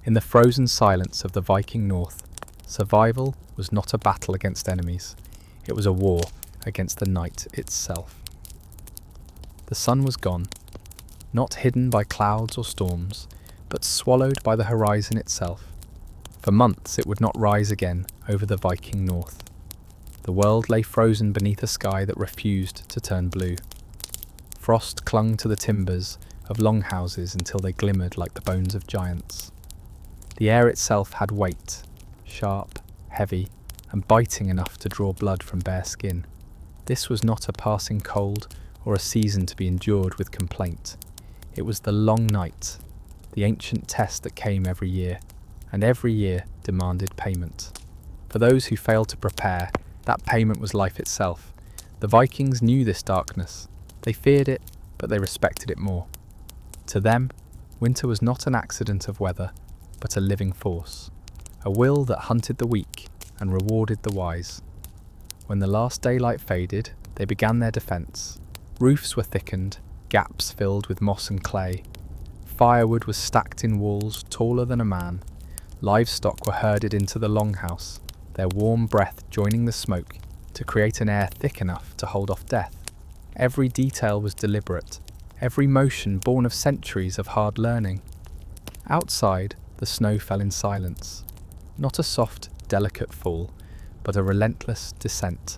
In the frozen silence of the Viking North, survival was not a battle against enemies, it was a war against the night itself. The sun was gone, not hidden by clouds or storms, but swallowed by the horizon itself. For months it would not rise again over the Viking North. The world lay frozen beneath a sky that refused to turn blue. Frost clung to the timbers of Longhouses until they glimmered like the bones of giants. The air itself had weight, sharp, heavy, and biting enough to draw blood from bare skin. This was not a passing cold or a season to be endured with complaint. It was the long night, the ancient test that came every year, and every year demanded payment. For those who failed to prepare, that payment was life itself. The Vikings knew this darkness. They feared it, but they respected it more. To them, winter was not an accident of weather, but a living force, a will that hunted the weak and rewarded the wise. When the last daylight faded, they began their defence. Roofs were thickened, gaps filled with moss and clay. Firewood was stacked in walls taller than a man. Livestock were herded into the Longhouse, their warm breath joining the smoke to create an air thick enough to hold off death. Every detail was deliberate, every motion born of centuries of hard learning. Outside, the snow fell in silence, not a soft, delicate fall, but a relentless descent,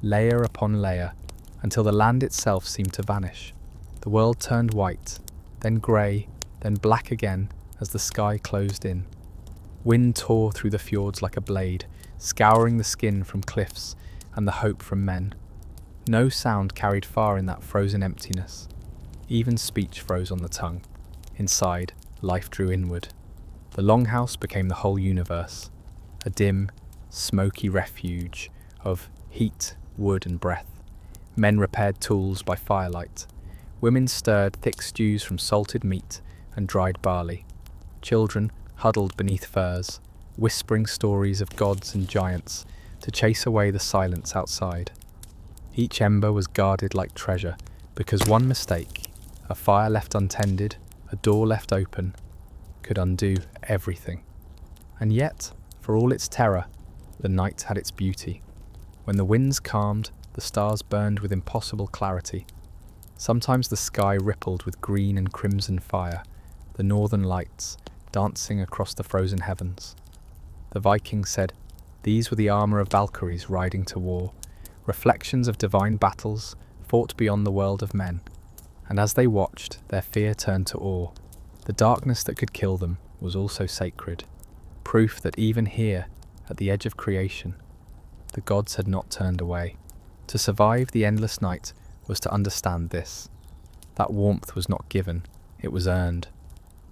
layer upon layer, until the land itself seemed to vanish. The world turned white, then grey, then black again as the sky closed in. Wind tore through the fjords like a blade, scouring the skin from cliffs and the hope from men. No sound carried far in that frozen emptiness. Even speech froze on the tongue. Inside, life drew inward. The Longhouse became the whole universe, a dim, smoky refuge of heat, wood and breath. Men repaired tools by firelight. Women stirred thick stews from salted meat and dried barley. Children huddled beneath firs, whispering stories of gods and giants to chase away the silence outside. Each ember was guarded like treasure, because one mistake, a fire left untended, a door left open, could undo everything. And yet, for all its terror, the night had its beauty. When the winds calmed, the stars burned with impossible clarity. Sometimes the sky rippled with green and crimson fire, the northern lights dancing across the frozen heavens. The Vikings said, these were the armour of Valkyries riding to war, reflections of divine battles fought beyond the world of men. And as they watched, their fear turned to awe. The darkness that could kill them was also sacred, proof that even here, at the edge of creation, the gods had not turned away. To survive the endless night was to understand this. That warmth was not given, it was earned,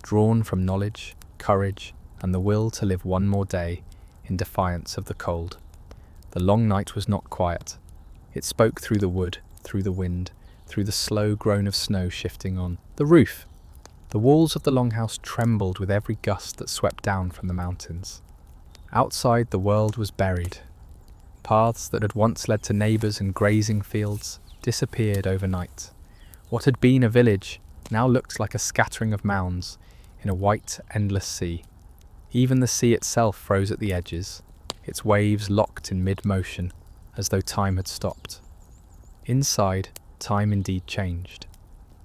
drawn from knowledge, courage, and the will to live one more day in defiance of the cold. The long night was not quiet. It spoke through the wood, through the wind, through the slow groan of snow shifting on the roof. The walls of the Longhouse trembled with every gust that swept down from the mountains. Outside, the world was buried. Paths that had once led to neighbours and grazing fields disappeared overnight. What had been a village now looked like a scattering of mounds in a white, endless sea. Even the sea itself froze at the edges, its waves locked in mid-motion, as though time had stopped. Inside, time indeed changed.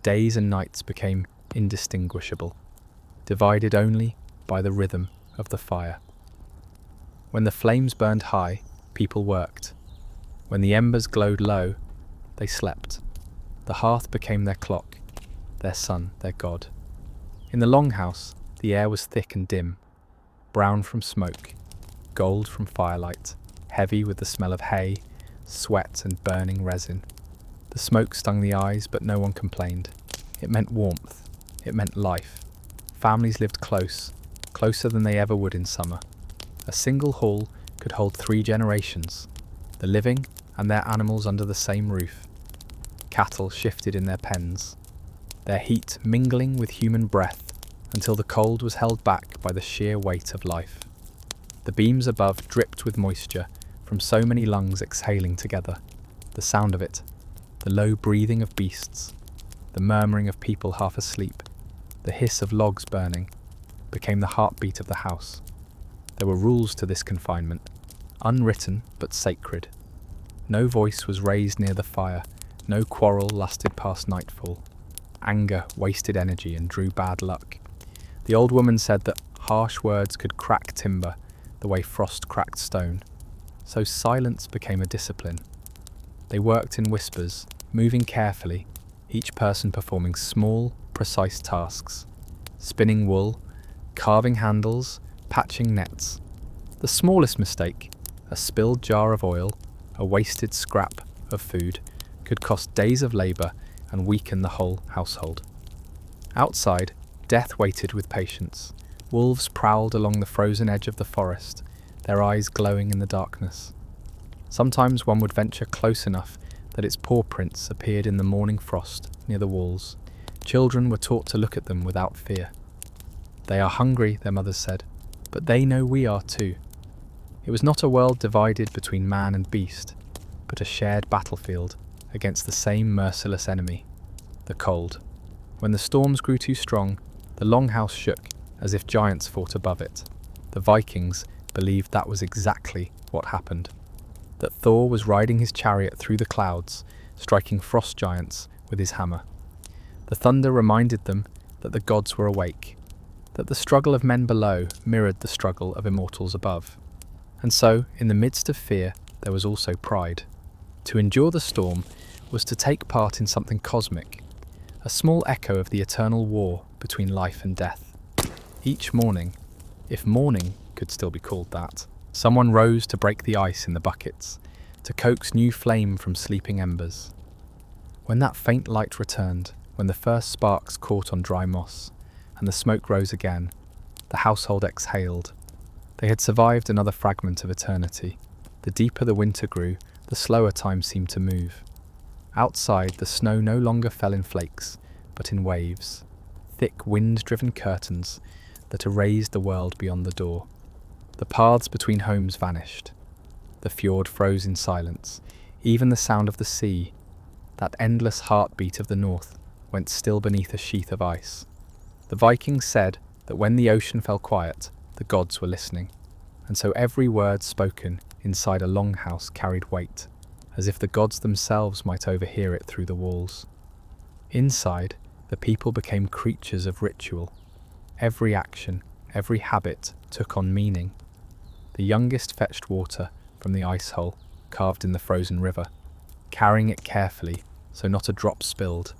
Days and nights became indistinguishable, divided only by the rhythm of the fire. When the flames burned high, people worked. When the embers glowed low, they slept. The hearth became their clock, their sun, their god. In the Longhouse, the air was thick and dim, brown from smoke, gold from firelight, heavy with the smell of hay, sweat and burning resin. The smoke stung the eyes, but no one complained. It meant warmth. It meant life. Families lived close, closer than they ever would in summer. A single hall could hold 3 generations, the living and their animals under the same roof. Cattle shifted in their pens, their heat mingling with human breath until the cold was held back by the sheer weight of life. The beams above dripped with moisture from so many lungs exhaling together. The sound of it, the low breathing of beasts, the murmuring of people half asleep, the hiss of logs burning. became the heartbeat of the house. There were rules to this confinement, unwritten but sacred. No voice was raised near the fire, no quarrel lasted past nightfall. Anger wasted energy and drew bad luck. The old woman said that harsh words could crack timber the way frost cracked stone. So silence became a discipline. They worked in whispers, moving carefully, each person performing small, precise tasks. Spinning wool, carving handles, patching nets. The smallest mistake, a spilled jar of oil, a wasted scrap of food, could cost days of labour and weaken the whole household. Outside, death waited with patience. Wolves prowled along the frozen edge of the forest, their eyes glowing in the darkness. Sometimes one would venture close enough that its paw prints appeared in the morning frost near the walls. Children were taught to look at them without fear. They are hungry, their mothers said, but they know we are too. It was not a world divided between man and beast, but a shared battlefield against the same merciless enemy, the cold. When the storms grew too strong, the Longhouse shook as if giants fought above it. The Vikings believed that was exactly what happened, that Thor was riding his chariot through the clouds, striking frost giants with his hammer. The thunder reminded them that the gods were awake, that the struggle of men below mirrored the struggle of immortals above. And so, in the midst of fear, there was also pride. To endure the storm was to take part in something cosmic, a small echo of the eternal war between life and death. Each morning, if morning could still be called that, someone rose to break the ice in the buckets, to coax new flame from sleeping embers. When that faint light returned, when the first sparks caught on dry moss, and the smoke rose again, the household exhaled. They had survived another fragment of eternity. The deeper the winter grew, the slower time seemed to move. Outside, the snow no longer fell in flakes, but in waves, thick wind-driven curtains that erased the world beyond the door. The paths between homes vanished. The fjord froze in silence. Even the sound of the sea, that endless heartbeat of the north, went still beneath a sheath of ice. The Vikings said that when the ocean fell quiet, the gods were listening, and so every word spoken inside a longhouse carried weight, as if the gods themselves might overhear it through the walls. Inside, the people became creatures of ritual. Every action, every habit took on meaning. The youngest fetched water from the ice hole carved in the frozen river, carrying it carefully so not a drop spilled.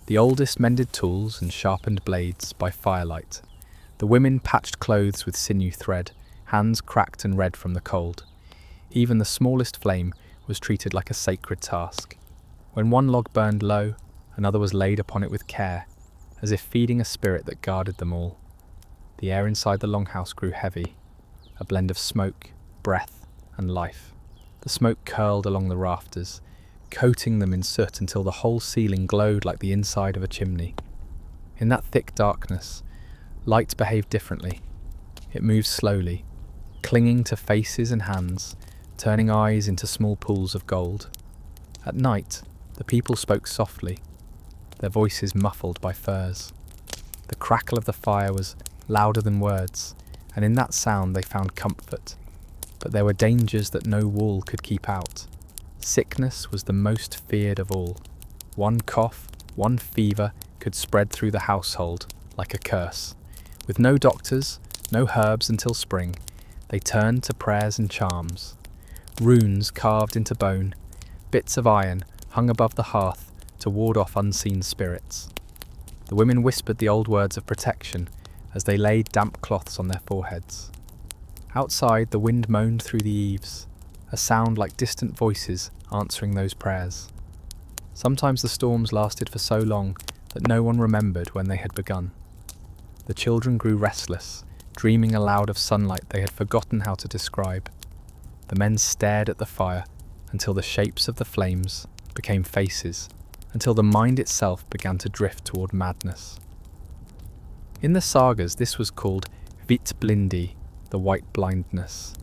The oldest mended tools and sharpened blades by firelight. The women patched clothes with sinew thread, hands cracked and red from the cold. Even the smallest flame was treated like a sacred task. When one log burned low, another was laid upon it with care, as if feeding a spirit that guarded them all. The air inside the longhouse grew heavy, a blend of smoke, breath, and life. The smoke curled along the rafters, coating them in soot until the whole ceiling glowed like the inside of a chimney. In that thick darkness, light behaved differently. It moved slowly, clinging to faces and hands, turning eyes into small pools of gold. At night, the people spoke softly, their voices muffled by furs. The crackle of the fire was louder than words, and in that sound they found comfort. But there were dangers that no wall could keep out. Sickness was the most feared of all. One cough, one fever could spread through the household like a curse. With no doctors, no herbs until spring, they turned to prayers and charms. Runes carved into bone, bits of iron hung above the hearth to ward off unseen spirits. The women whispered the old words of protection as they laid damp cloths on their foreheads. Outside, the wind moaned through the eaves, a sound like distant voices answering those prayers. Sometimes the storms lasted for so long that no one remembered when they had begun. The children grew restless, dreaming aloud of sunlight they had forgotten how to describe. The men stared at the fire until the shapes of the flames became faces, until the mind itself began to drift toward madness. In the sagas, this was called vitblindi, the white blindness,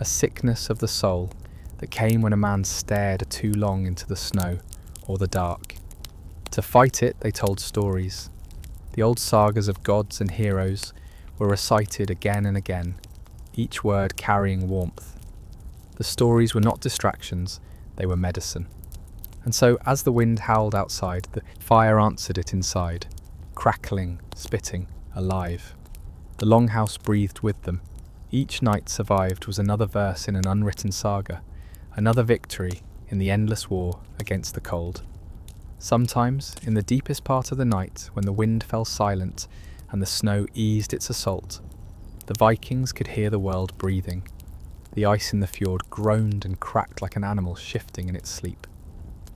a sickness of the soul that came when a man stared too long into the snow or the dark. To fight it, they told stories. The old sagas of gods and heroes were recited again and again, each word carrying warmth. The stories were not distractions, they were medicine. And so, as the wind howled outside, the fire answered it inside, crackling, spitting, alive. The Longhouse breathed with them. Each night survived was another verse in an unwritten saga, another victory in the endless war against the cold. Sometimes, in the deepest part of the night, when the wind fell silent and the snow eased its assault, the Vikings could hear the world breathing. The ice in the fjord groaned and cracked like an animal shifting in its sleep.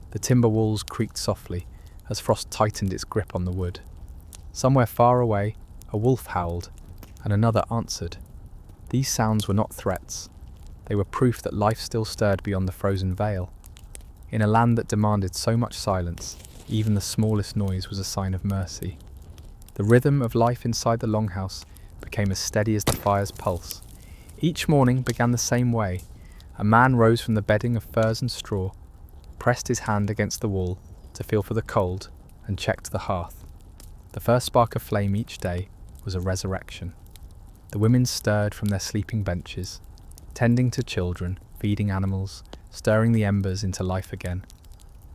The timber walls creaked softly as frost tightened its grip on the wood. Somewhere far away, a wolf howled, and another answered. These sounds were not threats. They were proof that life still stirred beyond the frozen veil. In a land that demanded so much silence, even the smallest noise was a sign of mercy. The rhythm of life inside the Longhouse became as steady as the fire's pulse. Each morning began the same way. A man rose from the bedding of furs and straw, pressed his hand against the wall to feel for the cold, and checked the hearth. The first spark of flame each day was a resurrection. The women stirred from their sleeping benches, tending to children, feeding animals, stirring the embers into life again.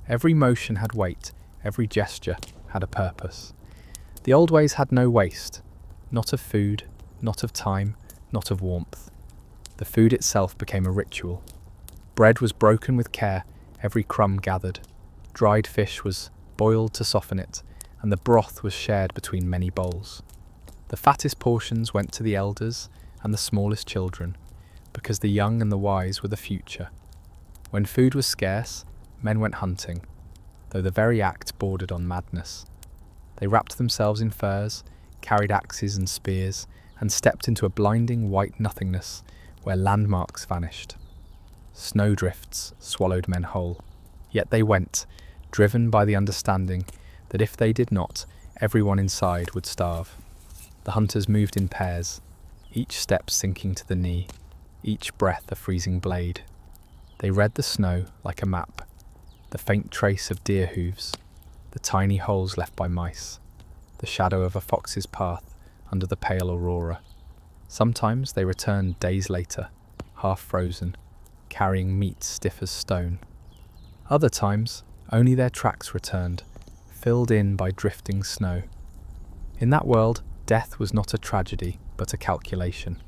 Every motion had weight, every gesture had a purpose. The old ways had no waste, not of food, not of time, not of warmth. The food itself became a ritual. Bread was broken with care, every crumb gathered. Dried fish was boiled to soften it, and the broth was shared between many bowls. The fattest portions went to the elders and the smallest children, because the young and the wise were the future. When food was scarce, men went hunting, though the very act bordered on madness. They wrapped themselves in furs, carried axes and spears, and stepped into a blinding white nothingness where landmarks vanished. Snowdrifts swallowed men whole. Yet they went, driven by the understanding that if they did not, everyone inside would starve. The hunters moved in pairs, each step sinking to the knee, each breath a freezing blade. They read the snow like a map, the faint trace of deer hooves, the tiny holes left by mice, the shadow of a fox's path under the pale aurora. Sometimes they returned days later, half frozen, carrying meat stiff as stone. Other times, only their tracks returned, filled in by drifting snow. In that world, death was not a tragedy, but a calculation.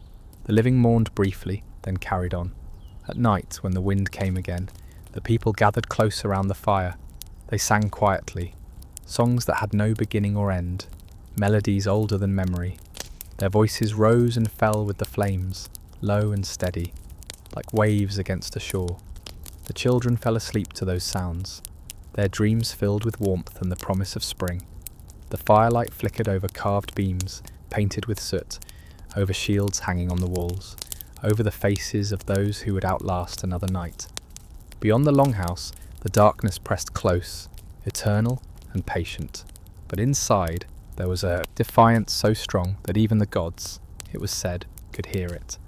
The living mourned briefly, then carried on. At night, when the wind came again, the people gathered close around the fire. They sang quietly, songs that had no beginning or end, melodies older than memory. Their voices rose and fell with the flames, low and steady, like waves against a shore. The children fell asleep to those sounds, their dreams filled with warmth and the promise of spring. The firelight flickered over carved beams, painted with soot, over shields hanging on the walls, over the faces of those who would outlast another night. Beyond the Longhouse, the darkness pressed close, eternal and patient. But inside, there was a defiance so strong that even the gods, it was said, could hear it.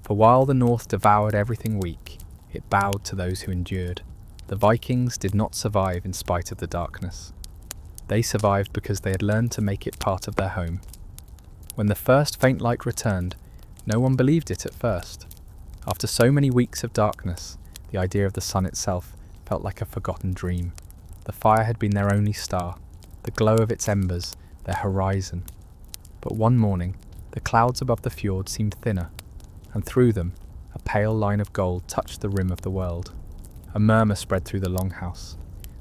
For while the North devoured everything weak, it bowed to those who endured. The Vikings did not survive in spite of the darkness. They survived because they had learned to make it part of their home. When the first faint light returned, no one believed it at first. After so many weeks of darkness, the idea of the sun itself felt like a forgotten dream. The fire had been their only star, the glow of its embers, their horizon. But one morning, the clouds above the fjord seemed thinner, and through them, a pale line of gold touched the rim of the world. A murmur spread through the Longhouse.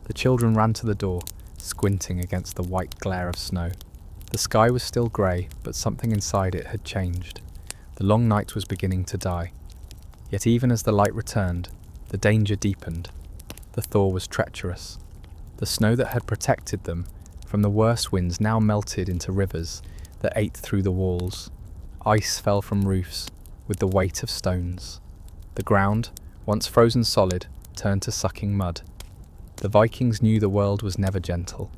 The children ran to the door, squinting against the white glare of snow. The sky was still grey, but something inside it had changed. The long night was beginning to die. Yet even as the light returned, the danger deepened. The thaw was treacherous. The snow that had protected them from the worst winds now melted into rivers that ate through the walls. Ice fell from roofs with the weight of stones. The ground, once frozen solid, turned to sucking mud. The Vikings knew the world was never gentle.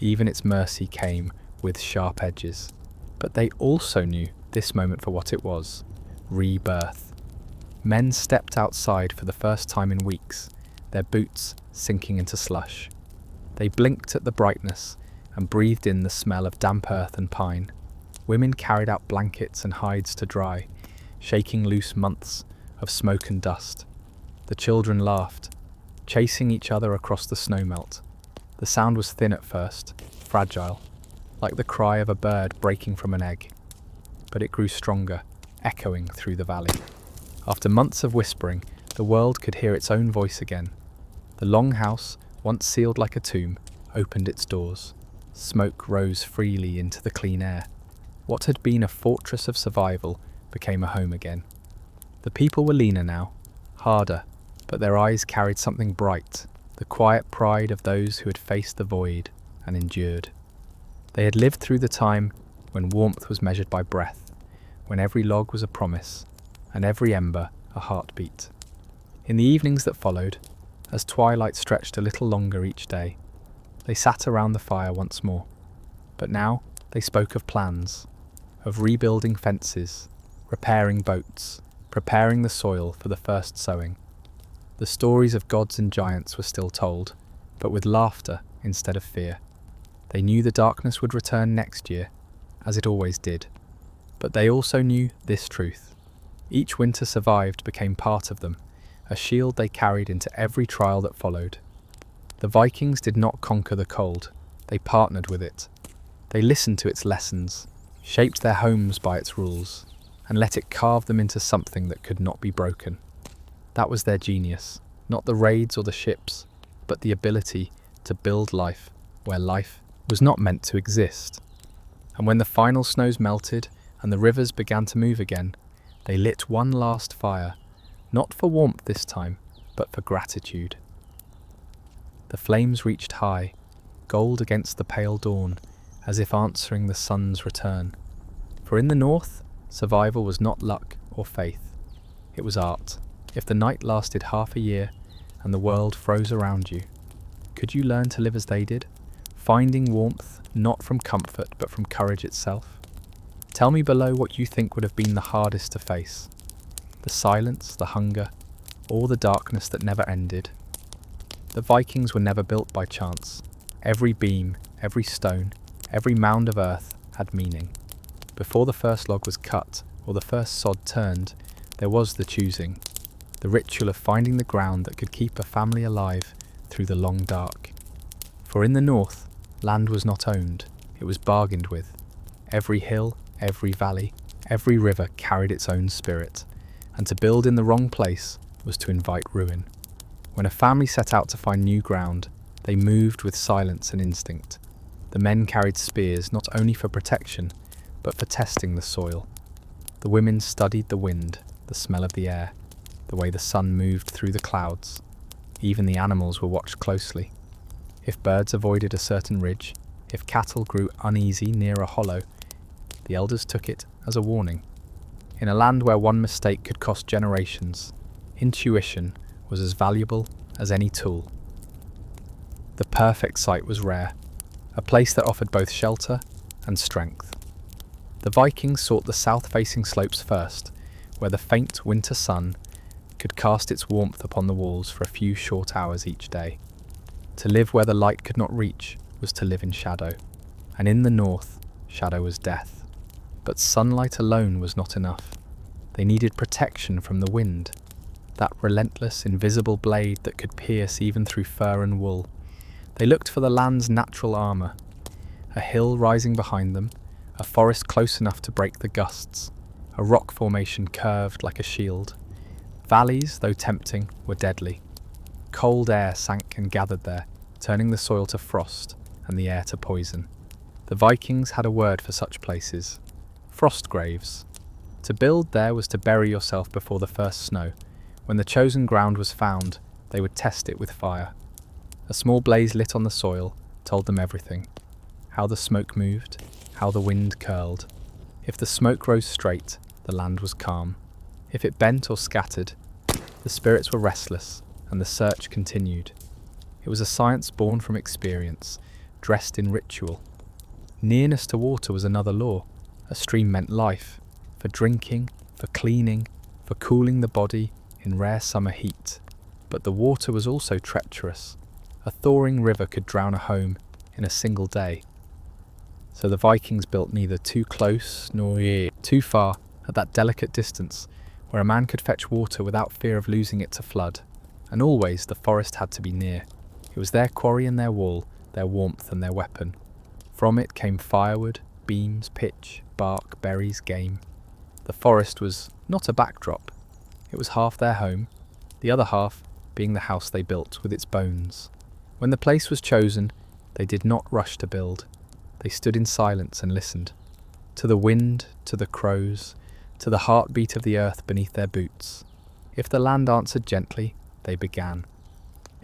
Even its mercy came with sharp edges. But they also knew this moment for what it was: rebirth. Men stepped outside for the first time in weeks, their boots sinking into slush. They blinked at the brightness and breathed in the smell of damp earth and pine. Women carried out blankets and hides to dry, shaking loose months of smoke and dust. The children laughed, chasing each other across the snowmelt. The sound was thin at first, fragile, like the cry of a bird breaking from an egg. But it grew stronger, echoing through the valley. After months of whispering, the world could hear its own voice again. The Longhouse, once sealed like a tomb, opened its doors. Smoke rose freely into the clean air. What had been a fortress of survival became a home again. The people were leaner now, harder, but their eyes carried something bright, the quiet pride of those who had faced the void and endured. They had lived through the time when warmth was measured by breath, when every log was a promise, and every ember a heartbeat. In the evenings that followed, as twilight stretched a little longer each day, they sat around the fire once more. But now they spoke of plans, of rebuilding fences, repairing boats, preparing the soil for the first sowing. The stories of gods and giants were still told, but with laughter instead of fear. They knew the darkness would return next year, as it always did. But they also knew this truth. Each winter survived became part of them, a shield they carried into every trial that followed. The Vikings did not conquer the cold, they partnered with it. They listened to its lessons, shaped their homes by its rules, and let it carve them into something that could not be broken. That was their genius, not the raids or the ships, but the ability to build life where life was not meant to exist. And when the final snows melted and the rivers began to move again, they lit one last fire, not for warmth this time, but for gratitude. The flames reached high, gold against the pale dawn, as if answering the sun's return. For in the north, survival was not luck or faith. It was art. If the night lasted half a year and the world froze around you, could you learn to live as they did, finding warmth not from comfort but from courage itself? Tell me below what you think would have been the hardest to face. The silence, the hunger, or the darkness that never ended. The Vikings were never built by chance. Every beam, every stone, every mound of earth had meaning. Before the first log was cut or the first sod turned, there was the choosing, the ritual of finding the ground that could keep a family alive through the long dark. For in the north, land was not owned, it was bargained with. Every hill, every valley, every river carried its own spirit, and to build in the wrong place was to invite ruin. When a family set out to find new ground, they moved with silence and instinct. The men carried spears not only for protection, but for testing the soil. The women studied the wind, the smell of the air, the way the sun moved through the clouds. Even the animals were watched closely. If birds avoided a certain ridge, if cattle grew uneasy near a hollow, the elders took it as a warning. In a land where one mistake could cost generations, intuition was as valuable as any tool. The perfect site was rare, a place that offered both shelter and strength. The Vikings sought the south-facing slopes first, where the faint winter sun could cast its warmth upon the walls for a few short hours each day. To live where the light could not reach was to live in shadow, and in the north, shadow was death. But sunlight alone was not enough. They needed protection from the wind, that relentless, invisible blade that could pierce even through fur and wool. They looked for the land's natural armour, a hill rising behind them, a forest close enough to break the gusts, a rock formation curved like a shield. Valleys, though tempting, were deadly. Cold air sank and gathered there, turning the soil to frost and the air to poison. The Vikings had a word for such places: frost graves. To build there was to bury yourself before the first snow. When the chosen ground was found, they would test it with fire. A small blaze lit on the soil told them everything: how the smoke moved, how the wind curled. If the smoke rose straight, the land was calm. If it bent or scattered, the spirits were restless, and the search continued. It was a science born from experience, dressed in ritual. Nearness to water was another law. A stream meant life, for drinking, for cleaning, for cooling the body in rare summer heat. But the water was also treacherous. A thawing river could drown a home in a single day. So the Vikings built neither too close nor too far, at that delicate distance where a man could fetch water without fear of losing it to flood. And always the forest had to be near. It was their quarry and their wall, their warmth and their weapon. From it came firewood, beams, pitch, bark, berries, game. The forest was not a backdrop. It was half their home, the other half being the house they built with its bones. When the place was chosen, they did not rush to build. They stood in silence and listened. To the wind, to the crows, to the heartbeat of the earth beneath their boots. If the land answered gently, they began.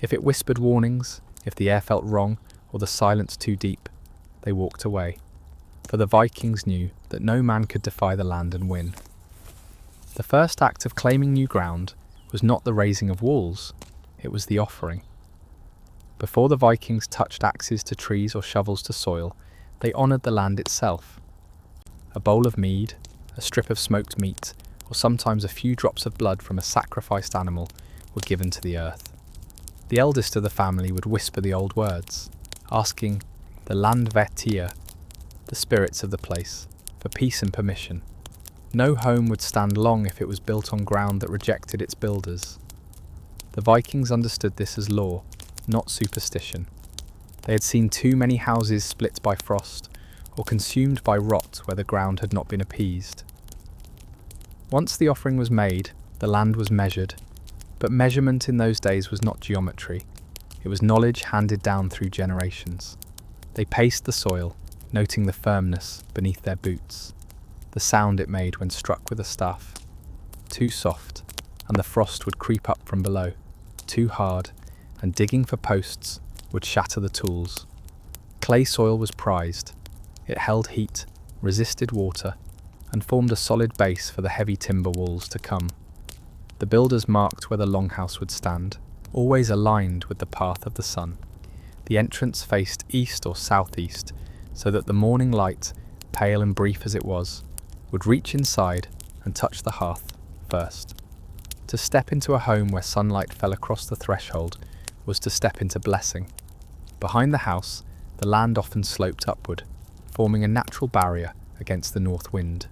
If it whispered warnings, if the air felt wrong or the silence too deep, they walked away. For the Vikings knew that no man could defy the land and win. The first act of claiming new ground was not the raising of walls, it was the offering. Before the Vikings touched axes to trees or shovels to soil, they honoured the land itself. A bowl of mead, a strip of smoked meat, or sometimes a few drops of blood from a sacrificed animal were given to the earth. The eldest of the family would whisper the old words, asking the landvetir, the spirits of the place, for peace and permission. No home would stand long if it was built on ground that rejected its builders. The Vikings understood this as law, not superstition. They had seen too many houses split by frost or consumed by rot where the ground had not been appeased. Once the offering was made, the land was measured, but measurement in those days was not geometry. It was knowledge handed down through generations. They paced the soil, noting the firmness beneath their boots, the sound it made when struck with a staff. Too soft, and the frost would creep up from below. Too hard, and digging for posts would shatter the tools. Clay soil was prized. It held heat, resisted water, and formed a solid base for the heavy timber walls to come. The builders marked where the Longhouse would stand, always aligned with the path of the sun. The entrance faced east or southeast, so that the morning light, pale and brief as it was, would reach inside and touch the hearth first. To step into a home where sunlight fell across the threshold was to step into blessing. Behind the house, the land often sloped upward, forming a natural barrier against the north wind.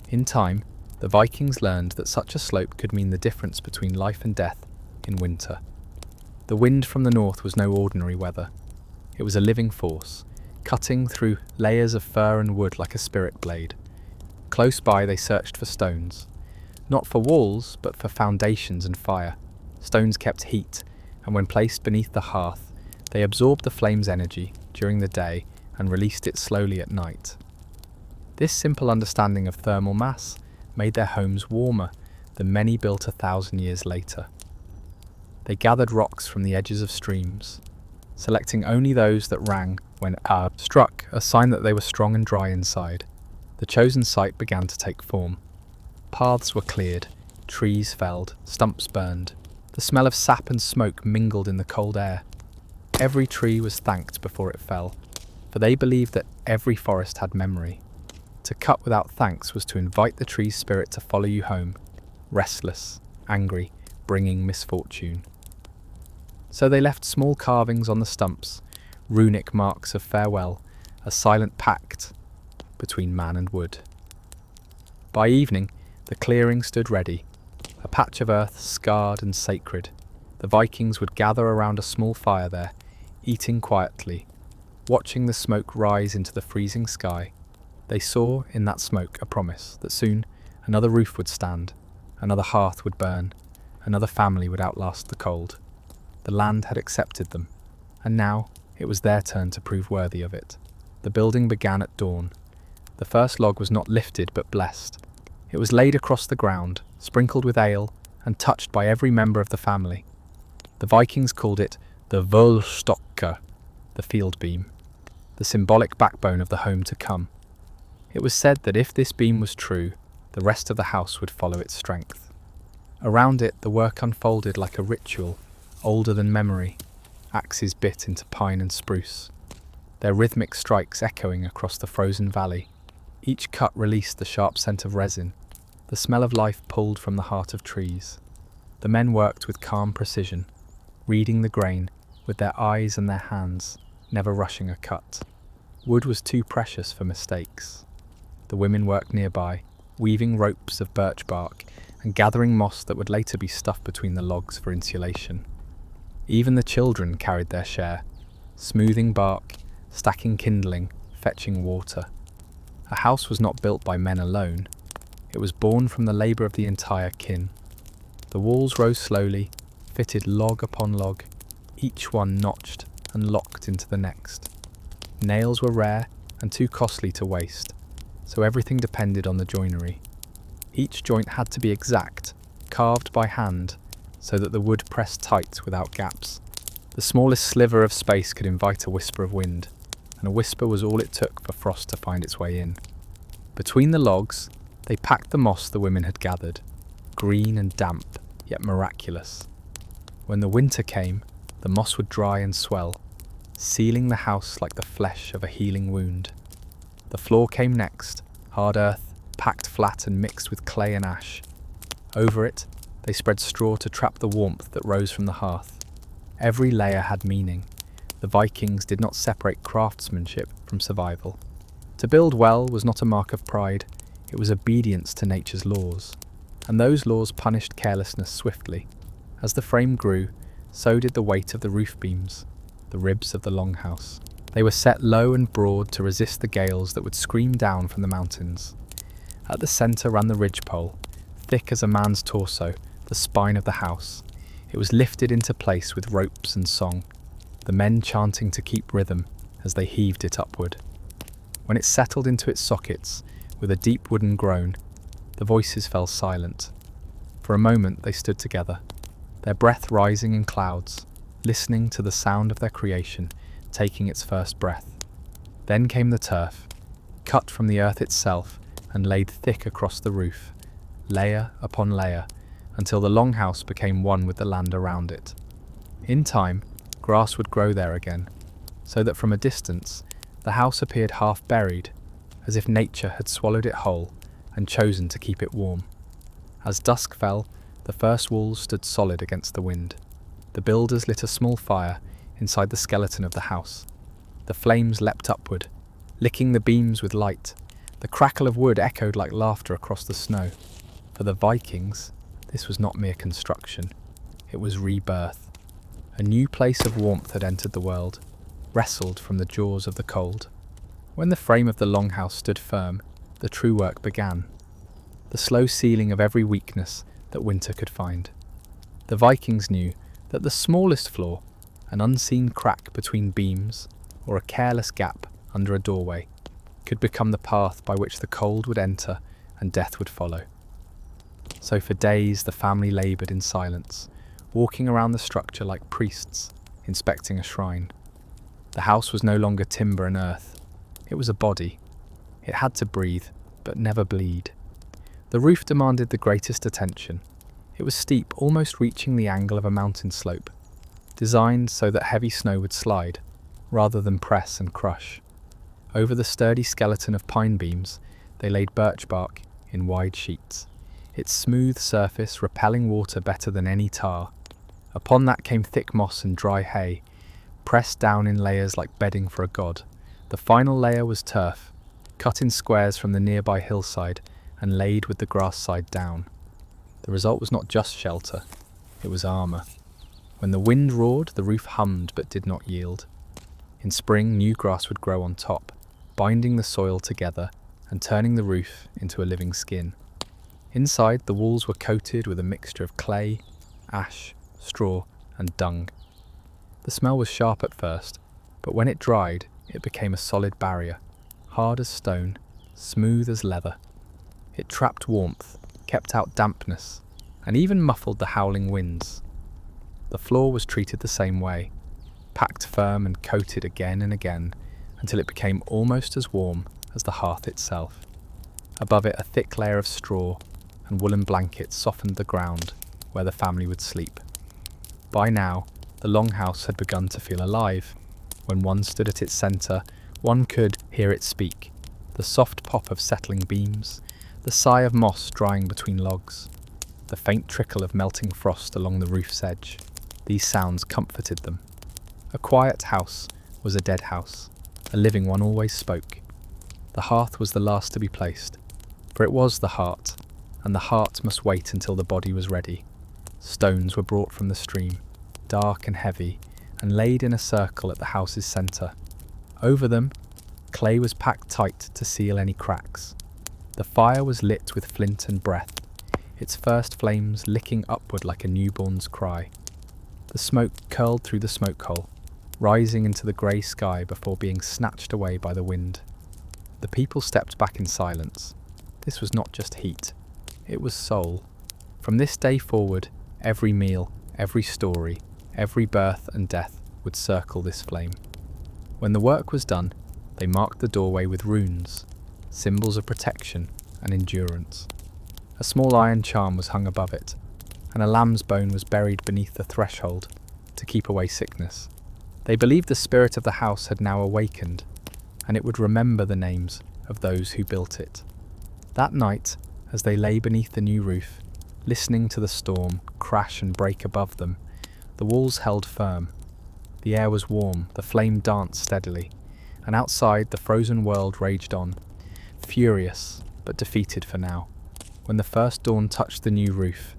In time, the Vikings learned that such a slope could mean the difference between life and death in winter. The wind from the north was no ordinary weather. It was a living force, cutting through layers of fir and wood like a spirit blade. Close by they searched for stones, not for walls, but for foundations and fire. Stones kept heat, and when placed beneath the hearth, they absorbed the flame's energy during the day and released it slowly at night. This simple understanding of thermal mass made their homes warmer than many built 1,000 years later. They gathered rocks from the edges of streams, selecting only those that rang when struck, a sign that they were strong and dry inside. The chosen site began to take form. Paths were cleared, trees felled, stumps burned. The smell of sap and smoke mingled in the cold air. Every tree was thanked before it fell, for they believed that every forest had memory. To cut without thanks was to invite the tree's spirit to follow you home, restless, angry, bringing misfortune. So they left small carvings on the stumps, runic marks of farewell, a silent pact between man and wood. By evening, the clearing stood ready, a patch of earth scarred and sacred. The Vikings would gather around a small fire there, eating quietly, watching the smoke rise into the freezing sky. They saw in that smoke a promise that soon another roof would stand, another hearth would burn, another family would outlast the cold. The land had accepted them, and now it was their turn to prove worthy of it. The building began at dawn. The first log was not lifted but blessed. It was laid across the ground, sprinkled with ale, and touched by every member of the family. The Vikings called it the Völstokke, the field beam, the symbolic backbone of the home to come. It was said that if this beam was true, the rest of the house would follow its strength. Around it, the work unfolded like a ritual, older than memory, axes bit into pine and spruce, their rhythmic strikes echoing across the frozen valley. Each cut released the sharp scent of resin, the smell of life pulled from the heart of trees. The men worked with calm precision, reading the grain with their eyes and their hands, never rushing a cut. Wood was too precious for mistakes. The women worked nearby, weaving ropes of birch bark and gathering moss that would later be stuffed between the logs for insulation. Even the children carried their share, smoothing bark, stacking kindling, fetching water. A house was not built by men alone. It was born from the labour of the entire kin. The walls rose slowly, fitted log upon log, each one notched and locked into the next. Nails were rare and too costly to waste, so everything depended on the joinery. Each joint had to be exact, carved by hand, so that the wood pressed tight without gaps. The smallest sliver of space could invite a whisper of wind, and a whisper was all it took for frost to find its way in. Between the logs, they packed the moss the women had gathered, green and damp, yet miraculous. When the winter came, the moss would dry and swell, sealing the house like the flesh of a healing wound. The floor came next, hard earth, packed flat and mixed with clay and ash. Over it, they spread straw to trap the warmth that rose from the hearth. Every layer had meaning. The Vikings did not separate craftsmanship from survival. To build well was not a mark of pride, it was obedience to nature's laws. And those laws punished carelessness swiftly. As the frame grew, so did the weight of the roof beams, the ribs of the Longhouse. They were set low and broad to resist the gales that would scream down from the mountains. At the centre ran the ridgepole, thick as a man's torso, the spine of the house. It was lifted into place with ropes and song, the men chanting to keep rhythm as they heaved it upward. When it settled into its sockets, with a deep wooden groan, the voices fell silent. For a moment they stood together, their breath rising in clouds, listening to the sound of their creation, taking its first breath. Then came the turf, cut from the earth itself and laid thick across the roof, layer upon layer, until the Longhouse became one with the land around it. In time, grass would grow there again, so that from a distance, the house appeared half buried, as if nature had swallowed it whole and chosen to keep it warm. As dusk fell, the first walls stood solid against the wind. The builders lit a small fire inside the skeleton of the house. The flames leapt upward, licking the beams with light. The crackle of wood echoed like laughter across the snow. For the Vikings, this was not mere construction. It was rebirth. A new place of warmth had entered the world, wrestled from the jaws of the cold. When the frame of the Longhouse stood firm, the true work began. The slow sealing of every weakness that winter could find. The Vikings knew that the smallest flaw, an unseen crack between beams, or a careless gap under a doorway, could become the path by which the cold would enter and death would follow. So for days the family laboured in silence, walking around the structure like priests, inspecting a shrine. The house was no longer timber and earth. It was a body. It had to breathe, but never bleed. The roof demanded the greatest attention. It was steep, almost reaching the angle of a mountain slope, designed so that heavy snow would slide, rather than press and crush. Over the sturdy skeleton of pine beams, they laid birch bark in wide sheets, its smooth surface repelling water better than any tar. Upon that came thick moss and dry hay, pressed down in layers like bedding for a god. The final layer was turf, cut in squares from the nearby hillside and laid with the grass side down. The result was not just shelter, it was armour. When the wind roared, the roof hummed but did not yield. In spring, new grass would grow on top, binding the soil together and turning the roof into a living skin. Inside, the walls were coated with a mixture of clay, ash, straw, and dung. The smell was sharp at first, but when it dried, it became a solid barrier, hard as stone, smooth as leather. It trapped warmth, kept out dampness, and even muffled the howling winds. The floor was treated the same way, packed firm and coated again and again, until it became almost as warm as the hearth itself. Above it, a thick layer of straw and woolen blankets softened the ground where the family would sleep. By now, the Longhouse had begun to feel alive. When one stood at its centre, one could hear it speak, the soft pop of settling beams, the sigh of moss drying between logs, the faint trickle of melting frost along the roof's edge. These sounds comforted them. A quiet house was a dead house. a living one always spoke. The hearth was the last to be placed, for it was the heart, and the heart must wait until the body was ready. Stones were brought from the stream, dark and heavy, and laid in a circle at the house's centre. Over them, clay was packed tight to seal any cracks. The fire was lit with flint and breath, its first flames licking upward like a newborn's cry. The smoke curled through the smoke hole, rising into the grey sky before being snatched away by the wind. The people stepped back in silence. This was not just heat, it was soul. From this day forward, every meal, every story, every birth and death would circle this flame. When the work was done, they marked the doorway with runes, symbols of protection and endurance. A small iron charm was hung above it, and a lamb's bone was buried beneath the threshold to keep away sickness. They believed the spirit of the house had now awakened, and it would remember the names of those who built it. That night, as they lay beneath the new roof, listening to the storm crash and break above them, the walls held firm. The air was warm, the flame danced steadily, and outside the frozen world raged on, furious but defeated for now. When the first dawn touched the new roof,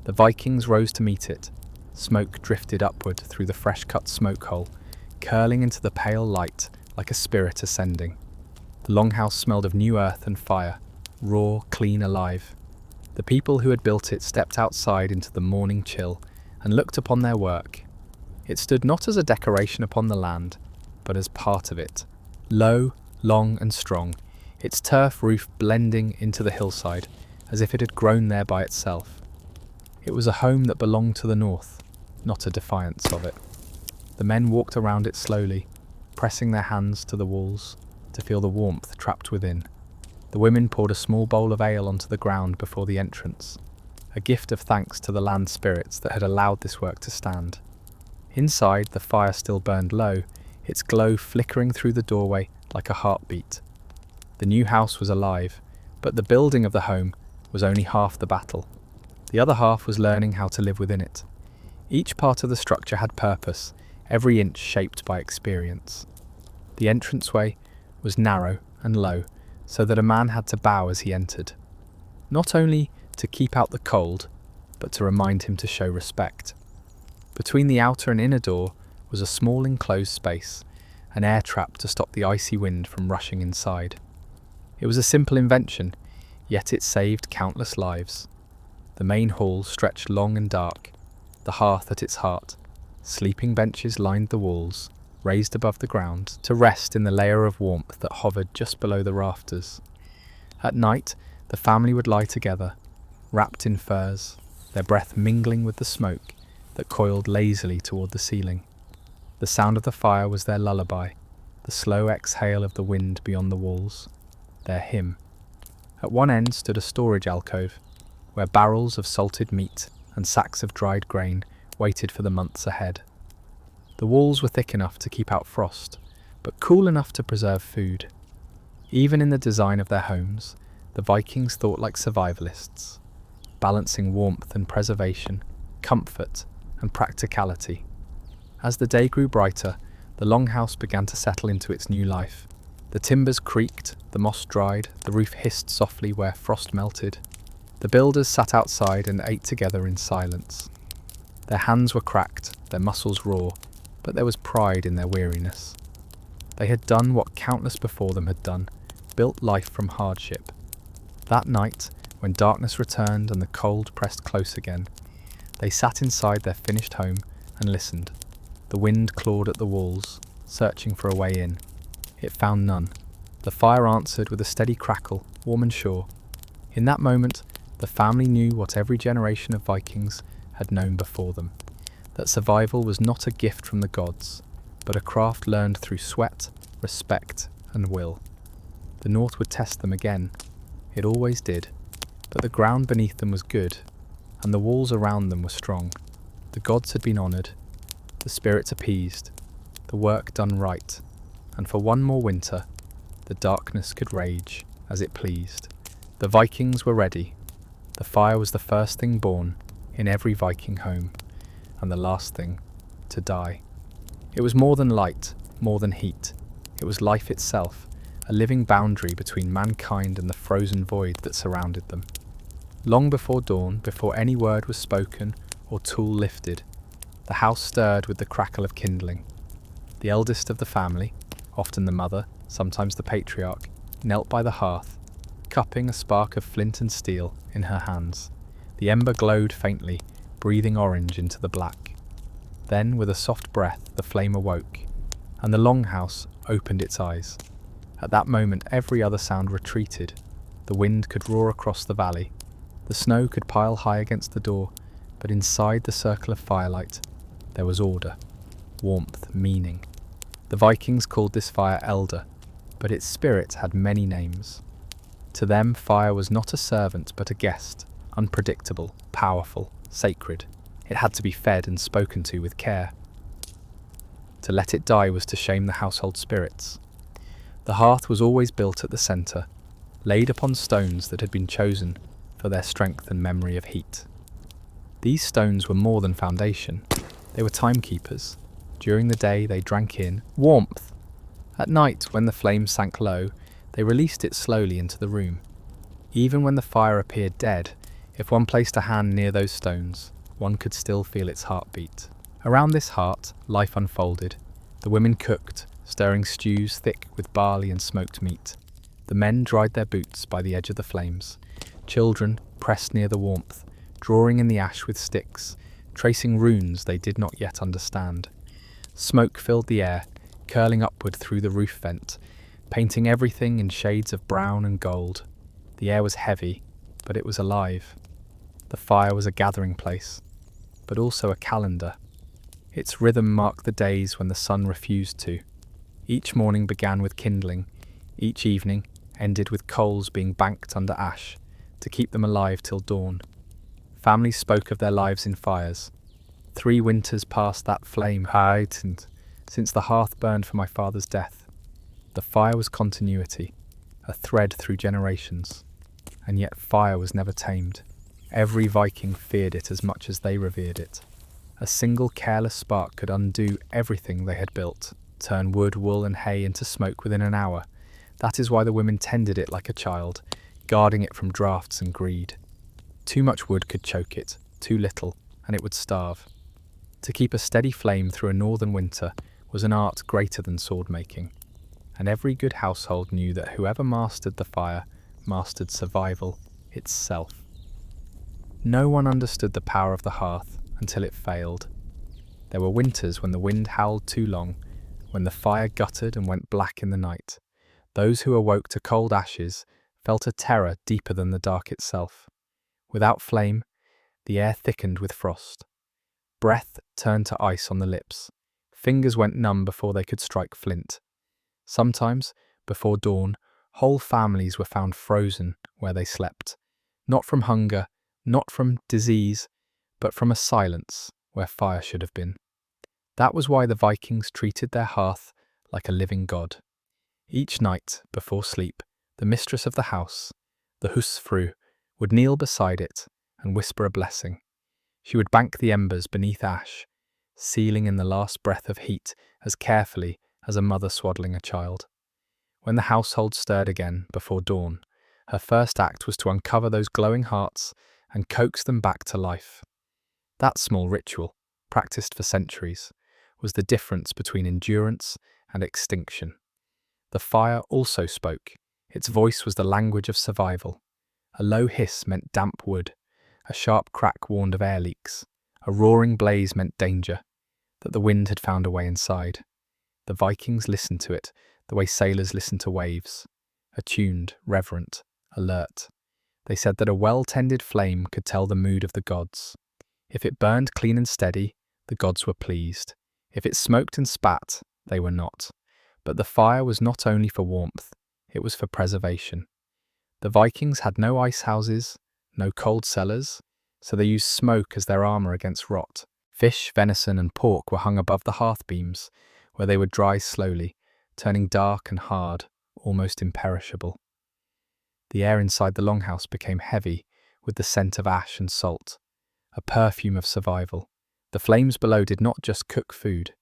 the Vikings rose to meet it. Smoke drifted upward through the fresh-cut smoke hole, curling into the pale light like a spirit ascending. The Longhouse smelled of new earth and fire, raw, clean, alive. The people who had built it stepped outside into the morning chill and looked upon their work. It stood not as a decoration upon the land, but as part of it, low, long and strong, its turf roof blending into the hillside as if it had grown there by itself. It was a home that belonged to the north, not a defiance of it. The men walked around it slowly, pressing their hands to the walls to feel the warmth trapped within. The women poured a small bowl of ale onto the ground before the entrance, a gift of thanks to the land spirits that had allowed this work to stand. Inside, the fire still burned low, its glow flickering through the doorway like a heartbeat. The new house was alive, but the building of the home was only half the battle. The other half was learning how to live within it. Each part of the structure had purpose, every inch shaped by experience. The entranceway was narrow and low, so that a man had to bow as he entered, not only to keep out the cold, but to remind him to show respect. Between the outer and inner door was a small enclosed space, an air trap to stop the icy wind from rushing inside. It was a simple invention, yet it saved countless lives. The main hall stretched long and dark, the hearth at its heart. Sleeping benches lined the walls, raised above the ground, to rest in the layer of warmth that hovered just below the rafters. At night, the family would lie together, wrapped in furs, their breath mingling with the smoke that coiled lazily toward the ceiling. The sound of the fire was their lullaby, the slow exhale of the wind beyond the walls, their hymn. At one end stood a storage alcove, where barrels of salted meat and sacks of dried grain waited for the months ahead. The walls were thick enough to keep out frost, but cool enough to preserve food. Even in the design of their homes, the Vikings thought like survivalists, balancing warmth and preservation, comfort and practicality. As the day grew brighter, the Longhouse began to settle into its new life. The timbers creaked, the moss dried, the roof hissed softly where frost melted. The builders sat outside and ate together in silence. Their hands were cracked, their muscles raw, but there was pride in their weariness. They had done what countless before them had done, built life from hardship. That night, when darkness returned and the cold pressed close again, they sat inside their finished home and listened. The wind clawed at the walls, searching for a way in. It found none. The fire answered with a steady crackle, warm and sure. In that moment, the family knew what every generation of Vikings had known before them, that survival was not a gift from the gods, but a craft learned through sweat, respect, and will. The North would test them again. It always did, but the ground beneath them was good, and the walls around them were strong. The gods had been honoured, the spirits appeased, the work done right, and for one more winter, the darkness could rage as it pleased. The Vikings were ready. The fire was the first thing born in every Viking home, and the last thing to die. It was more than light, more than heat. It was life itself, a living boundary between mankind and the frozen void that surrounded them. Long before dawn, before any word was spoken or tool lifted, the house stirred with the crackle of kindling. The eldest of the family, often the mother, sometimes the patriarch, knelt by the hearth, cupping a spark of flint and steel in her hands. The ember glowed faintly, breathing orange into the black. Then, with a soft breath, the flame awoke, and the Longhouse opened its eyes. At that moment, every other sound retreated. The wind could roar across the valley. The snow could pile high against the door, but inside the circle of firelight, there was order, warmth, meaning. The Vikings called this fire Elder, but its spirit had many names. To them, fire was not a servant but a guest, unpredictable, powerful, sacred. It had to be fed and spoken to with care. To let it die was to shame the household spirits. The hearth was always built at the centre, laid upon stones that had been chosen for their strength and memory of heat. These stones were more than foundation. They were timekeepers. During the day they drank in warmth. At night, when the flame sank low, they released it slowly into the room. Even when the fire appeared dead, if one placed a hand near those stones, one could still feel its heartbeat. Around this heart, life unfolded. The women cooked, stirring stews thick with barley and smoked meat. The men dried their boots by the edge of the flames. Children pressed near the warmth, drawing in the ash with sticks, tracing runes they did not yet understand. Smoke filled the air, curling upward through the roof vent, painting everything in shades of brown and gold. The air was heavy, but it was alive. The fire was a gathering place, but also a calendar. Its rhythm marked the days when the sun refused to. Each morning began with kindling. Each evening ended with coals being banked under ash to keep them alive till dawn. Families spoke of their lives in fires. 3 winters past that flame heightened, since the hearth burned for my father's death. The fire was continuity, a thread through generations. And yet fire was never tamed. Every Viking feared it as much as they revered it. A single careless spark could undo everything they had built, turn wood, wool and hay into smoke within an hour. That is why the women tended it like a child, guarding it from draughts and greed. Too much wood could choke it, too little, and it would starve. To keep a steady flame through a northern winter was an art greater than sword-making, and every good household knew that whoever mastered the fire mastered survival itself. No one understood the power of the hearth until it failed. There were winters when the wind howled too long, when the fire guttered and went black in the night. Those who awoke to cold ashes felt a terror deeper than the dark itself. Without flame, the air thickened with frost. Breath turned to ice on the lips. Fingers went numb before they could strike flint. Sometimes, before dawn, whole families were found frozen where they slept, not from hunger, not from disease, but from a silence where fire should have been. That was why the Vikings treated their hearth like a living god. Each night, before sleep, the mistress of the house, the husfru, would kneel beside it and whisper a blessing. She would bank the embers beneath ash, sealing in the last breath of heat as carefully as a mother swaddling a child. When the household stirred again before dawn, her first act was to uncover those glowing hearts and coax them back to life. That small ritual, practiced for centuries, was the difference between endurance and extinction. The fire also spoke. Its voice was the language of survival. A low hiss meant damp wood. A sharp crack warned of air leaks. A roaring blaze meant danger, that the wind had found a way inside. The Vikings listened to it the way sailors listen to waves, attuned, reverent, alert. They said that a well-tended flame could tell the mood of the gods. If it burned clean and steady, the gods were pleased. If it smoked and spat, they were not. But the fire was not only for warmth, it was for preservation. The Vikings had no ice houses, no cold cellars, so they used smoke as their armour against rot. Fish, venison and pork were hung above the hearth beams, where they would dry slowly, turning dark and hard, almost imperishable. The air inside the Longhouse became heavy with the scent of ash and salt, a perfume of survival. The flames below did not just cook food,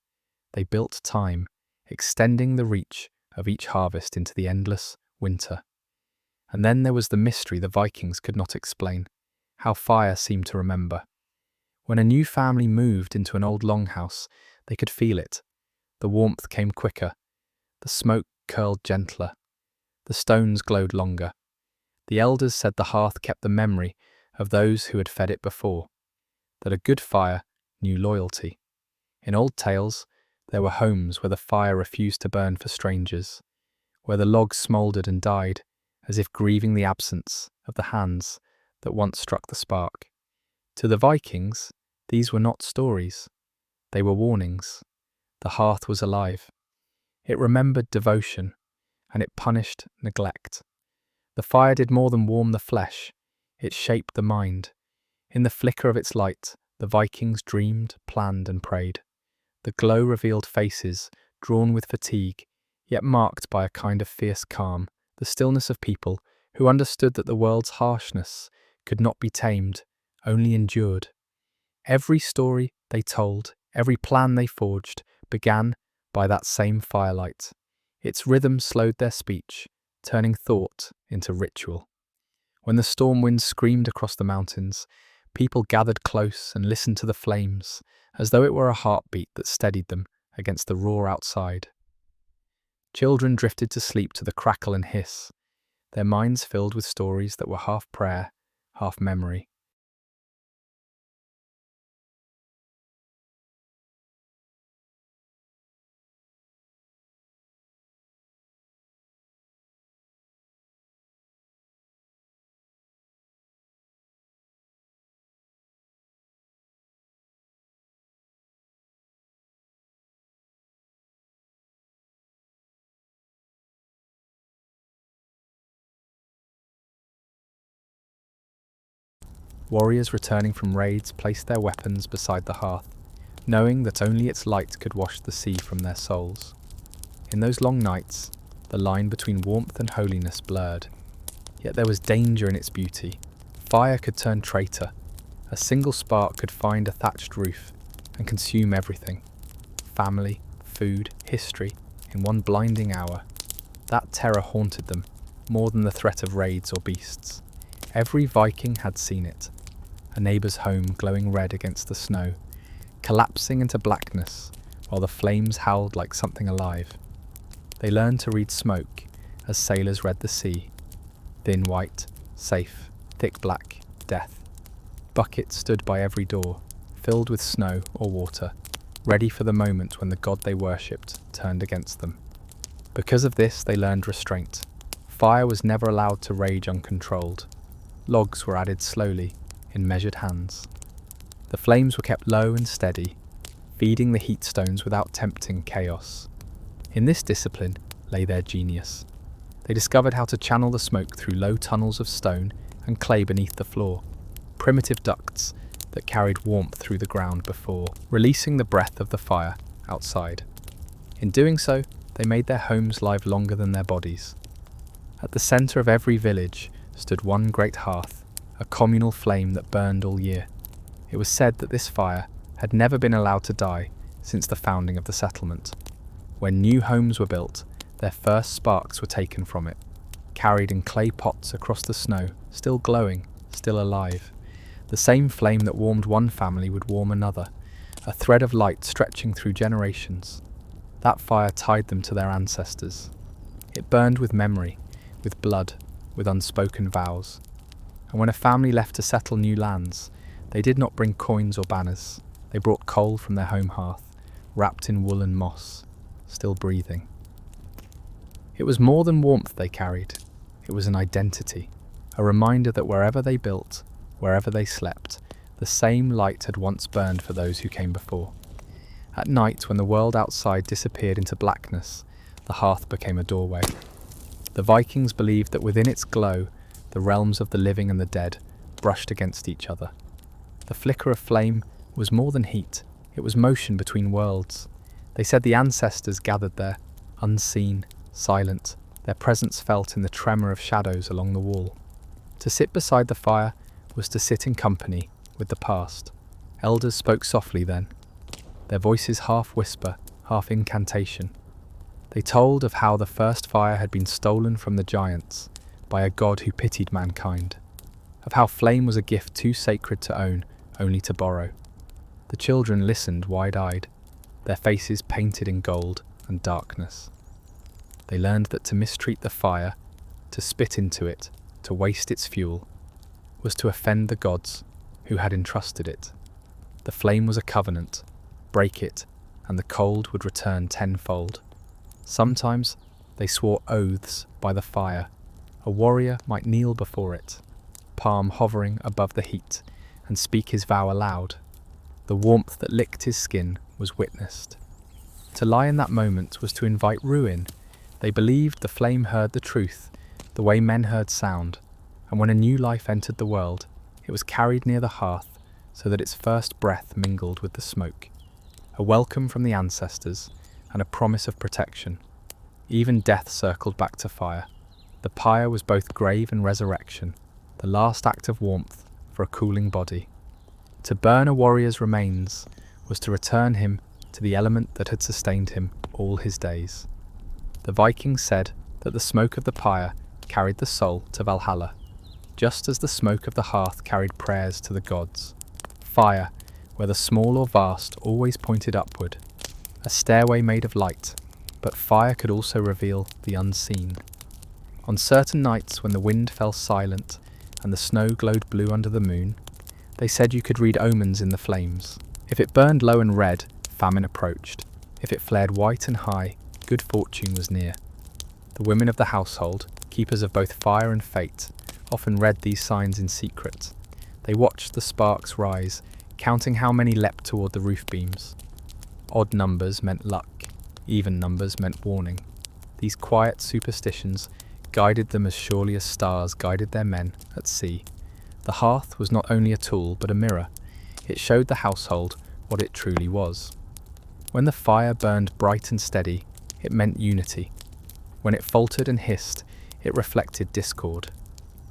they built time, extending the reach of each harvest into the endless winter. And then there was the mystery the Vikings could not explain, how fire seemed to remember. When a new family moved into an old longhouse, they could feel it. The warmth came quicker, the smoke curled gentler, the stones glowed longer. The elders said the hearth kept the memory of those who had fed it before, that a good fire knew loyalty. In old tales, there were homes where the fire refused to burn for strangers, where the logs smouldered and died, as if grieving the absence of the hands that once struck the spark. To the Vikings, these were not stories. They were warnings. The hearth was alive. It remembered devotion, and it punished neglect. The fire did more than warm the flesh. It shaped the mind. In the flicker of its light, the Vikings dreamed, planned, and prayed. The glow revealed faces, drawn with fatigue, yet marked by a kind of fierce calm, the stillness of people who understood that the world's harshness could not be tamed, only endured. Every story they told, every plan they forged, began by that same firelight. Its rhythm slowed their speech, turning thought into ritual. When the storm winds screamed across the mountains, people gathered close and listened to the flames, as though it were a heartbeat that steadied them against the roar outside. Children drifted to sleep to the crackle and hiss, their minds filled with stories that were half prayer, half memory. Warriors returning from raids placed their weapons beside the hearth, knowing that only its light could wash the sea from their souls. In those long nights, the line between warmth and holiness blurred, yet there was danger in its beauty. Fire could turn traitor. A single spark could find a thatched roof and consume everything. Family, food, history, in one blinding hour. That terror haunted them, more than the threat of raids or beasts. Every Viking had seen it. A neighbour's home glowing red against the snow, collapsing into blackness while the flames howled like something alive. They learned to read smoke as sailors read the sea. Thin white, safe, thick black, death. Buckets stood by every door, filled with snow or water, ready for the moment when the god they worshipped turned against them. Because of this, they learned restraint. Fire was never allowed to rage uncontrolled. Logs were added slowly, in measured hands. The flames were kept low and steady, feeding the heat stones without tempting chaos. In this discipline lay their genius. They discovered how to channel the smoke through low tunnels of stone and clay beneath the floor, primitive ducts that carried warmth through the ground before releasing the breath of the fire outside. In doing so, they made their homes live longer than their bodies. At the centre of every village stood one great hearth, a communal flame that burned all year. It was said that this fire had never been allowed to die since the founding of the settlement. When new homes were built, their first sparks were taken from it, carried in clay pots across the snow, still glowing, still alive. The same flame that warmed one family would warm another, a thread of light stretching through generations. That fire tied them to their ancestors. It burned with memory, with blood, with unspoken vows. And when a family left to settle new lands, they did not bring coins or banners. They brought coal from their home hearth, wrapped in wool and moss, still breathing. It was more than warmth they carried. It was an identity, a reminder that wherever they built, wherever they slept, the same light had once burned for those who came before. At night, when the world outside disappeared into blackness, the hearth became a doorway. The Vikings believed that within its glow, the realms of the living and the dead brushed against each other. The flicker of flame was more than heat, it was motion between worlds. They said the ancestors gathered there, unseen, silent, their presence felt in the tremor of shadows along the wall. To sit beside the fire was to sit in company with the past. Elders spoke softly then, their voices half whisper, half incantation. They told of how the first fire had been stolen from the giants by a god who pitied mankind, of how flame was a gift too sacred to own, only to borrow. The children listened wide-eyed, their faces painted in gold and darkness. They learned that to mistreat the fire, to spit into it, to waste its fuel, was to offend the gods who had entrusted it. The flame was a covenant. Break it, and the cold would return tenfold. Sometimes they swore oaths by the fire. A warrior might kneel before it, palm hovering above the heat, and speak his vow aloud. The warmth that licked his skin was witnessed. To lie in that moment was to invite ruin. They believed the flame heard the truth, the way men heard sound, and when a new life entered the world, it was carried near the hearth so that its first breath mingled with the smoke. A welcome from the ancestors, and a promise of protection. Even death circled back to fire. The pyre was both grave and resurrection, the last act of warmth for a cooling body. To burn a warrior's remains was to return him to the element that had sustained him all his days. The Vikings said that the smoke of the pyre carried the soul to Valhalla, just as the smoke of the hearth carried prayers to the gods. Fire, whether small or vast, always pointed upward, a stairway made of light, but fire could also reveal the unseen. On certain nights when the wind fell silent and the snow glowed blue under the moon, they said you could read omens in the flames. If it burned low and red, famine approached. If it flared white and high, good fortune was near. The women of the household, keepers of both fire and fate, often read these signs in secret. They watched the sparks rise, counting how many leapt toward the roof beams. Odd numbers meant luck, even numbers meant warning. These quiet superstitions guided them as surely as stars guided their men at sea. The hearth was not only a tool but a mirror. It showed the household what it truly was. When the fire burned bright and steady, it meant unity. When it faltered and hissed, it reflected discord.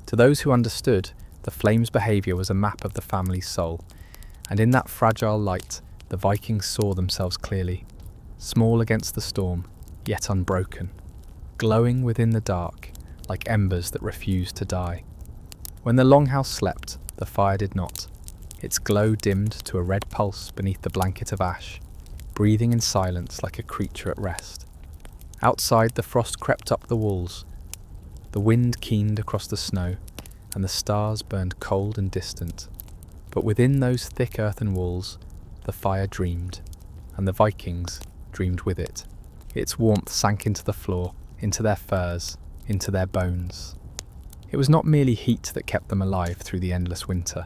To those who understood, the flame's behaviour was a map of the family's soul, and in that fragile light, the Vikings saw themselves clearly, small against the storm, yet unbroken, glowing within the dark, like embers that refused to die. When the Longhouse slept, the fire did not. Its glow dimmed to a red pulse beneath the blanket of ash, breathing in silence like a creature at rest. Outside, the frost crept up the walls. The wind keened across the snow, and the stars burned cold and distant. But within those thick earthen walls, the fire dreamed, and the Vikings dreamed with it. Its warmth sank into the floor, into their furs, into their bones. It was not merely heat that kept them alive through the endless winter.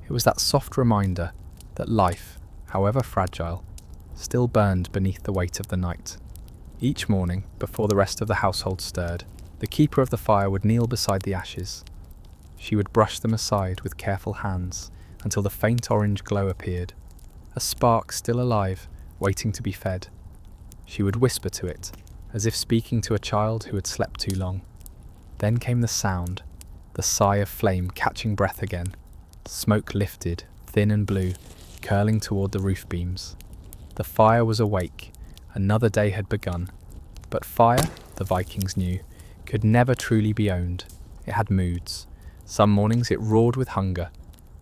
It was that soft reminder that life, however fragile, still burned beneath the weight of the night. Each morning, before the rest of the household stirred, the keeper of the fire would kneel beside the ashes. She would brush them aside with careful hands until the faint orange glow appeared, a spark still alive, waiting to be fed. She would whisper to it, as if speaking to a child who had slept too long. Then came the sound, the sigh of flame catching breath again. Smoke lifted, thin and blue, curling toward the roof beams. The fire was awake, another day had begun. But fire, the Vikings knew, could never truly be owned. It had moods. Some mornings it roared with hunger,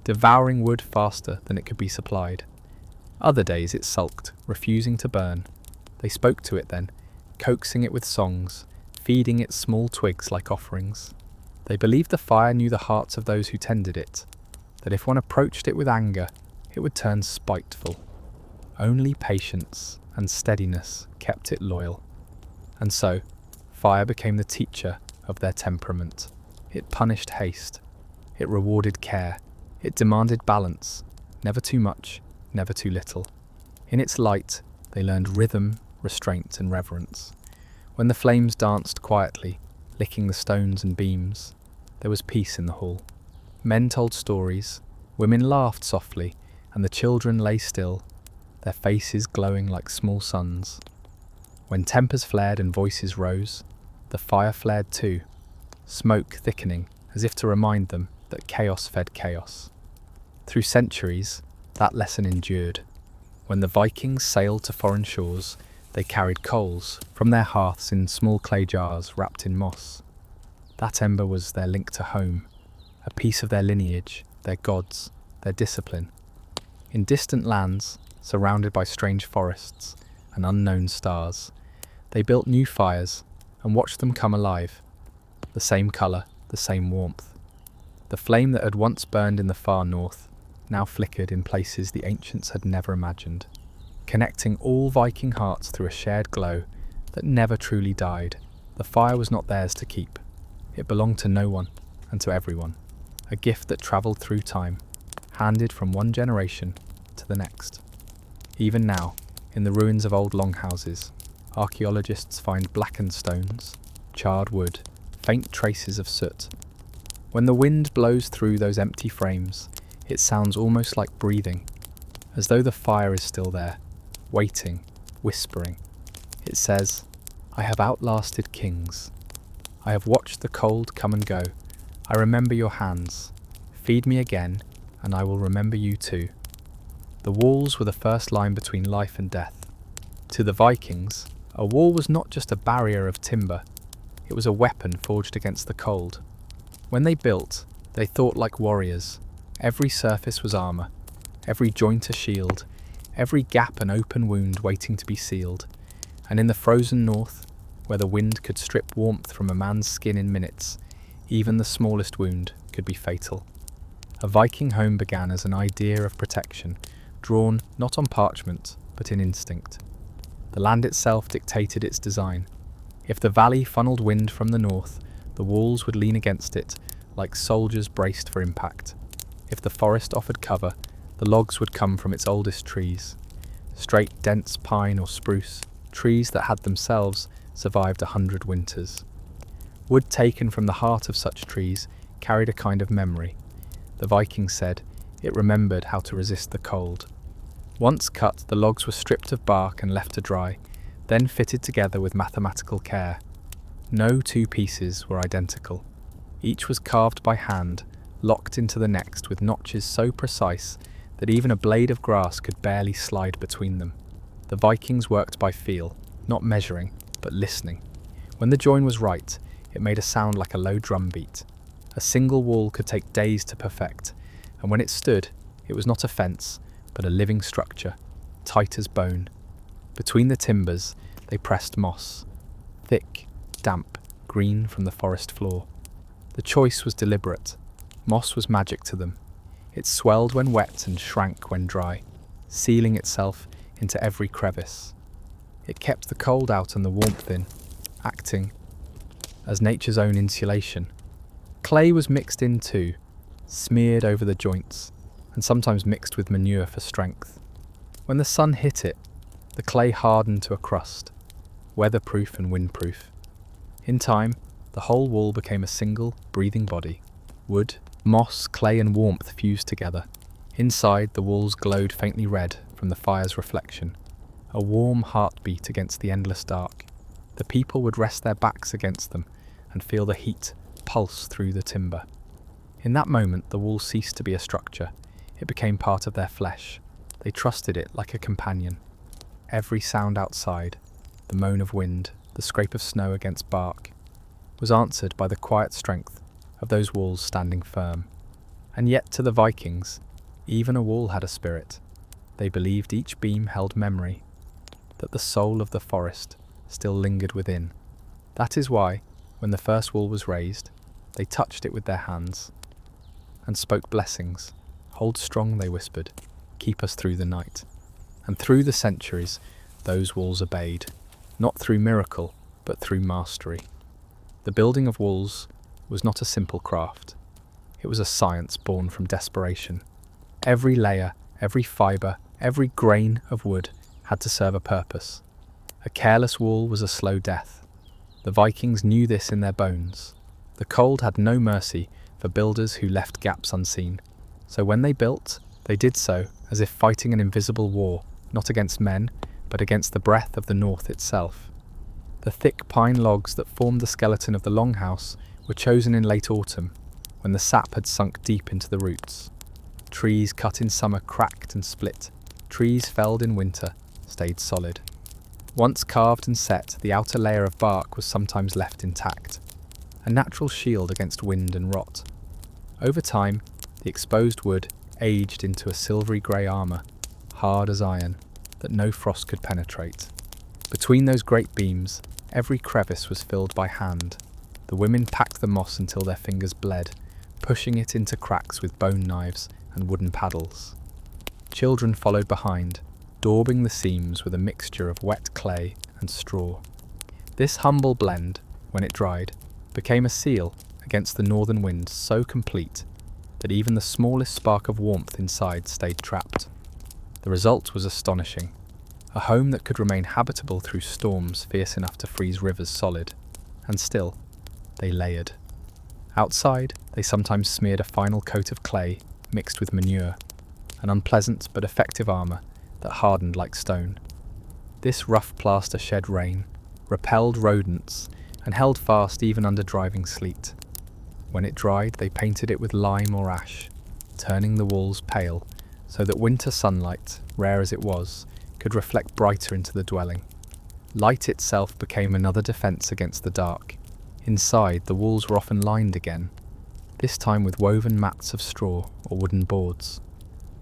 devouring wood faster than it could be supplied. Other days it sulked, refusing to burn. They spoke to it then, coaxing it with songs, feeding it small twigs like offerings. They believed the fire knew the hearts of those who tended it, that if one approached it with anger, it would turn spiteful. Only patience and steadiness kept it loyal. And so, fire became the teacher of their temperament. It punished haste. It rewarded care. It demanded balance, never too much, never too little. In its light, they learned rhythm, restraint, and reverence. When the flames danced quietly, licking the stones and beams, there was peace in the hall. Men told stories, women laughed softly, and the children lay still, their faces glowing like small suns. When tempers flared and voices rose, the fire flared too, smoke thickening as if to remind them that chaos fed chaos. Through centuries, that lesson endured. When the Vikings sailed to foreign shores, They carried coals from their hearths in small clay jars wrapped in moss. That ember was their link to home, a piece of their lineage, their gods, their discipline. In distant lands, surrounded by strange forests and unknown stars, they built new fires and watched them come alive. The same colour, the same warmth. The flame that had once burned in the far north now flickered in places the ancients had never imagined, connecting all Viking hearts through a shared glow that never truly died. The fire was not theirs to keep. It belonged to no one and to everyone, a gift that travelled through time, handed from one generation to the next. Even now, in the ruins of old longhouses, archaeologists find blackened stones, charred wood, faint traces of soot. When the wind blows through those empty frames, it sounds almost like breathing, as though the fire is still there, waiting, whispering. It says, "I have outlasted kings. I have watched the cold come and go. I remember your hands. Feed me again, and I will remember you too." The walls were the first line between life and death. To the Vikings, a wall was not just a barrier of timber, it was a weapon forged against the cold. When they built, they thought like warriors. Every surface was armour, every joint a shield, every gap an open wound waiting to be sealed. And in the frozen north, where the wind could strip warmth from a man's skin in minutes, even the smallest wound could be fatal. A Viking home began as an idea of protection, drawn not on parchment, but in instinct. The land itself dictated its design. If the valley funneled wind from the north, the walls would lean against it, like soldiers braced for impact. If the forest offered cover, the logs would come from its oldest trees. Straight, dense pine or spruce, trees that had themselves survived 100 winters. Wood taken from the heart of such trees carried a kind of memory. The Vikings said it remembered how to resist the cold. Once cut, the logs were stripped of bark and left to dry, then fitted together with mathematical care. No two pieces were identical. Each was carved by hand, locked into the next with notches so precise that even a blade of grass could barely slide between them. The Vikings worked by feel, not measuring, but listening. When the join was right, it made a sound like a low drum beat. A single wall could take days to perfect, and when it stood, it was not a fence, but a living structure, tight as bone. Between the timbers, they pressed moss, thick, damp, green from the forest floor. The choice was deliberate. Moss was magic to them. It swelled when wet and shrank when dry, sealing itself into every crevice. It kept the cold out and the warmth in, acting as nature's own insulation. Clay was mixed in too, smeared over the joints, and sometimes mixed with manure for strength. When the sun hit it, the clay hardened to a crust, weatherproof and windproof. In time, the whole wall became a single, breathing body. Wood, moss, clay and warmth fused together. Inside, the walls glowed faintly red from the fire's reflection, a warm heartbeat against the endless dark. The people would rest their backs against them and feel the heat pulse through the timber. In that moment, the wall ceased to be a structure. It became part of their flesh. They trusted it like a companion. Every sound outside, the moan of wind, the scrape of snow against bark, was answered by the quiet strength of those walls standing firm. And yet to the Vikings, even a wall had a spirit. They believed each beam held memory, that the soul of the forest still lingered within. That is why, when the first wall was raised, they touched it with their hands and spoke blessings. "Hold strong," they whispered, "keep us through the night." And through the centuries, those walls obeyed, not through miracle, but through mastery. The building of walls was not a simple craft. It was a science born from desperation. Every layer, every fibre, every grain of wood had to serve a purpose. A careless wall was a slow death. The Vikings knew this in their bones. The cold had no mercy for builders who left gaps unseen. So when they built, they did so as if fighting an invisible war, not against men, but against the breath of the north itself. The thick pine logs that formed the skeleton of the Longhouse were chosen in late autumn, when the sap had sunk deep into the roots. Trees cut in summer cracked and split. Trees felled in winter stayed solid. Once carved and set, the outer layer of bark was sometimes left intact, a natural shield against wind and rot. Over time, the exposed wood aged into a silvery grey armour, hard as iron, that no frost could penetrate. Between those great beams, every crevice was filled by hand. The women packed the moss until their fingers bled, pushing it into cracks with bone knives and wooden paddles. Children followed behind, daubing the seams with a mixture of wet clay and straw. This humble blend, when it dried, became a seal against the northern winds so complete that even the smallest spark of warmth inside stayed trapped. The result was astonishing. A home that could remain habitable through storms fierce enough to freeze rivers solid. And still, they layered. Outside, they sometimes smeared a final coat of clay mixed with manure, an unpleasant but effective armour that hardened like stone. This rough plaster shed rain, repelled rodents, and held fast even under driving sleet. When it dried, they painted it with lime or ash, turning the walls pale so that winter sunlight, rare as it was, could reflect brighter into the dwelling. Light itself became another defence against the dark. Inside, the walls were often lined again, this time with woven mats of straw or wooden boards.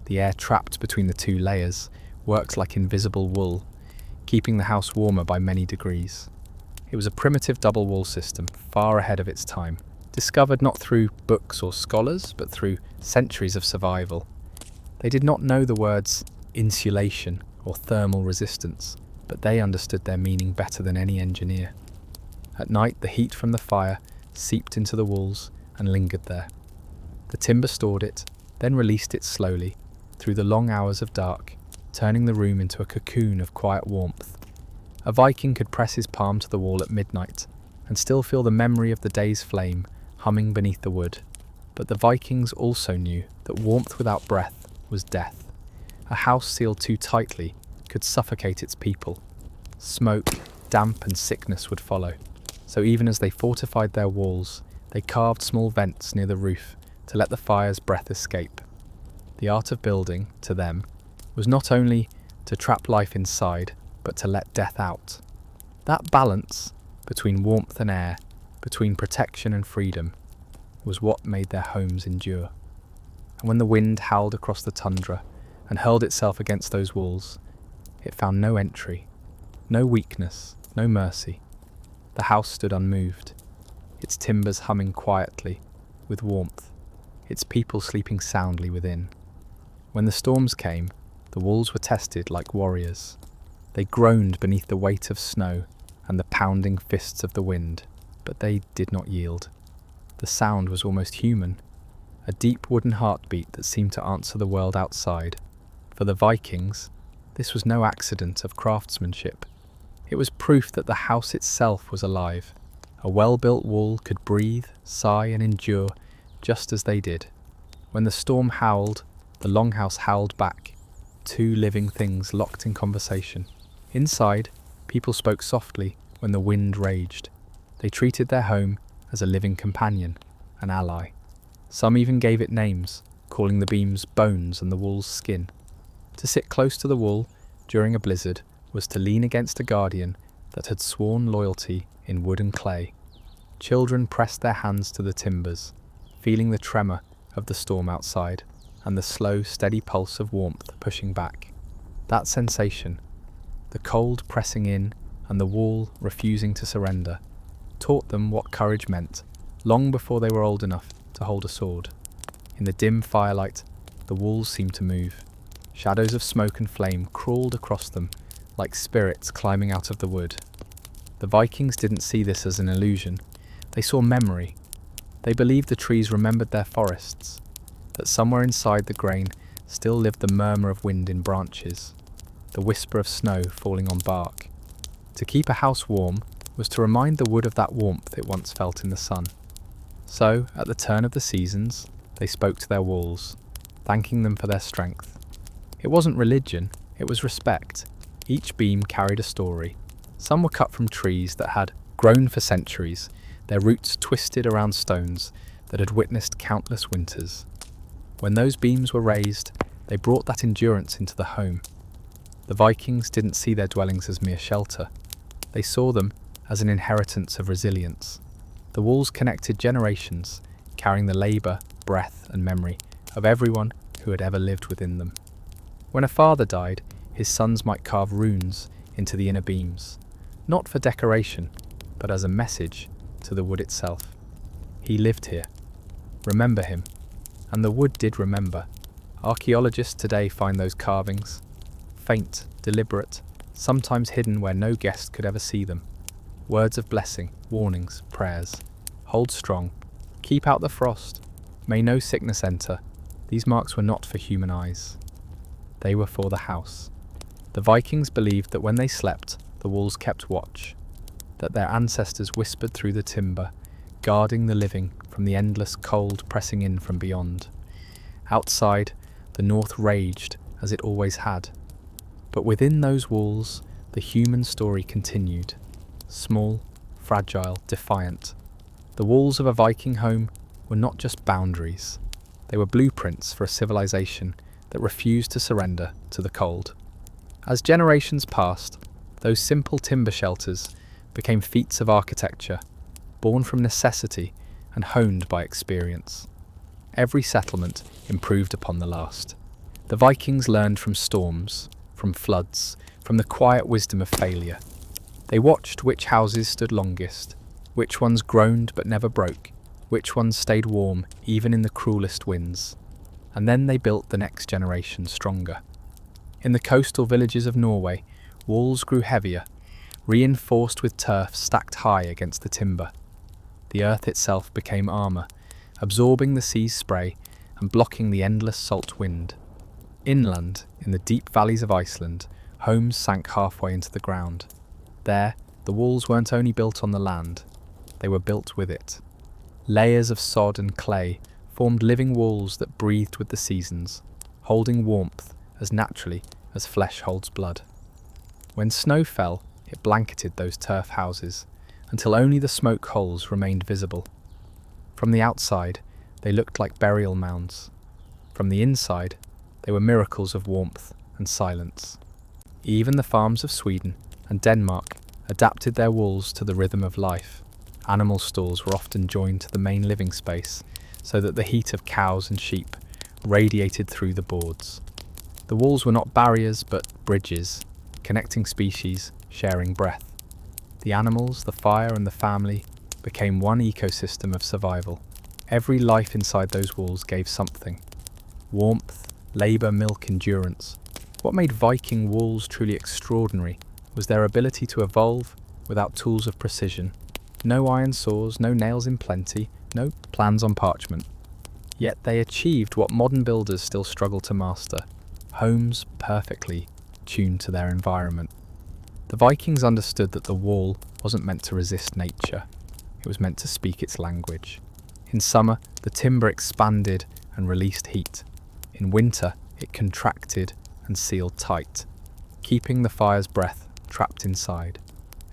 The air trapped between the two layers worked like invisible wool, keeping the house warmer by many degrees. It was a primitive double wall system, far ahead of its time, discovered not through books or scholars, but through centuries of survival. They did not know the words insulation or thermal resistance, but they understood their meaning better than any engineer. At night, the heat from the fire seeped into the walls and lingered there. The timber stored it, then released it slowly, through the long hours of dark, turning the room into a cocoon of quiet warmth. A Viking could press his palm to the wall at midnight and still feel the memory of the day's flame humming beneath the wood. But the Vikings also knew that warmth without breath was death. A house sealed too tightly could suffocate its people. Smoke, damp and sickness would follow. So even as they fortified their walls, they carved small vents near the roof to let the fire's breath escape. The art of building, to them, was not only to trap life inside, but to let death out. That balance between warmth and air, between protection and freedom, was what made their homes endure. And when the wind howled across the tundra and hurled itself against those walls, it found no entry, no weakness, no mercy. The house stood unmoved, its timbers humming quietly, with warmth, its people sleeping soundly within. When the storms came, the walls were tested like warriors. They groaned beneath the weight of snow and the pounding fists of the wind, but they did not yield. The sound was almost human, a deep wooden heartbeat that seemed to answer the world outside. For the Vikings, this was no accident of craftsmanship. It was proof that the house itself was alive. A well-built wall could breathe, sigh and endure just as they did. When the storm howled, the Longhouse howled back, two living things locked in conversation. Inside, people spoke softly when the wind raged. They treated their home as a living companion, an ally. Some even gave it names, calling the beams bones and the walls skin. To sit close to the wall during a blizzard was to lean against a guardian that had sworn loyalty in wood and clay. Children pressed their hands to the timbers, feeling the tremor of the storm outside and the slow, steady pulse of warmth pushing back. That sensation, the cold pressing in and the wall refusing to surrender, taught them what courage meant long before they were old enough to hold a sword. In the dim firelight, the walls seemed to move. Shadows of smoke and flame crawled across them like spirits climbing out of the wood. The Vikings didn't see this as an illusion. They saw memory. They believed the trees remembered their forests, that somewhere inside the grain still lived the murmur of wind in branches, the whisper of snow falling on bark. To keep a house warm was to remind the wood of that warmth it once felt in the sun. So, at the turn of the seasons, they spoke to their walls, thanking them for their strength. It wasn't religion, it was respect. Each beam carried a story. Some were cut from trees that had grown for centuries, their roots twisted around stones that had witnessed countless winters. When those beams were raised, they brought that endurance into the home. The Vikings didn't see their dwellings as mere shelter. They saw them as an inheritance of resilience. The walls connected generations, carrying the labour, breath and memory of everyone who had ever lived within them. When a father died, his sons might carve runes into the inner beams, not for decoration, but as a message to the wood itself. He lived here. Remember him. And the wood did remember. Archaeologists today find those carvings, faint, deliberate, sometimes hidden where no guest could ever see them. Words of blessing, warnings, prayers. Hold strong. Keep out the frost. May no sickness enter. These marks were not for human eyes. They were for the house. The Vikings believed that when they slept, the walls kept watch, that their ancestors whispered through the timber, guarding the living from the endless cold pressing in from beyond. Outside, the north raged as it always had. But within those walls, the human story continued. Small, fragile, defiant. The walls of a Viking home were not just boundaries. They were blueprints for a civilization that refused to surrender to the cold. As generations passed, those simple timber shelters became feats of architecture, born from necessity and honed by experience. Every settlement improved upon the last. The Vikings learned from storms, from floods, from the quiet wisdom of failure. They watched which houses stood longest, which ones groaned but never broke, which ones stayed warm even in the cruelest winds. And then they built the next generation stronger. In the coastal villages of Norway, walls grew heavier, reinforced with turf stacked high against the timber. The earth itself became armour, absorbing the sea's spray and blocking the endless salt wind. Inland, in the deep valleys of Iceland, homes sank halfway into the ground. There, the walls weren't only built on the land, they were built with it. Layers of sod and clay formed living walls that breathed with the seasons, holding warmth as naturally as flesh holds blood. When snow fell, it blanketed those turf houses, until only the smoke holes remained visible. From the outside, they looked like burial mounds. From the inside, they were miracles of warmth and silence. Even the farms of Sweden and Denmark adapted their walls to the rhythm of life. Animal stalls were often joined to the main living space, so that the heat of cows and sheep radiated through the boards. The walls were not barriers, but bridges, connecting species, sharing breath. The animals, the fire, and the family became one ecosystem of survival. Every life inside those walls gave something. Warmth, labour, milk, endurance. What made Viking walls truly extraordinary was their ability to evolve without tools of precision. No iron saws, no nails in plenty, no plans on parchment. Yet they achieved what modern builders still struggle to master: homes perfectly tuned to their environment. The Vikings understood that the wall wasn't meant to resist nature, it was meant to speak its language. In summer, the timber expanded and released heat. In winter, it contracted and sealed tight, keeping the fire's breath trapped inside.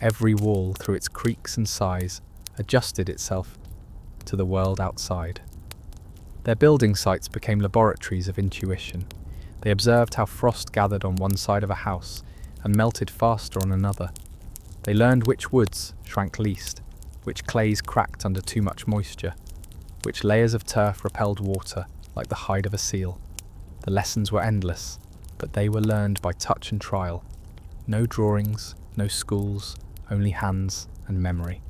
Every wall, through its creaks and sighs, adjusted itself to the world outside. Their building sites became laboratories of intuition. They observed how frost gathered on one side of a house and melted faster on another. They learned which woods shrank least, which clays cracked under too much moisture, which layers of turf repelled water like the hide of a seal. The lessons were endless, but they were learned by touch and trial. No drawings, no schools, only hands and memory.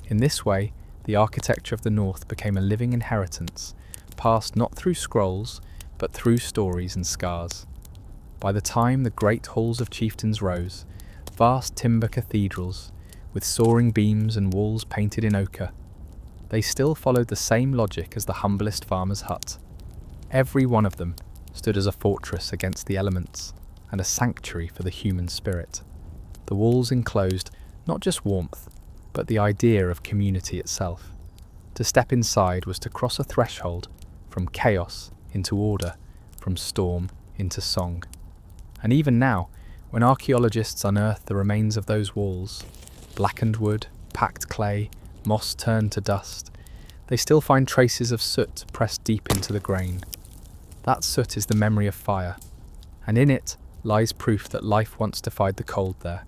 In this way, the architecture of the North became a living inheritance, passed not through scrolls, but through stories and scars. By the time the great halls of chieftains rose, vast timber cathedrals, with soaring beams and walls painted in ochre, they still followed the same logic as the humblest farmer's hut. Every one of them stood as a fortress against the elements and a sanctuary for the human spirit. The walls enclosed not just warmth, but the idea of community itself. To step inside was to cross a threshold from chaos into order, from storm into song. And even now, when archaeologists unearth the remains of those walls, blackened wood, packed clay, moss turned to dust, they still find traces of soot pressed deep into the grain. That soot is the memory of fire, and in it lies proof that life once defied the cold there.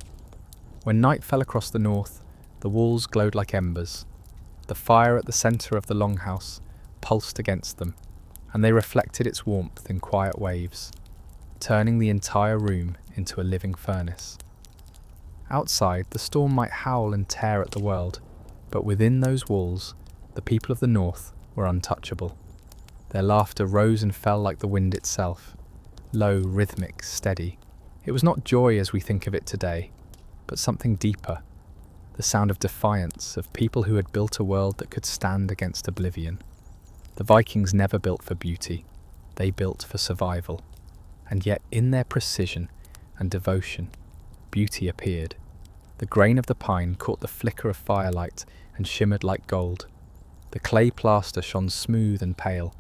When night fell across the north, the walls glowed like embers. The fire at the centre of the Longhouse pulsed against them, and they reflected its warmth in quiet waves, turning the entire room into a living furnace. Outside, the storm might howl and tear at the world, but within those walls, the people of the north were untouchable. Their laughter rose and fell like the wind itself, low, rhythmic, steady. It was not joy as we think of it today, but something deeper, the sound of defiance, of people who had built a world that could stand against oblivion. The Vikings never built for beauty, they built for survival. And yet in their precision and devotion, beauty appeared. The grain of the pine caught the flicker of firelight and shimmered like gold. The clay plaster shone smooth and pale.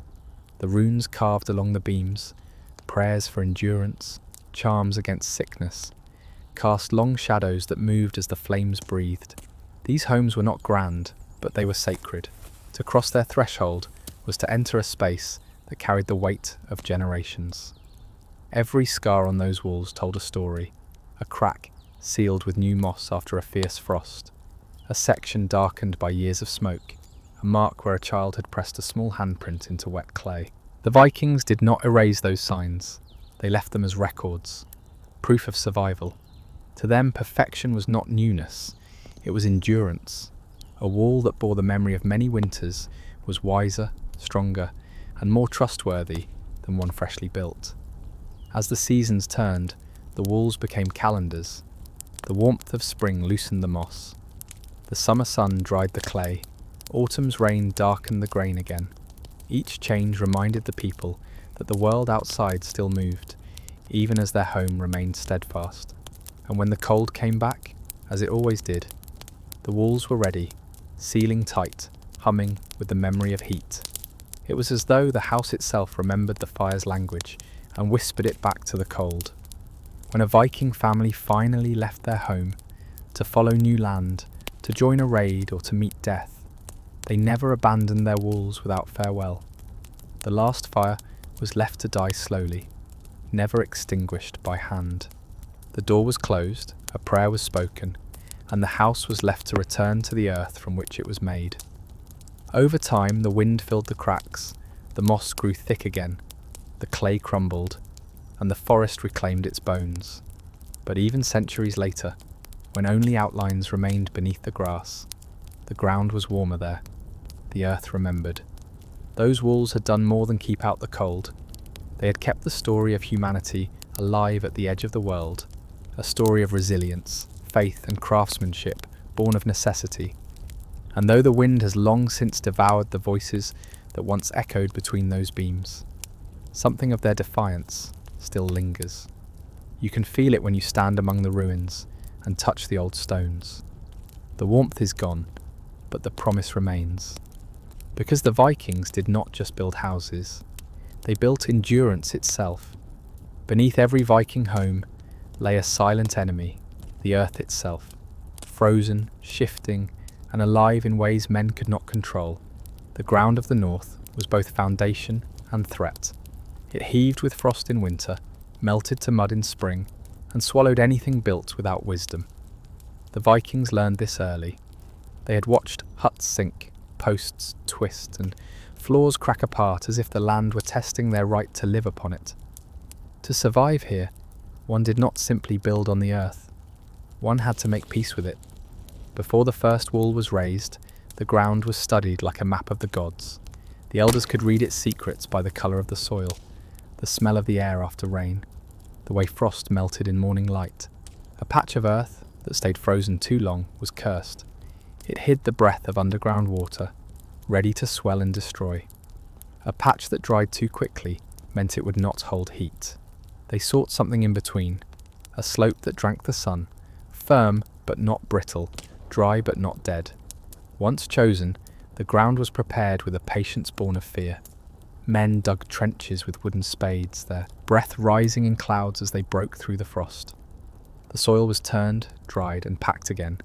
The runes carved along the beams, prayers for endurance, charms against sickness, cast long shadows that moved as the flames breathed. These homes were not grand, but they were sacred. To cross their threshold was to enter a space that carried the weight of generations. Every scar on those walls told a story, a crack sealed with new moss after a fierce frost, a section darkened by years of smoke, a mark where a child had pressed a small handprint into wet clay. The Vikings did not erase those signs, they left them as records, proof of survival. To them, perfection was not newness, it was endurance. A wall that bore the memory of many winters was wiser, stronger, and more trustworthy than one freshly built. As the seasons turned, the walls became calendars. The warmth of spring loosened the moss. The summer sun dried the clay. Autumn's rain darkened the grain again. Each change reminded the people that the world outside still moved, even as their home remained steadfast. And when the cold came back, as it always did, the walls were ready, sealing tight, humming with the memory of heat. It was as though the house itself remembered the fire's language and whispered it back to the cold. When a Viking family finally left their home, to follow new land, to join a raid or to meet death, they never abandoned their walls without farewell. The last fire was left to die slowly, never extinguished by hand. The door was closed, a prayer was spoken, and the house was left to return to the earth from which it was made. Over time, the wind filled the cracks, the moss grew thick again, the clay crumbled, and the forest reclaimed its bones. But even centuries later, when only outlines remained beneath the grass, the ground was warmer there. The earth remembered. Those walls had done more than keep out the cold. They had kept the story of humanity alive at the edge of the world, a story of resilience, faith and craftsmanship born of necessity. And though the wind has long since devoured the voices that once echoed between those beams, something of their defiance still lingers. You can feel it when you stand among the ruins and touch the old stones. The warmth is gone, but the promise remains. Because the Vikings did not just build houses, they built endurance itself. Beneath every Viking home lay a silent enemy, the earth itself, frozen, shifting, and alive in ways men could not control. The ground of the north was both foundation and threat. It heaved with frost in winter, melted to mud in spring, and swallowed anything built without wisdom. The Vikings learned this early. They had watched huts sink, posts twist, and floors crack apart as if the land were testing their right to live upon it. To survive here, one did not simply build on the earth. One had to make peace with it. Before the first wall was raised, the ground was studied like a map of the gods. The elders could read its secrets by the colour of the soil, the smell of the air after rain, the way frost melted in morning light. A patch of earth that stayed frozen too long was cursed. It hid the breath of underground water, ready to swell and destroy. A patch that dried too quickly meant it would not hold heat. They sought something in between, a slope that drank the sun, firm but not brittle, dry but not dead. Once chosen, the ground was prepared with a patience born of fear. Men dug trenches with wooden spades, their breath rising in clouds as they broke through the frost. The soil was turned, dried, and packed again,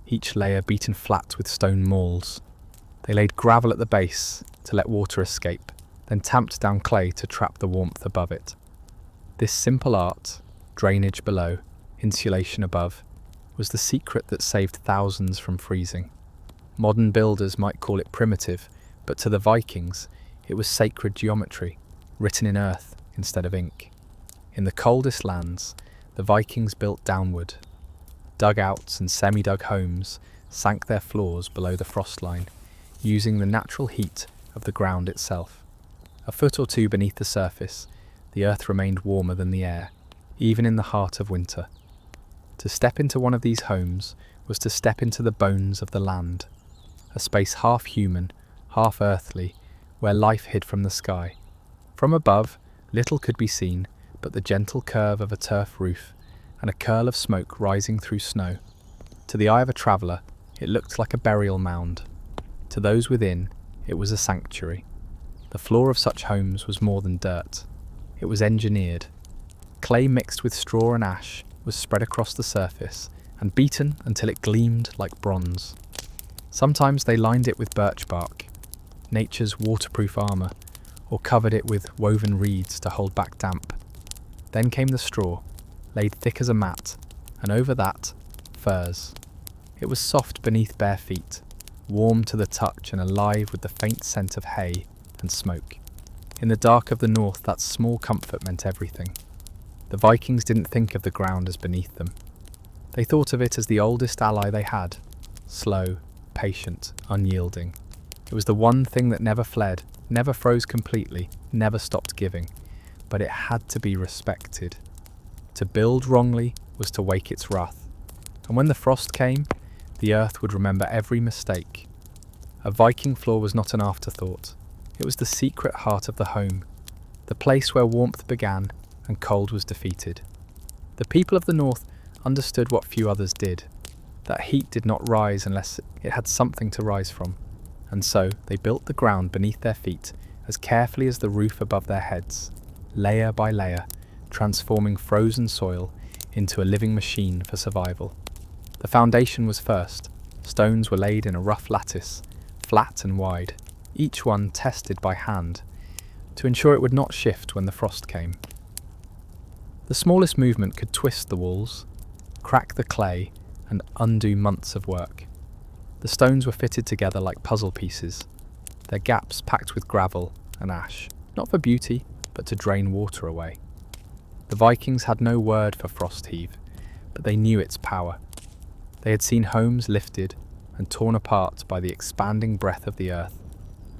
each layer beaten flat with stone mauls. They laid gravel at the base to let water escape, then tamped down clay to trap the warmth above it. This simple art, drainage below, insulation above, was the secret that saved thousands from freezing. Modern builders might call it primitive, but to the Vikings, it was sacred geometry, written in earth instead of ink. In the coldest lands, the Vikings built downward. Dugouts and semi-dug homes sank their floors below the frost line, using the natural heat of the ground itself. A foot or two beneath the surface, the earth remained warmer than the air, even in the heart of winter. To step into one of these homes was to step into the bones of the land, a space half human, half earthly, where life hid from the sky. From above, little could be seen but the gentle curve of a turf roof and a curl of smoke rising through snow. To the eye of a traveller, it looked like a burial mound. To those within, it was a sanctuary. The floor of such homes was more than dirt. It was engineered. Clay mixed with straw and ash was spread across the surface and beaten until it gleamed like bronze. Sometimes they lined it with birch bark, nature's waterproof armour, or covered it with woven reeds to hold back damp. Then came the straw, laid thick as a mat, and over that, furs. It was soft beneath bare feet, warm to the touch and alive with the faint scent of hay and smoke. In the dark of the north, that small comfort meant everything. The Vikings didn't think of the ground as beneath them. They thought of it as the oldest ally they had, slow, patient, unyielding. It was the one thing that never fled, never froze completely, never stopped giving, but it had to be respected. To build wrongly was to wake its wrath, and when the frost came, the earth would remember every mistake. A Viking floor was not an afterthought. It was the secret heart of the home, the place where warmth began and cold was defeated. The people of the north understood what few others did, that heat did not rise unless it had something to rise from, and so they built the ground beneath their feet as carefully as the roof above their heads, layer by layer, transforming frozen soil into a living machine for survival. The foundation was first. Stones were laid in a rough lattice, flat and wide, each one tested by hand, to ensure it would not shift when the frost came. The smallest movement could twist the walls, crack the clay, and undo months of work. The stones were fitted together like puzzle pieces, their gaps packed with gravel and ash, not for beauty, but to drain water away. The Vikings had no word for frost heave, but they knew its power. They had seen homes lifted and torn apart by the expanding breath of the earth,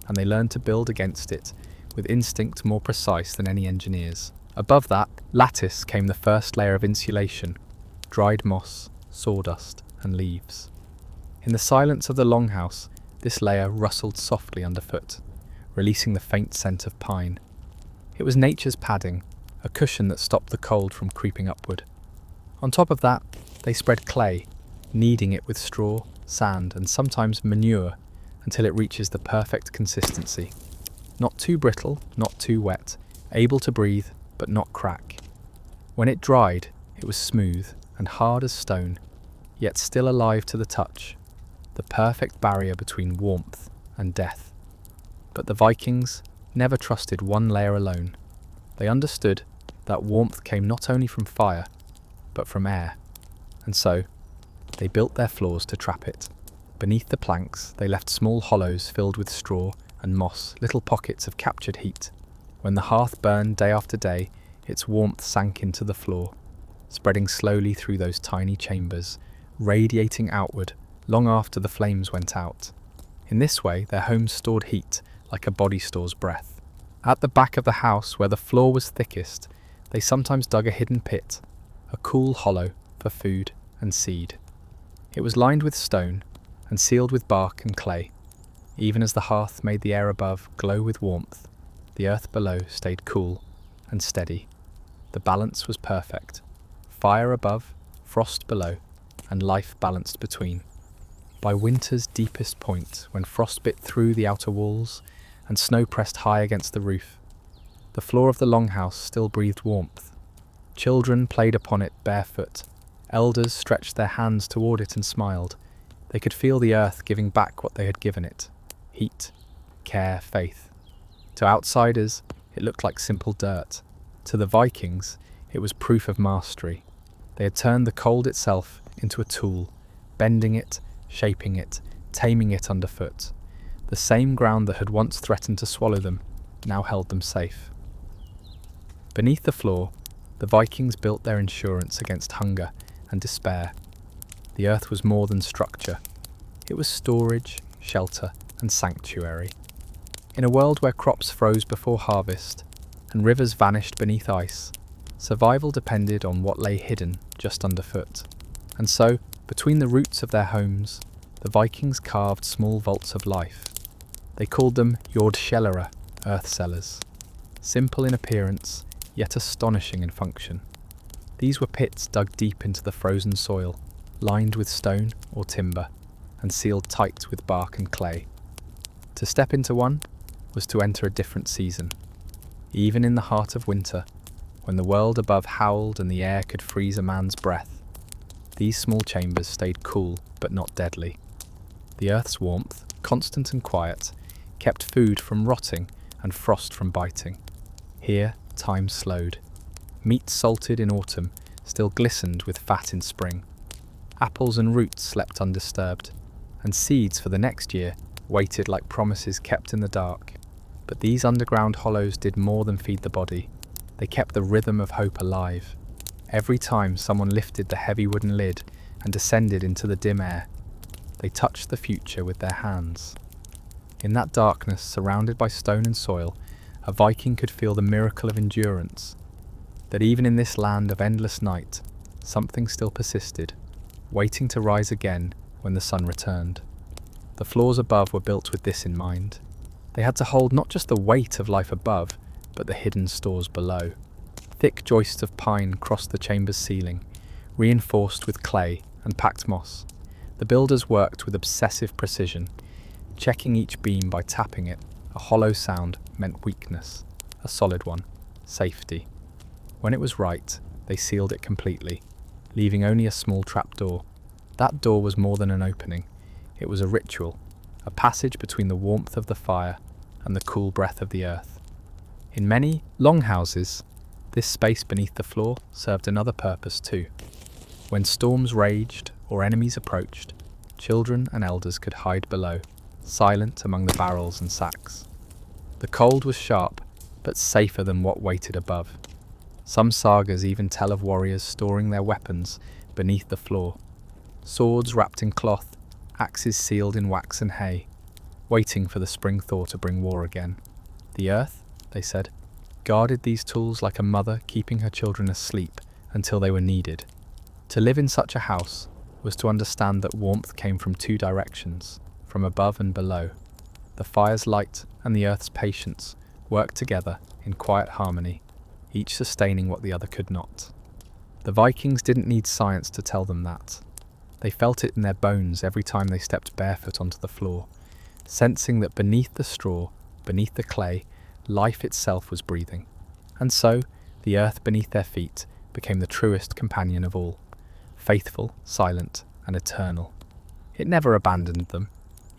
and they learned to build against it with instinct more precise than any engineers. Above that lattice came the first layer of insulation, dried moss, sawdust, and leaves. In the silence of the Longhouse, this layer rustled softly underfoot, releasing the faint scent of pine. It was nature's padding, a cushion that stopped the cold from creeping upward. On top of that, they spread clay, kneading it with straw, sand, and sometimes manure until it reaches the perfect consistency. Not too brittle, not too wet, able to breathe, but not crack. When it dried, it was smooth and hard as stone, yet still alive to the touch, the perfect barrier between warmth and death. But the Vikings never trusted one layer alone. They understood that warmth came not only from fire, but from air, and so they built their floors to trap it. Beneath the planks, they left small hollows filled with straw and moss, little pockets of captured heat. When the hearth burned day after day, its warmth sank into the floor, spreading slowly through those tiny chambers, radiating outward long after the flames went out. In this way, their homes stored heat like a body stores breath. At the back of the house, where the floor was thickest, they sometimes dug a hidden pit, a cool hollow for food and seed. It was lined with stone and sealed with bark and clay. Even as the hearth made the air above glow with warmth, the earth below stayed cool and steady. The balance was perfect. Fire above, frost below, and life balanced between. By winter's deepest point, when frost bit through the outer walls and snow pressed high against the roof, the floor of the Longhouse still breathed warmth. Children played upon it barefoot. Elders stretched their hands toward it and smiled. They could feel the earth giving back what they had given it: heat, care, faith. To outsiders, it looked like simple dirt. To the Vikings, It was proof of mastery. They had turned the cold itself into a tool, bending it, shaping it, taming it underfoot. The same ground that had once threatened to swallow them now held them safe. Beneath the floor, the Vikings built their insurance against hunger and despair. The earth was more than structure. It was storage, shelter, and sanctuary. In a world where crops froze before harvest and rivers vanished beneath ice, survival depended on what lay hidden just underfoot. And so, between the roots of their homes, the Vikings carved small vaults of life. They called them jordskjellere, earth cellars. Simple in appearance, yet astonishing in function. These were pits dug deep into the frozen soil, lined with stone or timber, and sealed tight with bark and clay. To step into one was to enter a different season. Even in the heart of winter, when the world above howled and the air could freeze a man's breath, these small chambers stayed cool but not deadly. The earth's warmth, constant and quiet, kept food from rotting and frost from biting. Here, time slowed. Meat salted in autumn still glistened with fat in spring. Apples and roots slept undisturbed, and seeds for the next year waited like promises kept in the dark. But these underground hollows did more than feed the body. They kept the rhythm of hope alive. Every time someone lifted the heavy wooden lid and descended into the dim air, they touched the future with their hands. In that darkness, surrounded by stone and soil, a Viking could feel the miracle of endurance, that even in this land of endless night, something still persisted, waiting to rise again when the sun returned. The floors above were built with this in mind. They had to hold not just the weight of life above, but the hidden stores below. Thick joists of pine crossed the chamber's ceiling, reinforced with clay and packed moss. The builders worked with obsessive precision, checking each beam by tapping it. A hollow sound meant weakness, a solid one, safety. When it was right, they sealed it completely, leaving only a small trapdoor. That door was more than an opening. It was a ritual, a passage between the warmth of the fire and the cool breath of the earth. In many longhouses, this space beneath the floor served another purpose too. When storms raged or enemies approached, children and elders could hide below, silent among the barrels and sacks. The cold was sharp, but safer than what waited above. Some sagas even tell of warriors storing their weapons beneath the floor. Swords wrapped in cloth, axes sealed in wax and hay, waiting for the spring thaw to bring war again. The earth, they said, guarded these tools like a mother keeping her children asleep until they were needed. To live in such a house was to understand that warmth came from two directions, from above and below. The fire's light and the earth's patience worked together in quiet harmony, each sustaining what the other could not. The Vikings didn't need science to tell them that. They felt it in their bones every time they stepped barefoot onto the floor, sensing that beneath the straw, beneath the clay, life itself was breathing. And so, the earth beneath their feet became the truest companion of all, faithful, silent, and eternal. It never abandoned them,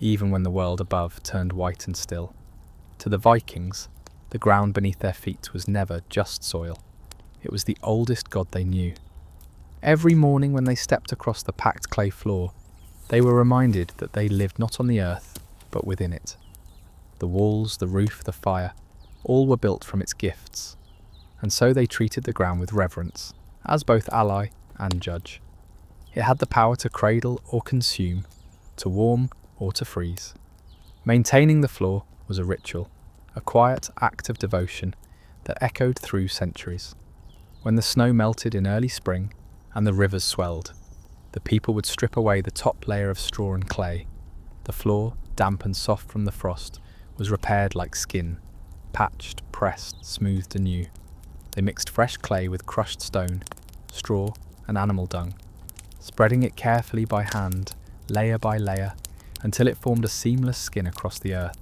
even when the world above turned white and still. To the Vikings, the ground beneath their feet was never just soil. It was the oldest god they knew. Every morning when they stepped across the packed clay floor, they were reminded that they lived not on the earth, but within it. The walls, the roof, the fire, all were built from its gifts, and so they treated the ground with reverence, as both ally and judge. It had the power to cradle or consume, to warm or to freeze. Maintaining the floor was a ritual, a quiet act of devotion that echoed through centuries. When the snow melted in early spring and the rivers swelled, the people would strip away the top layer of straw and clay. The floor, damp and soft from the frost, was repaired like skin, patched, pressed, smoothed anew. They mixed fresh clay with crushed stone, straw, and animal dung, spreading it carefully by hand, layer by layer, until it formed a seamless skin across the earth.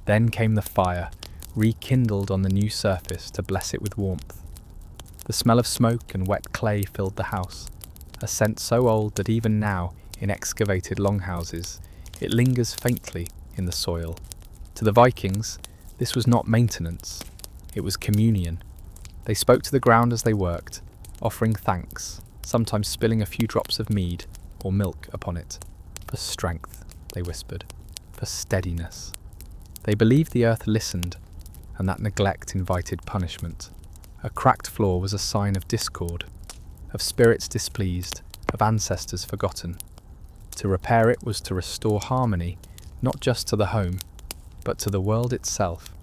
Then came the fire, rekindled on the new surface to bless it with warmth. The smell of smoke and wet clay filled the house, a scent so old that even now, in excavated longhouses, it lingers faintly in the soil. To the Vikings, this was not maintenance, it was communion. They spoke to the ground as they worked, offering thanks, sometimes spilling a few drops of mead or milk upon it. For strength, they whispered, for steadiness. They believed the earth listened, and that neglect invited punishment. A cracked floor was a sign of discord, of spirits displeased, of ancestors forgotten. To repair it was to restore harmony, not just to the home, but to the world itself.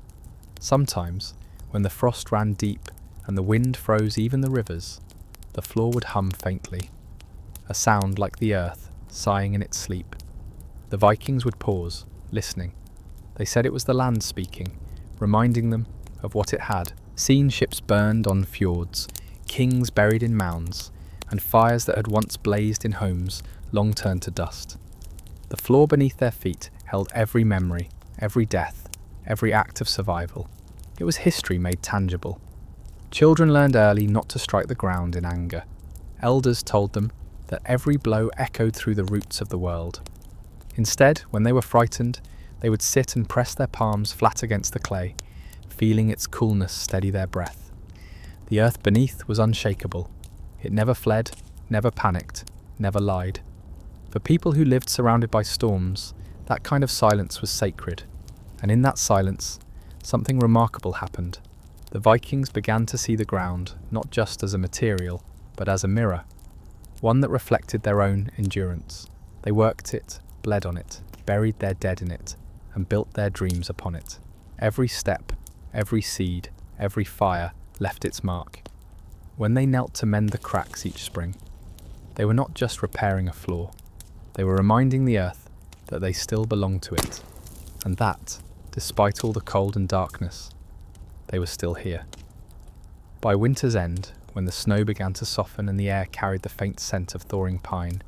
Sometimes, when the frost ran deep and the wind froze even the rivers, the floor would hum faintly, a sound like the earth sighing in its sleep. The Vikings would pause, listening. They said it was the land speaking, reminding them of what it had seen: ships burned on fjords, kings buried in mounds, and fires that had once blazed in homes long turned to dust. The floor beneath their feet held every memory, every death, every act of survival. It was history made tangible. Children learned early not to strike the ground in anger. Elders told them that every blow echoed through the roots of the world. Instead, when they were frightened, they would sit and press their palms flat against the clay, feeling its coolness steady their breath. The earth beneath was unshakable. It never fled, never panicked, never lied. For people who lived surrounded by storms, that kind of silence was sacred. And in that silence, something remarkable happened. The Vikings began to see the ground not just as a material, but as a mirror, one that reflected their own endurance. They worked it, bled on it, buried their dead in it, and built their dreams upon it. Every step, every seed, every fire left its mark. When they knelt to mend the cracks each spring, they were not just repairing a floor. They were reminding the earth that they still belonged to it, and that, despite all the cold and darkness, they were still here. By winter's end, when the snow began to soften and the air carried the faint scent of thawing pine,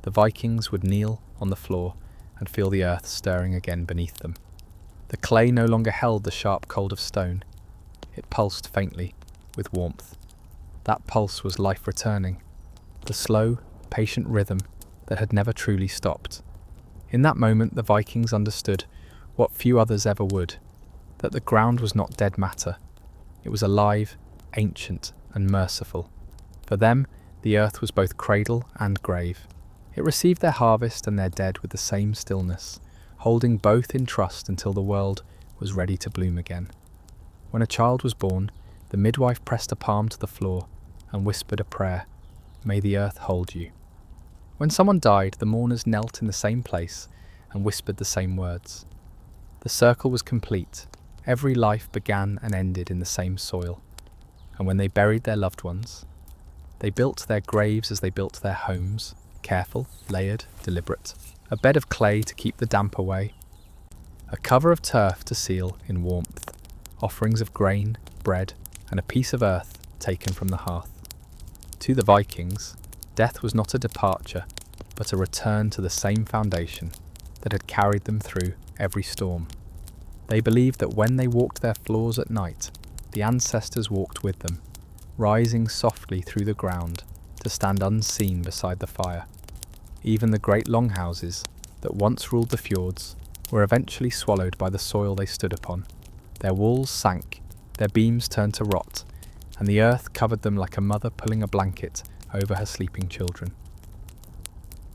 the Vikings would kneel on the floor and feel the earth stirring again beneath them. The clay no longer held the sharp cold of stone. It pulsed faintly, with warmth. That pulse was life returning, the slow, patient rhythm that had never truly stopped. In that moment, the Vikings understood what few others ever would, that the ground was not dead matter. It was alive, ancient, and merciful. For them, the earth was both cradle and grave. It received their harvest and their dead with the same stillness, holding both in trust until the world was ready to bloom again. When a child was born, the midwife pressed a palm to the floor and whispered a prayer, "May the earth hold you." When someone died, the mourners knelt in the same place and whispered the same words. The circle was complete. Every life began and ended in the same soil. And when they buried their loved ones, they built their graves as they built their homes, careful, layered, deliberate. A bed of clay to keep the damp away, a cover of turf to seal in warmth, offerings of grain, bread, and a piece of earth taken from the hearth. To the Vikings, death was not a departure, but a return to the same foundation that had carried them through every storm. They believed that when they walked their floors at night, the ancestors walked with them, rising softly through the ground to stand unseen beside the fire. Even the great Longhouses that once ruled the fjords were eventually swallowed by the soil they stood upon. Their walls sank, their beams turned to rot, and the earth covered them like a mother pulling a blanket over her sleeping children.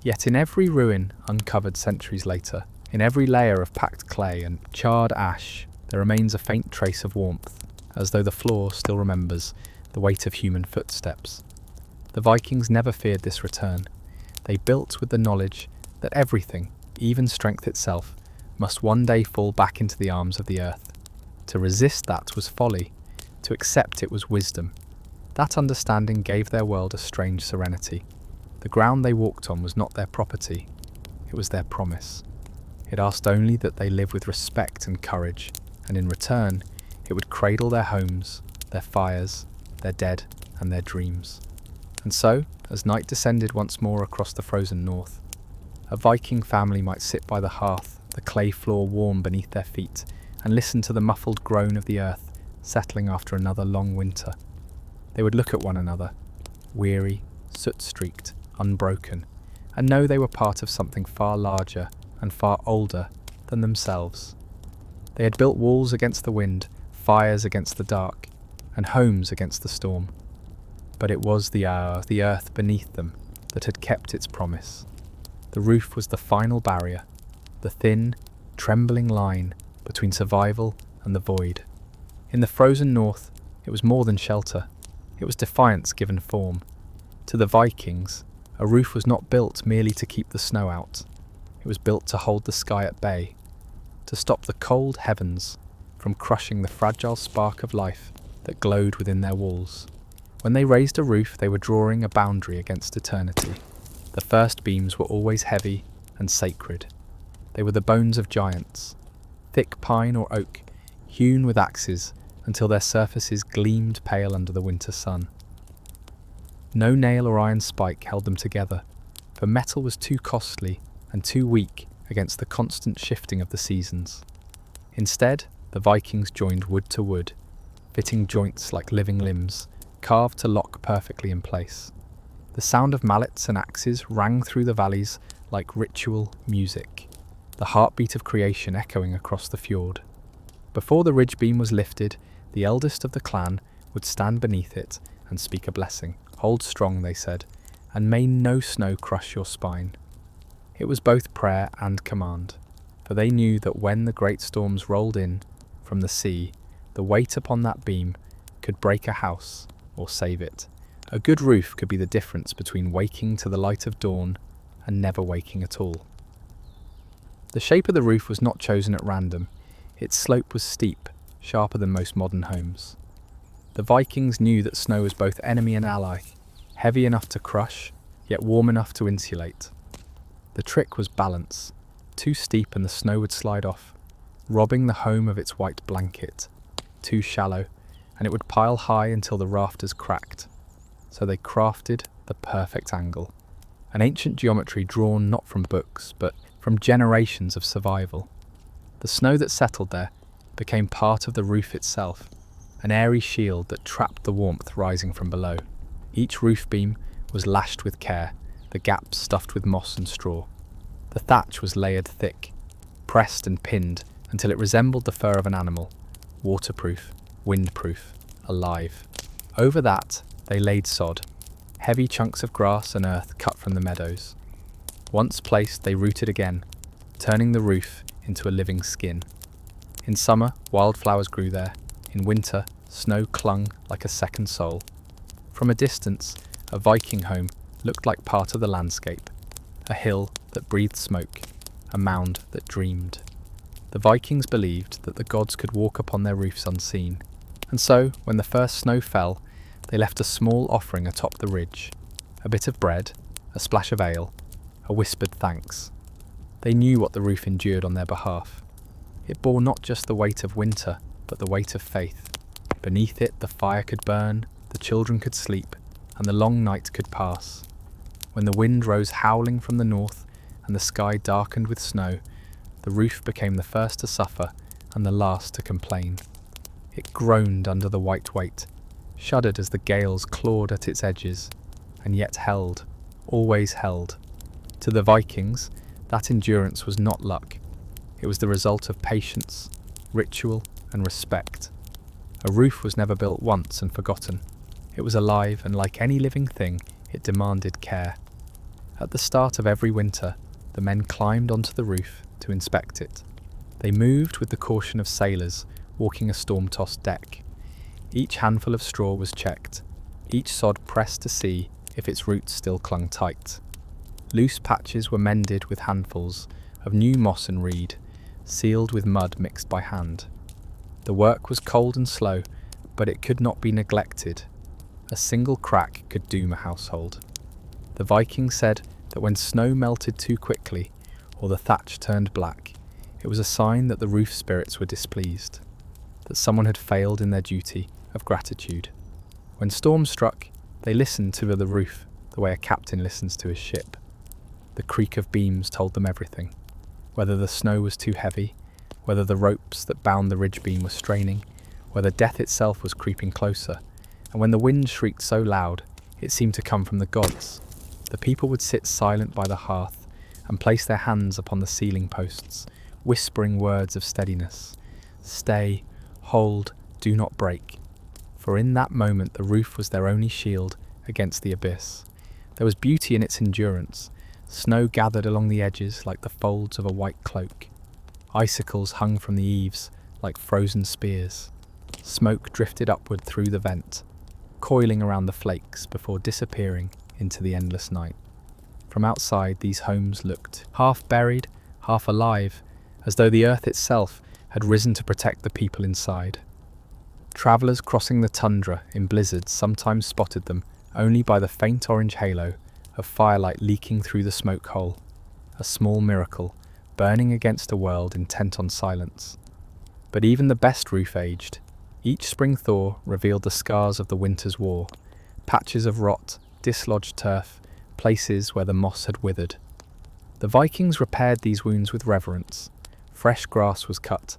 Yet in every ruin uncovered centuries later, in every layer of packed clay and charred ash, there remains a faint trace of warmth, as though the floor still remembers the weight of human footsteps. The Vikings never feared this return. They built with the knowledge that everything, even strength itself, must one day fall back into the arms of the earth. To resist that was folly. To accept it was wisdom. That understanding gave their world a strange serenity. The ground they walked on was not their property. It was their promise. It asked only that they live with respect and courage, and in return, it would cradle their homes, their fires, their dead, and their dreams. And so, as night descended once more across the frozen north, a Viking family might sit by the hearth, the clay floor warm beneath their feet, and listen to the muffled groan of the earth settling after another long winter. They would look at one another, weary, soot-streaked, unbroken, and know they were part of something far larger and far older than themselves. They had built walls against the wind, fires against the dark, and homes against the storm. But it was the earth beneath them that had kept its promise. The roof was the final barrier, the thin, trembling line between survival and the void. In the frozen north, it was more than shelter. It was defiance given form. To the Vikings, a roof was not built merely to keep the snow out. It was built to hold the sky at bay, to stop the cold heavens from crushing the fragile spark of life that glowed within their walls. When they raised a roof, they were drawing a boundary against eternity. The first beams were always heavy and sacred. They were the bones of giants, thick pine or oak, hewn with axes until their surfaces gleamed pale under the winter sun. No nail or iron spike held them together, for metal was too costly and too weak against the constant shifting of the seasons. Instead, the Vikings joined wood to wood, fitting joints like living limbs, carved to lock perfectly in place. The sound of mallets and axes rang through the valleys like ritual music, the heartbeat of creation echoing across the fjord. Before the ridge beam was lifted, the eldest of the clan would stand beneath it and speak a blessing. "Hold strong," they said, "and may no snow crush your spine." It was both prayer and command, for they knew that when the great storms rolled in from the sea, the weight upon that beam could break a house or save it. A good roof could be the difference between waking to the light of dawn and never waking at all. The shape of the roof was not chosen at random. Its slope was steep, sharper than most modern homes. The Vikings knew that snow was both enemy and ally, heavy enough to crush, yet warm enough to insulate. The trick was balance. Too steep and the snow would slide off, robbing the home of its white blanket. Too shallow, and it would pile high until the rafters cracked. So they crafted the perfect angle. An ancient geometry drawn not from books, but from generations of survival. The snow that settled there became part of the roof itself, an airy shield that trapped the warmth rising from below. Each roof beam was lashed with care, the gaps stuffed with moss and straw. The thatch was layered thick, pressed and pinned until it resembled the fur of an animal, waterproof, windproof, alive. Over that, they laid sod, heavy chunks of grass and earth cut from the meadows. Once placed, they rooted again, turning the roof into a living skin. In summer, wildflowers grew there. In winter, snow clung like a second soul. From a distance, a Viking home looked like part of the landscape, a hill that breathed smoke, a mound that dreamed. The Vikings believed that the gods could walk upon their roofs unseen, and so, when the first snow fell, they left a small offering atop the ridge, a bit of bread, a splash of ale, a whispered thanks. They knew what the roof endured on their behalf. It bore not just the weight of winter, but the weight of faith. Beneath it the fire could burn, the children could sleep, and the long night could pass. When the wind rose howling from the north and the sky darkened with snow, the roof became the first to suffer and the last to complain. It groaned under the white weight, shuddered as the gales clawed at its edges, and yet held, always held. To the Vikings, that endurance was not luck. It was the result of patience, ritual, and respect. A roof was never built once and forgotten. It was alive, and like any living thing, it demanded care. At the start of every winter, the men climbed onto the roof to inspect it. They moved with the caution of sailors walking a storm-tossed deck. Each handful of straw was checked, each sod pressed to see if its roots still clung tight. Loose patches were mended with handfuls of new moss and reed, sealed with mud mixed by hand. The work was cold and slow, but it could not be neglected. A single crack could doom a household. The Vikings said that when snow melted too quickly, or the thatch turned black, it was a sign that the roof spirits were displeased, that someone had failed in their duty of gratitude. When storms struck, they listened to the roof the way a captain listens to his ship. The creak of beams told them everything, whether the snow was too heavy, whether the ropes that bound the ridge beam were straining, whether death itself was creeping closer, and when the wind shrieked so loud, it seemed to come from the gods. The people would sit silent by the hearth and place their hands upon the ceiling posts, whispering words of steadiness. Stay, hold, do not break. for in that moment the roof was their only shield against the abyss. There was beauty in its endurance. Snow gathered along the edges like the folds of a white cloak. Icicles hung from the eaves like frozen spears. Smoke drifted upward through the vent, coiling around the flakes before disappearing into the endless night. From outside, these homes looked half buried, half alive, as though the earth itself had risen to protect the people inside. Travellers crossing the tundra in blizzards sometimes spotted them only by the faint orange halo of firelight leaking through the smoke hole, a small miracle burning against a world intent on silence. But even the best roof aged. Each spring thaw revealed the scars of the winter's war, patches of rot, dislodged turf, places where the moss had withered. The Vikings repaired these wounds with reverence. Fresh grass was cut,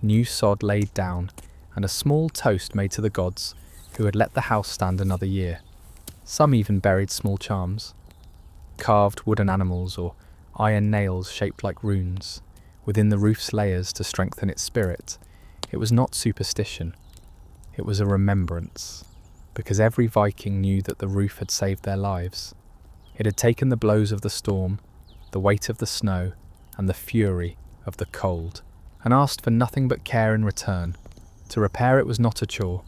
new sod laid down, and a small toast made to the gods who had let the house stand another year. Some even buried small charms, carved wooden animals or iron nails shaped like runes, within the roof's layers to strengthen its spirit. It was not superstition, it was a remembrance, because every Viking knew that the roof had saved their lives. It had taken the blows of the storm, the weight of the snow, and the fury of the cold, and asked for nothing but care in return. To repair it was not a chore.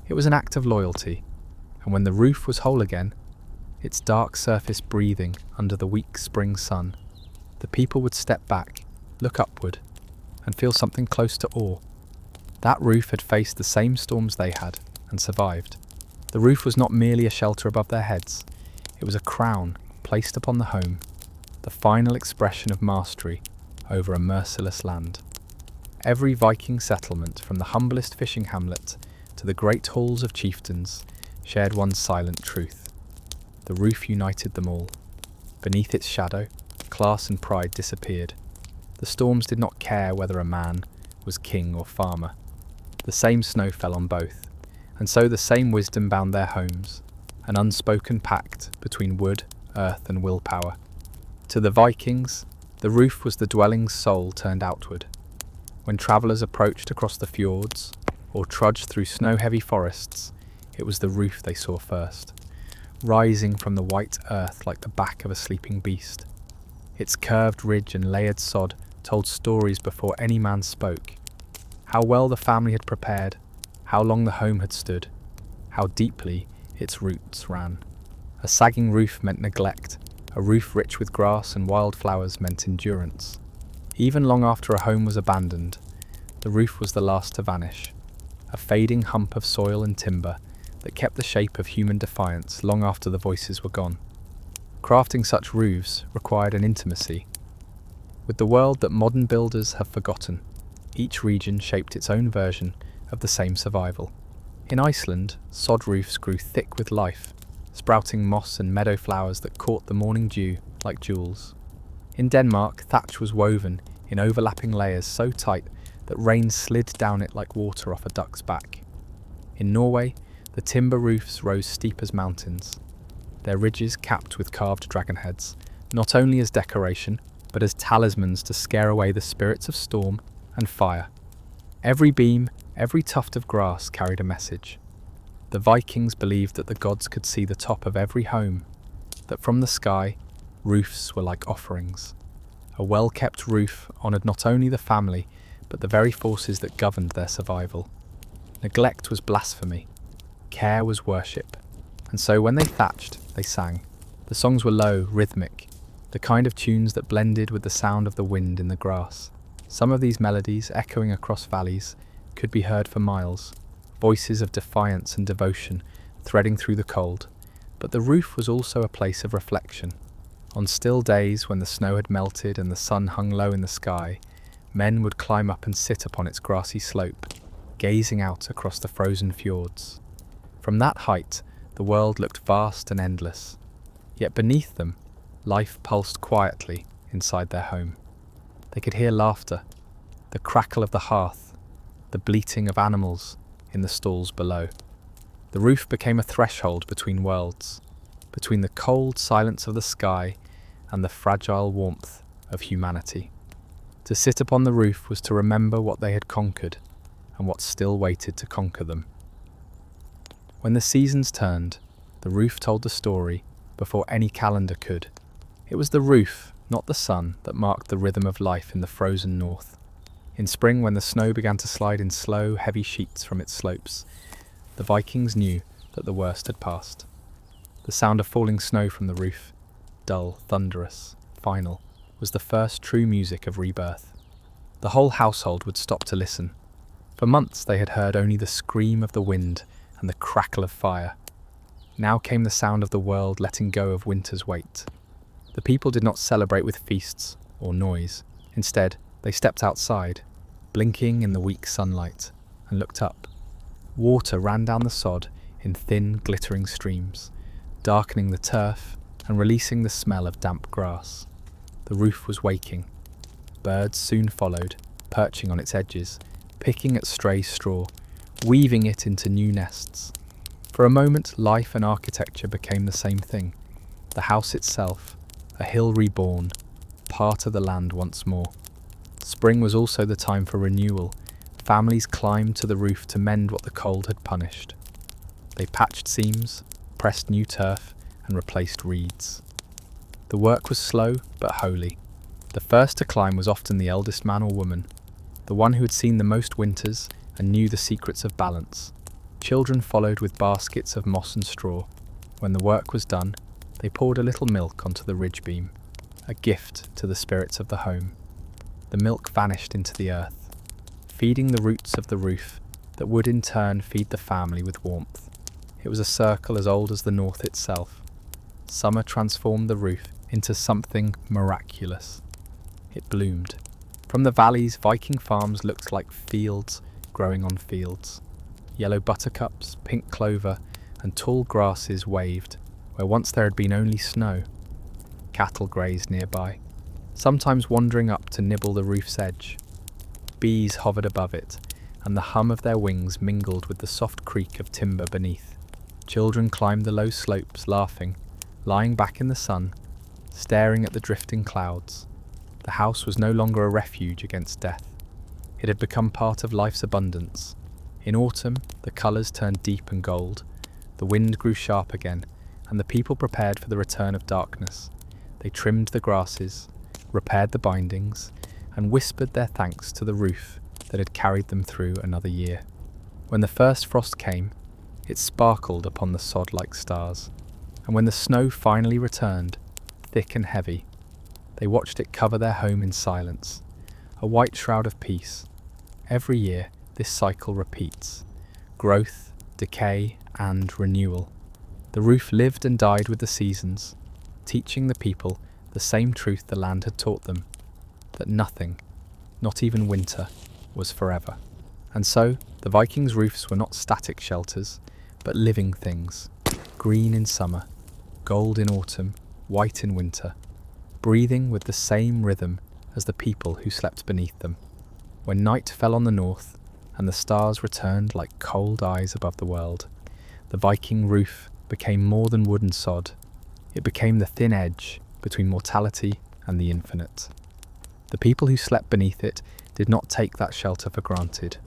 It was an act of loyalty, and when the roof was whole again, its dark surface breathing under the weak spring sun, the people would step back, look upward, and feel something close to awe. That roof had faced the same storms they had, and survived. The roof was not merely a shelter above their heads, it was a crown placed upon the home, the final expression of mastery over a merciless land. Every Viking settlement, from the humblest fishing hamlet to the great halls of chieftains, shared one silent truth. The roof united them all. Beneath its shadow, class and pride disappeared. The storms did not care whether a man was king or farmer. The same snow fell on both, and so the same wisdom bound their homes, an unspoken pact between wood, earth and willpower. To the Vikings, the roof was the dwelling's soul turned outward. When travellers approached across the fjords, or trudged through snow-heavy forests, it was the roof they saw first, rising from the white earth like the back of a sleeping beast. Its curved ridge and layered sod told stories before any man spoke. How well the family had prepared, how long the home had stood, how deeply its roots ran. A sagging roof meant neglect, a roof rich with grass and wildflowers meant endurance. Even long after a home was abandoned, the roof was the last to vanish, a fading hump of soil and timber that kept the shape of human defiance long after the voices were gone. Crafting such roofs required an intimacy with the world that modern builders have forgotten. Each region shaped its own version of the same survival. In Iceland, sod roofs grew thick with life, sprouting moss and meadow flowers that caught the morning dew like jewels. In Denmark, thatch was woven in overlapping layers so tight that rain slid down it like water off a duck's back. In Norway, the timber roofs rose steep as mountains, their ridges capped with carved dragon heads, not only as decoration, but as talismans to scare away the spirits of storm and fire. Every beam, every tuft of grass carried a message. The Vikings believed that the gods could see the top of every home, that from the sky, roofs were like offerings. A well-kept roof honoured not only the family, but the very forces that governed their survival. Neglect was blasphemy. Care was worship. And so when they thatched, they sang. The songs were low, rhythmic, the kind of tunes that blended with the sound of the wind in the grass. Some of these melodies, echoing across valleys, could be heard for miles, voices of defiance and devotion threading through the cold. But the roof was also a place of reflection. On still days when the snow had melted and the sun hung low in the sky, men would climb up and sit upon its grassy slope, gazing out across the frozen fjords. From that height, the world looked vast and endless. Yet beneath them, life pulsed quietly inside their home. They could hear laughter, the crackle of the hearth, the bleating of animals in the stalls below. The roof became a threshold between worlds, between the cold silence of the sky and the fragile warmth of humanity. To sit upon the roof was to remember what they had conquered and what still waited to conquer them. When the seasons turned, the roof told the story before any calendar could. It was the roof, not the sun, that marked the rhythm of life in the frozen north. In spring, when the snow began to slide in slow, heavy sheets from its slopes, the Vikings knew that the worst had passed. The sound of falling snow from the roof, dull, thunderous, final, was the first true music of rebirth. The whole household would stop to listen. For months they had heard only the scream of the wind and the crackle of fire. Now came the sound of the world letting go of winter's weight. The people did not celebrate with feasts or noise. Instead, they stepped outside, blinking in the weak sunlight, and looked up. Water ran down the sod in thin, glittering streams, darkening the turf and releasing the smell of damp grass. The roof was waking. Birds soon followed, perching on its edges, picking at stray straw, weaving it into new nests. For a moment, life and architecture became the same thing. The house itself, a hill reborn, part of the land once more. Spring was also the time for renewal. Families climbed to the roof to mend what the cold had punished. They patched seams, pressed new turf, and replaced reeds. The work was slow but holy. The first to climb was often the eldest man or woman, the one who had seen the most winters and knew the secrets of balance. Children followed with baskets of moss and straw. When the work was done, they poured a little milk onto the ridge beam, a gift to the spirits of the home. The milk vanished into the earth, feeding the roots of the roof that would in turn feed the family with warmth. It was a circle as old as the north itself. Summer transformed the roof into something miraculous. It bloomed. From the valleys, Viking farms looked like fields growing on fields. Yellow buttercups, pink clover, and tall grasses waved where once there had been only snow. Cattle grazed nearby, sometimes wandering up to nibble the roof's edge. Bees hovered above it, and the hum of their wings mingled with the soft creak of timber beneath. Children climbed the low slopes, laughing, lying back in the sun, staring at the drifting clouds. The house was no longer a refuge against death. It had become part of life's abundance. In autumn, the colours turned deep and gold. The wind grew sharp again, and the people prepared for the return of darkness. They trimmed the grasses, repaired the bindings, and whispered their thanks to the roof that had carried them through another year. When the first frost came, it sparkled upon the sod like stars, and when the snow finally returned, thick and heavy, they watched it cover their home in silence, a white shroud of peace. Every year, this cycle repeats: growth, decay, and renewal. The roof lived and died with the seasons, teaching the people the same truth the land had taught them, that nothing, not even winter, was forever. And so, the Vikings' roofs were not static shelters, but living things, green in summer, gold in autumn, white in winter, breathing with the same rhythm as the people who slept beneath them. When night fell on the north, and the stars returned like cold eyes above the world, the Viking roof became more than wood and sod. It became the thin edge between mortality and the infinite. The people who slept beneath it did not take that shelter for granted.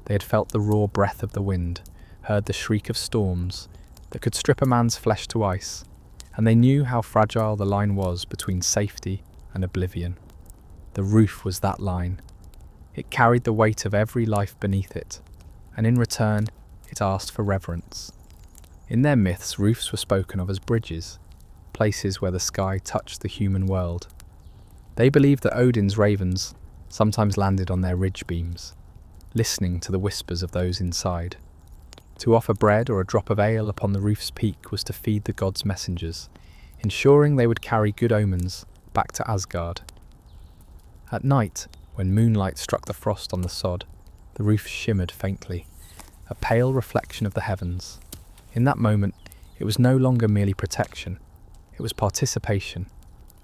They had felt the raw breath of the wind, heard the shriek of storms that could strip a man's flesh to ice, and they knew how fragile the line was between safety and oblivion. The roof was that line. It carried the weight of every life beneath it, and in return, it asked for reverence. In their myths, roofs were spoken of as bridges, places where the sky touched the human world. They believed that Odin's ravens sometimes landed on their ridge beams, listening to the whispers of those inside. To offer bread or a drop of ale upon the roof's peak was to feed the gods' messengers, ensuring they would carry good omens back to Asgard. At night, when moonlight struck the frost on the sod, the roof shimmered faintly, a pale reflection of the heavens. In that moment, it was no longer merely protection, it was participation,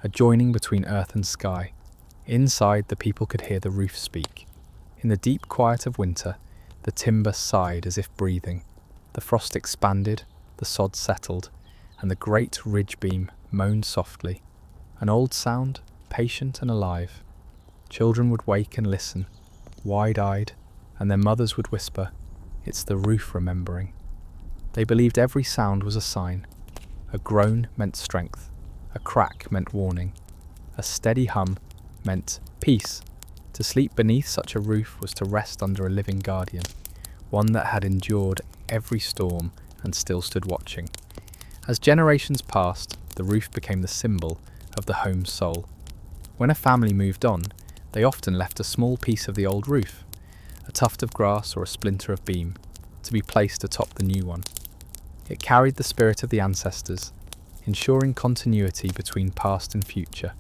a joining between earth and sky. Inside, the people could hear the roof speak. In the deep quiet of winter, the timber sighed as if breathing. The frost expanded, the sod settled, and the great ridge beam moaned softly. An old sound, patient and alive. Children would wake and listen, wide-eyed, and their mothers would whisper, "It's the roof remembering." They believed every sound was a sign. A groan meant strength. A crack meant warning. A steady hum meant peace. To sleep beneath such a roof was to rest under a living guardian, one that had endured every storm and still stood watching. As generations passed, the roof became the symbol of the home's soul. When a family moved on, they often left a small piece of the old roof, a tuft of grass or a splinter of beam, to be placed atop the new one. It carried the spirit of the ancestors, ensuring continuity between past and future.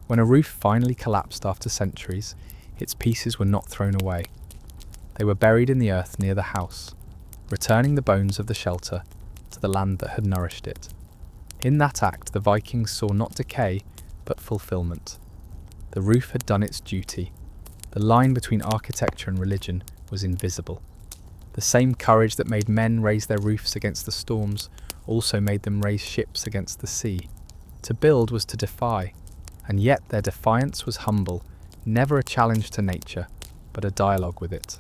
When a roof finally collapsed after centuries, its pieces were not thrown away. They were buried in the earth near the house, returning the bones of the shelter to the land that had nourished it. In that act, the Vikings saw not decay, but fulfillment. The roof had done its duty. The line between architecture and religion was invisible. The same courage that made men raise their roofs against the storms also made them raise ships against the sea. To build was to defy, and yet their defiance was humble, never a challenge to nature, but a dialogue with it.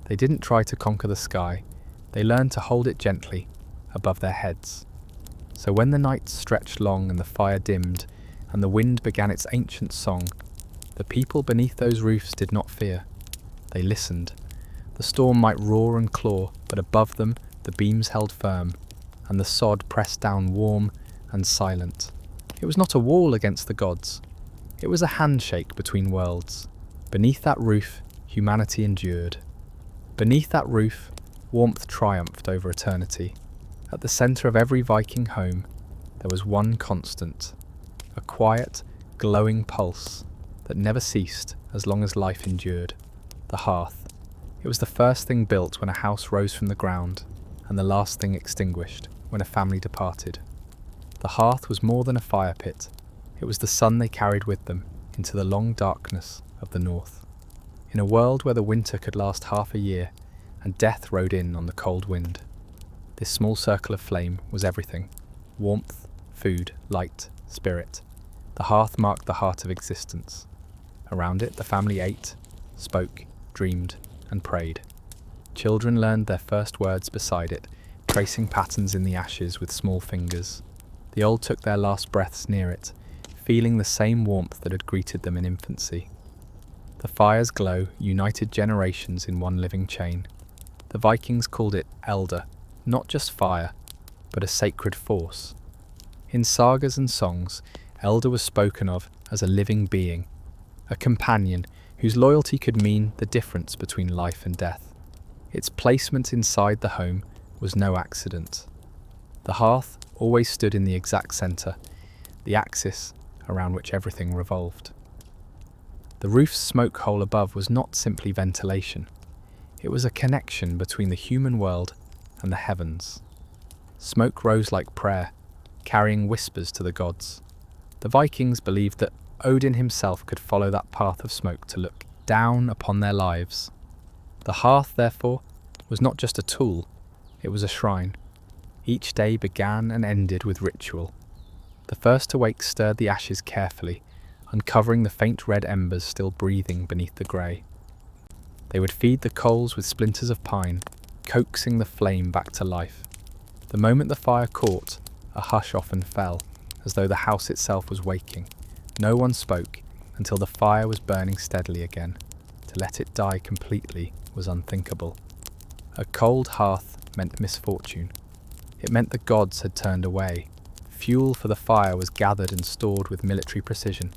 They didn't try to conquer the sky, they learned to hold it gently, above their heads. So when the night stretched long and the fire dimmed, and the wind began its ancient song, the people beneath those roofs did not fear. They listened. The storm might roar and claw, but above them the beams held firm, and the sod pressed down warm and silent. It was not a wall against the gods. It was a handshake between worlds. Beneath that roof, humanity endured. Beneath that roof, warmth triumphed over eternity. At the centre of every Viking home, there was one constant, a quiet, glowing pulse that never ceased as long as life endured, the hearth. It was the first thing built when a house rose from the ground, and the last thing extinguished when a family departed. The hearth was more than a fire pit. It was the sun they carried with them into the long darkness of the north. In a world where the winter could last half a year, and death rode in on the cold wind, this small circle of flame was everything. Warmth, food, light, spirit. The hearth marked the heart of existence. Around it, the family ate, spoke, dreamed, and prayed. Children learned their first words beside it, tracing patterns in the ashes with small fingers. The old took their last breaths near it, feeling the same warmth that had greeted them in infancy. The fire's glow united generations in one living chain. The Vikings called it elder, not just fire, but a sacred force. In sagas and songs, elder was spoken of as a living being, a companion whose loyalty could mean the difference between life and death. Its placement inside the home was no accident. The hearth always stood in the exact centre, the axis around which everything revolved. The roof's smoke hole above was not simply ventilation. It was a connection between the human world and the heavens. Smoke rose like prayer, carrying whispers to the gods. The Vikings believed that Odin himself could follow that path of smoke to look down upon their lives. The hearth, therefore, was not just a tool, it was a shrine. Each day began and ended with ritual. The first to wake stirred the ashes carefully, uncovering the faint red embers still breathing beneath the grey. They would feed the coals with splinters of pine, coaxing the flame back to life. The moment the fire caught, a hush often fell, as though the house itself was waking. No one spoke until the fire was burning steadily again. To let it die completely was unthinkable. A cold hearth meant misfortune. It meant the gods had turned away. Fuel for the fire was gathered and stored with military precision.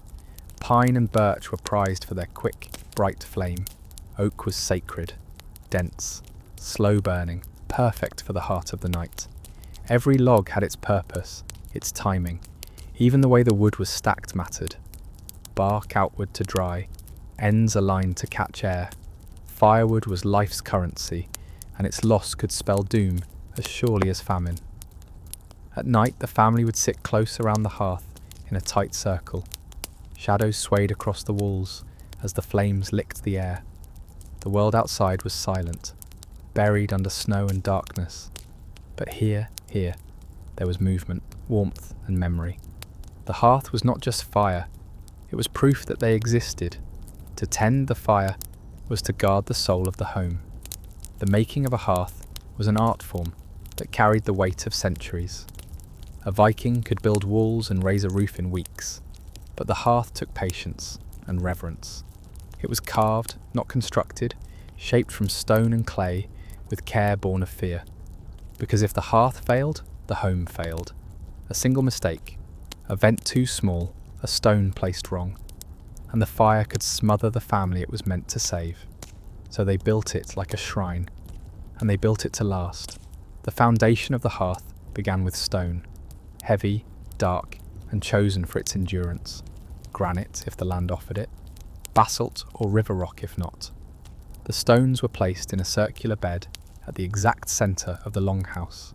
Pine and birch were prized for their quick, bright flame. Oak was sacred, dense, slow-burning, perfect for the heart of the night. Every log had its purpose, its timing. Even the way the wood was stacked mattered. Bark outward to dry, ends aligned to catch air. Firewood was life's currency, and its loss could spell doom as surely as famine. At night, the family would sit close around the hearth in a tight circle. Shadows swayed across the walls as the flames licked the air. The world outside was silent, buried under snow and darkness. But here, there was movement, warmth, and memory. The hearth was not just fire, it was proof that they existed. To tend the fire was to guard the soul of the home. The making of a hearth was an art form, that carried the weight of centuries. A Viking could build walls and raise a roof in weeks, but the hearth took patience and reverence. It was carved, not constructed, shaped from stone and clay, with care born of fear. Because if the hearth failed, the home failed. A single mistake, a vent too small, a stone placed wrong, and the fire could smother the family it was meant to save. So they built it like a shrine, and they built it to last. The foundation of the hearth began with stone, heavy, dark, and chosen for its endurance. Granite, if the land offered it, basalt or river rock if not. The stones were placed in a circular bed at the exact centre of the Longhouse,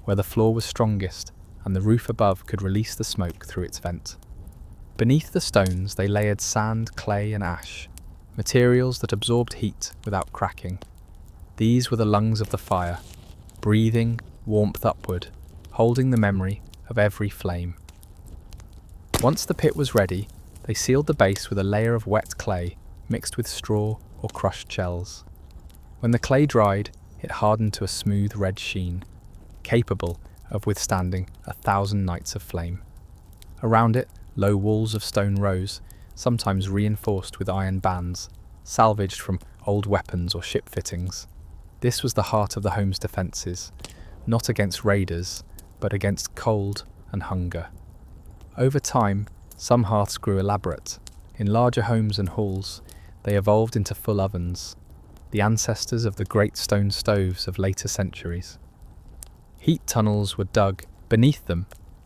where the floor was strongest and the roof above could release the smoke through its vent. Beneath the stones they layered sand, clay and ash, materials that absorbed heat without cracking. These were the lungs of the fire, breathing warmth upward, holding the memory of every flame. Once the pit was ready, they sealed the base with a layer of wet clay mixed with straw or crushed shells. When the clay dried, it hardened to a smooth red sheen, capable of withstanding 1,000 nights of flame. Around it, low walls of stone rose, sometimes reinforced with iron bands, salvaged from old weapons or ship fittings. This was the heart of the home's defences, not against raiders, but against cold and hunger. Over time, some hearths grew elaborate. In larger homes and halls, they evolved into full ovens, the ancestors of the great stone stoves of later centuries. Heat tunnels were dug. Beneath them,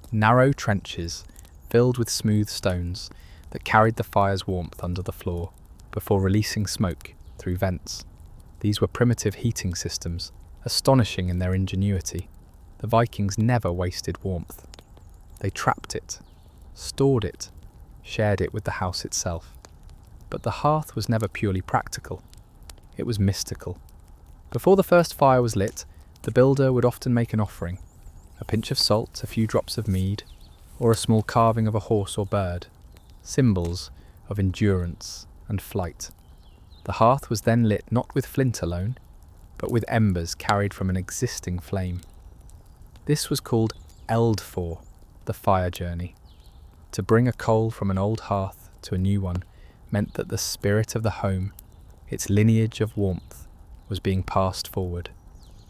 narrow trenches filled with smooth stones that carried the fire's warmth under the floor before releasing smoke through vents. These were primitive heating systems, astonishing in their ingenuity. The Vikings never wasted warmth. They trapped it, stored it, shared it with the house itself. But the hearth was never purely practical. It was mystical. Before the first fire was lit, the builder would often make an offering, a pinch of salt, a few drops of mead, or a small carving of a horse or bird, symbols of endurance and flight. The hearth was then lit not with flint alone, but with embers carried from an existing flame. This was called eld for, the fire journey. To bring a coal from an old hearth to a new one meant that the spirit of the home, its lineage of warmth, was being passed forward.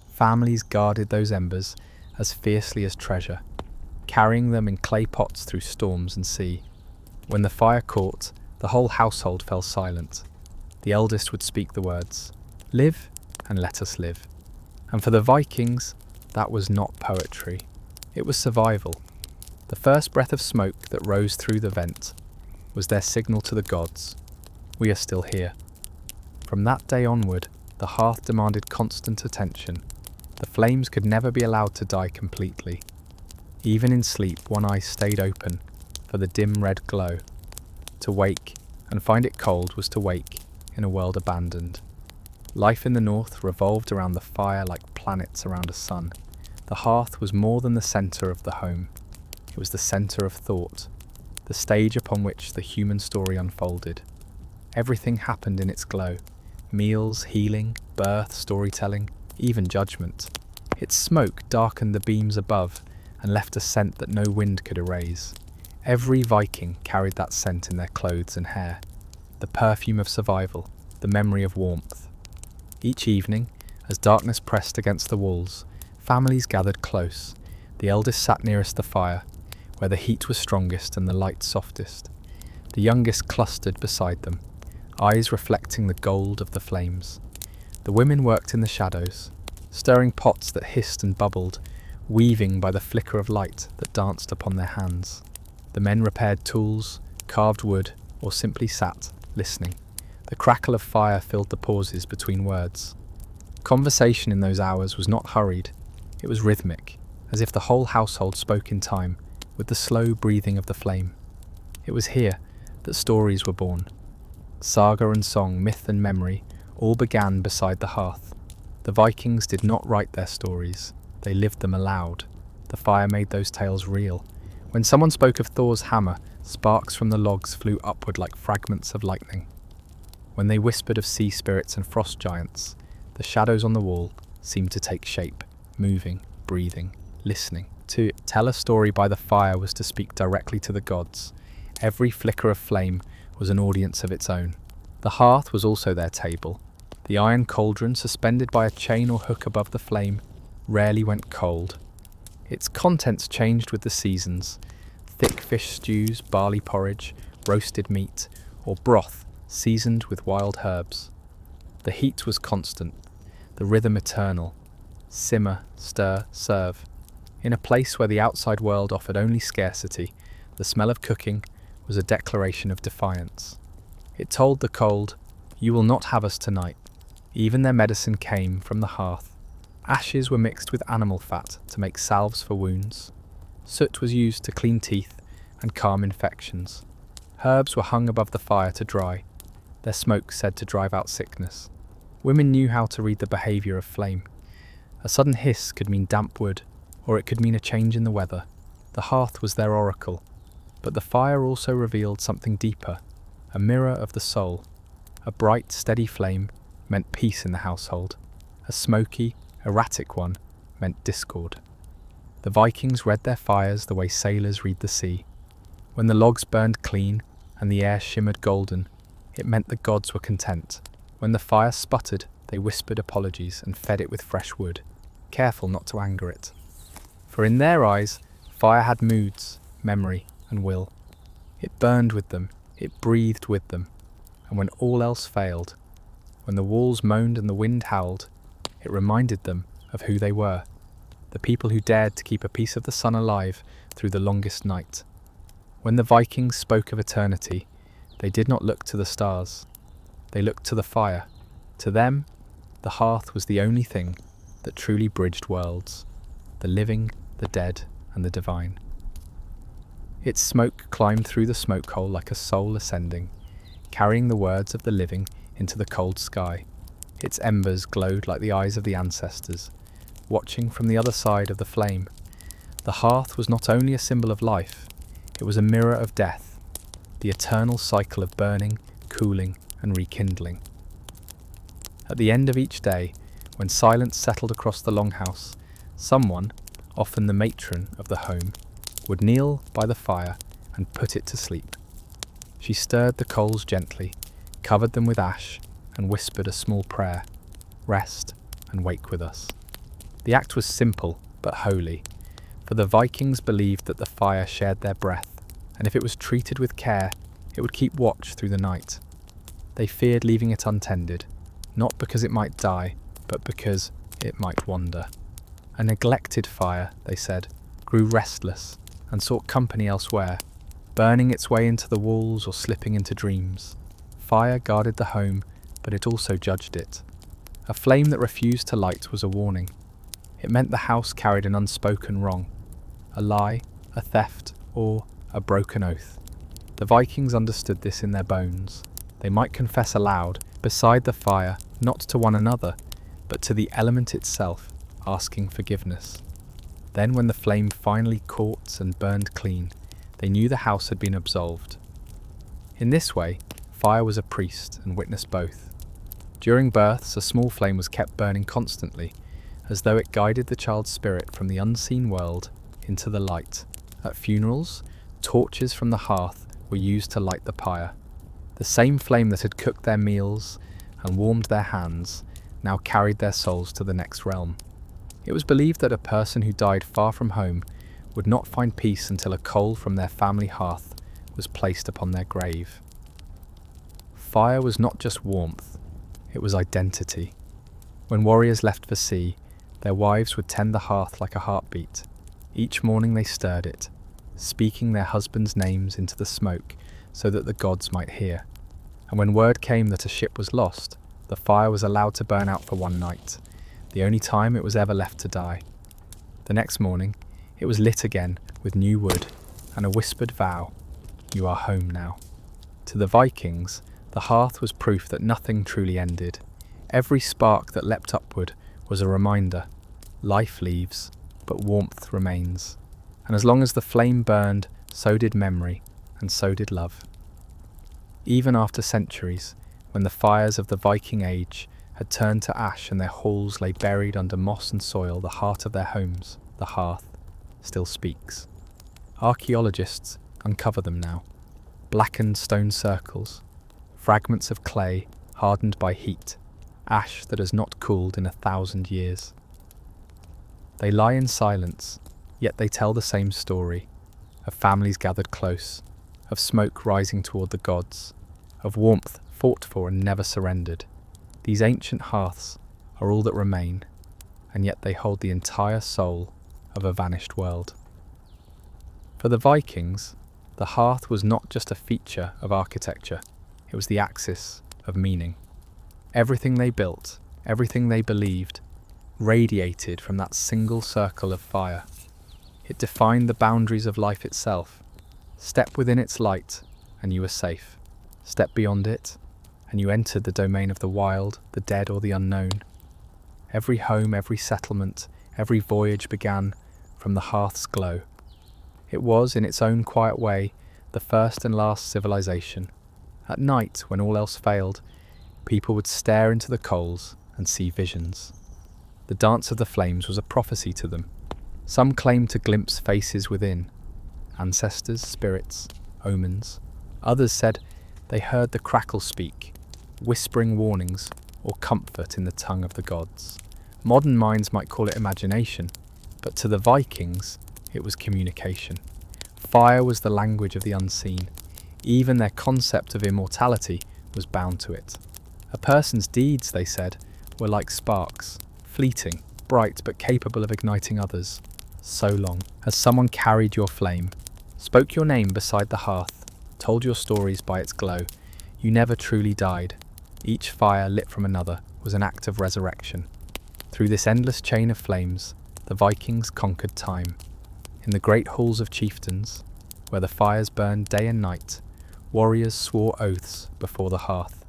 Families guarded those embers as fiercely as treasure, carrying them in clay pots through storms and sea. When the fire caught, the whole household fell silent. The eldest would speak the words, "Live and let us live." And for the Vikings, that was not poetry. It was survival. The first breath of smoke that rose through the vent was their signal to the gods. We are still here. From that day onward, the hearth demanded constant attention. The flames could never be allowed to die completely. Even in sleep, one eye stayed open for the dim red glow. To wake and find it cold was to wake in a world abandoned. Life in the north revolved around the fire like planets around a sun. The hearth was more than the centre of the home. It was the centre of thought, the stage upon which the human story unfolded. Everything happened in its glow. Meals, healing, birth, storytelling, even judgment. Its smoke darkened the beams above and left a scent that no wind could erase. Every Viking carried that scent in their clothes and hair, the perfume of survival, the memory of warmth. Each evening, as darkness pressed against the walls, families gathered close. The eldest sat nearest the fire, where the heat was strongest and the light softest. The youngest clustered beside them, eyes reflecting the gold of the flames. The women worked in the shadows, stirring pots that hissed and bubbled, weaving by the flicker of light that danced upon their hands. The men repaired tools, carved wood, or simply sat, listening. The crackle of fire filled the pauses between words. Conversation in those hours was not hurried, it was rhythmic, as if the whole household spoke in time, with the slow breathing of the flame. It was here that stories were born. Saga and song, myth and memory, all began beside the hearth. The Vikings did not write their stories, they lived them aloud. The fire made those tales real. When someone spoke of Thor's hammer, sparks from the logs flew upward like fragments of lightning. When they whispered of sea spirits and frost giants, the shadows on the wall seemed to take shape, moving, breathing, listening. To tell a story by the fire was to speak directly to the gods. Every flicker of flame was an audience of its own. The hearth was also their table. The iron cauldron, suspended by a chain or hook above the flame, rarely went cold. Its contents changed with the seasons: thick fish stews, barley porridge, roasted meat, or broth seasoned with wild herbs. The heat was constant, the rhythm eternal. Simmer, stir, serve. In a place where the outside world offered only scarcity, the smell of cooking was a declaration of defiance. It told the cold, "You will not have us tonight." Even their medicine came from the hearth. Ashes were mixed with animal fat to make salves for wounds. Soot was used to clean teeth and calm infections. Herbs were hung above the fire to dry, their smoke said to drive out sickness. Women knew how to read the behaviour of flame. A sudden hiss could mean damp wood, or it could mean a change in the weather. The hearth was their oracle, but the fire also revealed something deeper, a mirror of the soul. A bright, steady flame meant peace in the household. A smoky, erratic one meant discord. The Vikings read their fires the way sailors read the sea. When the logs burned clean and the air shimmered golden, it meant the gods were content. When the fire sputtered, they whispered apologies and fed it with fresh wood, careful not to anger it. For in their eyes, fire had moods, memory, and will. It burned with them, it breathed with them, and when all else failed, when the walls moaned and the wind howled, it reminded them of who they were, the people who dared to keep a piece of the sun alive through the longest night. When the Vikings spoke of eternity, they did not look to the stars. They looked to the fire. To them, the hearth was the only thing that truly bridged worlds, the living, the dead, and the divine. Its smoke climbed through the smoke hole like a soul ascending, carrying the words of the living into the cold sky. Its embers glowed like the eyes of the ancestors, watching from the other side of the flame. The hearth was not only a symbol of life, it was a mirror of death, the eternal cycle of burning, cooling, and rekindling. At the end of each day, when silence settled across the Longhouse, someone, often the matron of the home, would kneel by the fire and put it to sleep. She stirred the coals gently, covered them with ash, and whispered a small prayer: "Rest and wake with us." The act was simple but holy, for the Vikings believed that the fire shared their breath, and if it was treated with care, it would keep watch through the night. They feared leaving it untended, not because it might die, but because it might wander. A neglected fire, they said, grew restless and sought company elsewhere, burning its way into the walls or slipping into dreams. Fire guarded the home, but it also judged it. A flame that refused to light was a warning. It meant the house carried an unspoken wrong, a lie, a theft, or a broken oath. The Vikings understood this in their bones. They might confess aloud, beside the fire, not to one another, but to the element itself, asking forgiveness. Then when the flame finally caught and burned clean, they knew the house had been absolved. In this way, fire was a priest and witnessed both. During births, a small flame was kept burning constantly, as though it guided the child's spirit from the unseen world into the light. At funerals, torches from the hearth were used to light the pyre. The same flame that had cooked their meals and warmed their hands now carried their souls to the next realm. It was believed that a person who died far from home would not find peace until a coal from their family hearth was placed upon their grave. Fire was not just warmth, it was identity. When warriors left for sea, their wives would tend the hearth like a heartbeat. Each morning they stirred it, speaking their husbands' names into the smoke so that the gods might hear. And when word came that a ship was lost, the fire was allowed to burn out for one night, the only time it was ever left to die. The next morning, it was lit again with new wood and a whispered vow: "You are home now." To the Vikings, the hearth was proof that nothing truly ended. Every spark that leapt upward was a reminder: life leaves, but warmth remains. And as long as the flame burned, so did memory, and so did love. Even after centuries, when the fires of the Viking age had turned to ash and their halls lay buried under moss and soil, the heart of their homes, the hearth, still speaks. Archaeologists uncover them now. Blackened stone circles, fragments of clay hardened by heat, ash that has not cooled in 1,000 years. They lie in silence, yet they tell the same story, of families gathered close, of smoke rising toward the gods, of warmth fought for and never surrendered. These ancient hearths are all that remain, and yet they hold the entire soul of a vanished world. For the Vikings, the hearth was not just a feature of architecture, it was the axis of meaning. Everything they built, everything they believed, radiated from that single circle of fire. It defined the boundaries of life itself. Step within its light, and you were safe. Step beyond it, and you entered the domain of the wild, the dead, or the unknown. Every home, every settlement, every voyage began from the hearth's glow. It was, in its own quiet way, the first and last civilization. At night, when all else failed, people would stare into the coals and see visions. The dance of the flames was a prophecy to them. Some claimed to glimpse faces within, ancestors, spirits, omens. Others said they heard the crackle speak, whispering warnings or comfort in the tongue of the gods. Modern minds might call it imagination, but to the Vikings, it was communication. Fire was the language of the unseen. Even their concept of immortality was bound to it. A person's deeds, they said, were like sparks, fleeting, bright but capable of igniting others. So long as someone carried your flame, spoke your name beside the hearth, told your stories by its glow, you never truly died. Each fire lit from another was an act of resurrection. Through this endless chain of flames, the Vikings conquered time. In the great halls of chieftains, where the fires burned day and night, warriors swore oaths before the hearth.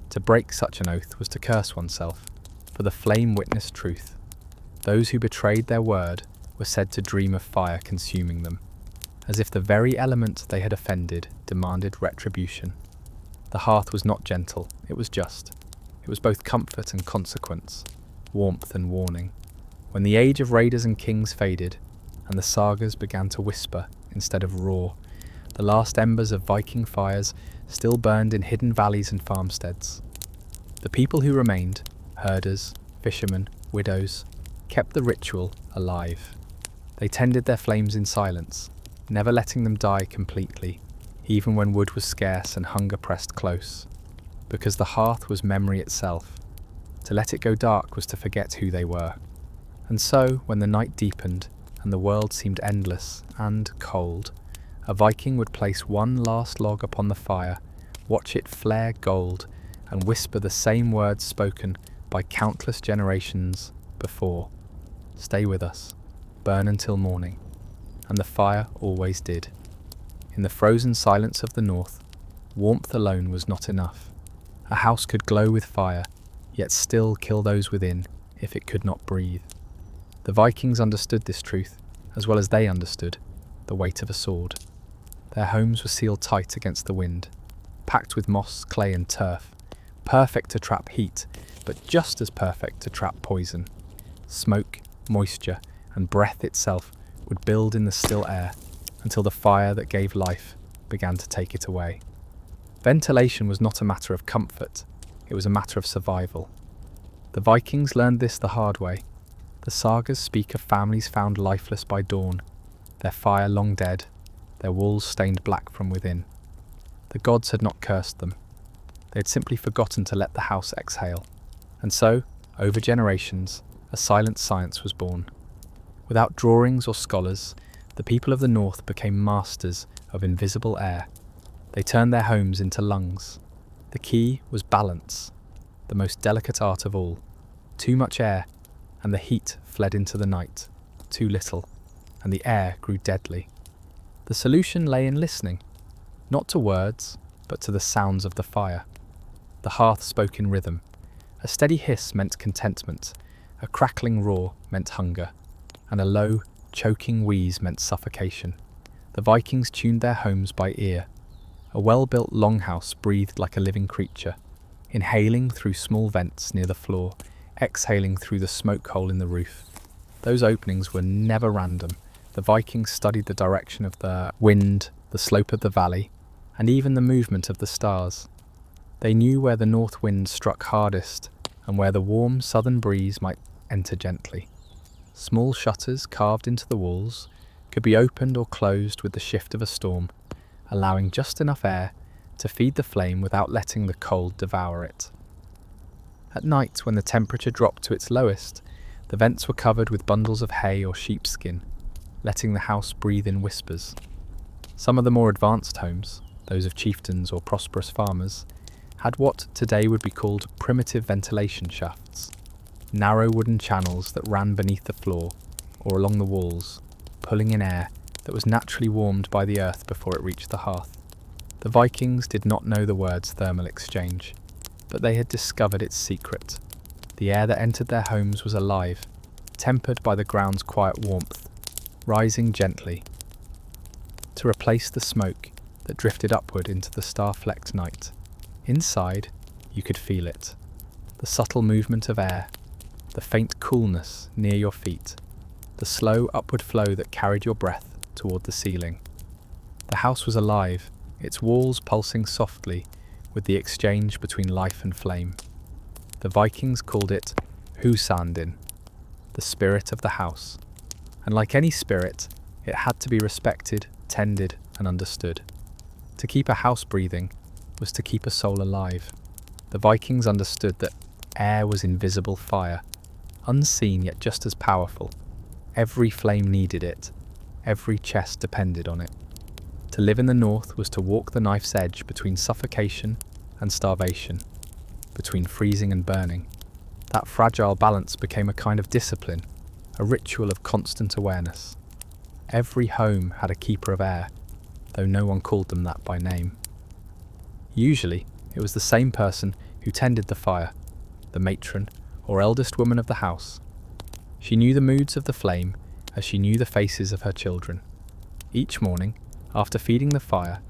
To break such an oath was to curse oneself, for the flame witnessed truth. Those who betrayed their word were said to dream of fire consuming them, as if the very element they had offended demanded retribution. The hearth was not gentle, it was just. It was both comfort and consequence, warmth and warning. When the age of raiders and kings faded, and the sagas began to whisper instead of roar, the last embers of Viking fires still burned in hidden valleys and farmsteads. The people who remained, herders, fishermen, widows, kept the ritual alive. They tended their flames in silence, never letting them die completely, even when wood was scarce and hunger pressed close, because the hearth was memory itself. To let it go dark was to forget who they were. And so, when the night deepened and the world seemed endless and cold, a Viking would place one last log upon the fire, watch it flare gold, and whisper the same words spoken by countless generations before. Stay with us, burn until morning. And the fire always did. In the frozen silence of the north, warmth alone was not enough. A house could glow with fire, yet still kill those within if it could not breathe. The Vikings understood this truth, as well as they understood the weight of a sword. Their homes were sealed tight against the wind, packed with moss, clay and turf, perfect to trap heat, but just as perfect to trap poison. Smoke, moisture, and breath itself would build in the still air until the fire that gave life began to take it away. Ventilation was not a matter of comfort, it was a matter of survival. The Vikings learned this the hard way. The sagas speak of families found lifeless by dawn, their fire long dead, their walls stained black from within. The gods had not cursed them. They had simply forgotten to let the house exhale. And so, over generations, a silent science was born. Without drawings or scholars, the people of the north became masters of invisible air. They turned their homes into lungs. The key was balance, the most delicate art of all. Too much air, and the heat fled into the night. Too little, and the air grew deadly. The solution lay in listening, not to words, but to the sounds of the fire. The hearth spoke in rhythm. A steady hiss meant contentment, a crackling roar meant hunger, and a low, choking wheeze meant suffocation. The Vikings tuned their homes by ear. A well-built longhouse breathed like a living creature. inhaling through small vents near the floor, exhaling through the smoke hole in the roof. Those openings were never random. The Vikings studied the direction of the wind, the slope of the valley, and even the movement of the stars. They knew where the north wind struck hardest and where the warm southern breeze might enter gently. Small shutters carved into the walls could be opened or closed with the shift of a storm, allowing just enough air to feed the flame without letting the cold devour it. At night, when the temperature dropped to its lowest, the vents were covered with bundles of hay or sheepskin, letting the house breathe in whispers. Some of the more advanced homes, those of chieftains or prosperous farmers, had what today would be called primitive ventilation shafts, narrow wooden channels that ran beneath the floor or along the walls, pulling in air that was naturally warmed by the earth before it reached the hearth. The Vikings did not know the words thermal exchange, but they had discovered its secret. The air that entered their homes was alive, tempered by the ground's quiet warmth, rising gently to replace the smoke that drifted upward into the star-flecked night. Inside, you could feel it, the subtle movement of air, the faint coolness near your feet, the slow upward flow that carried your breath toward the ceiling. The house was alive, its walls pulsing softly with the exchange between life and flame. The Vikings called it Husandin, the spirit of the house, and like any spirit, it had to be respected, tended, and understood. To keep a house breathing was to keep a soul alive. The Vikings understood that air was invisible fire, unseen yet just as powerful. Every flame needed it, every chest depended on it. To live in the north was to walk the knife's edge between suffocation and starvation, between freezing and burning. That fragile balance became a kind of discipline, a ritual of constant awareness. Every home had a keeper of air, though no one called them that by name. Usually, it was the same person who tended the fire, the matron or eldest woman of the house. She knew the moods of the flame as she knew the faces of her children. Each morning, after feeding the fire,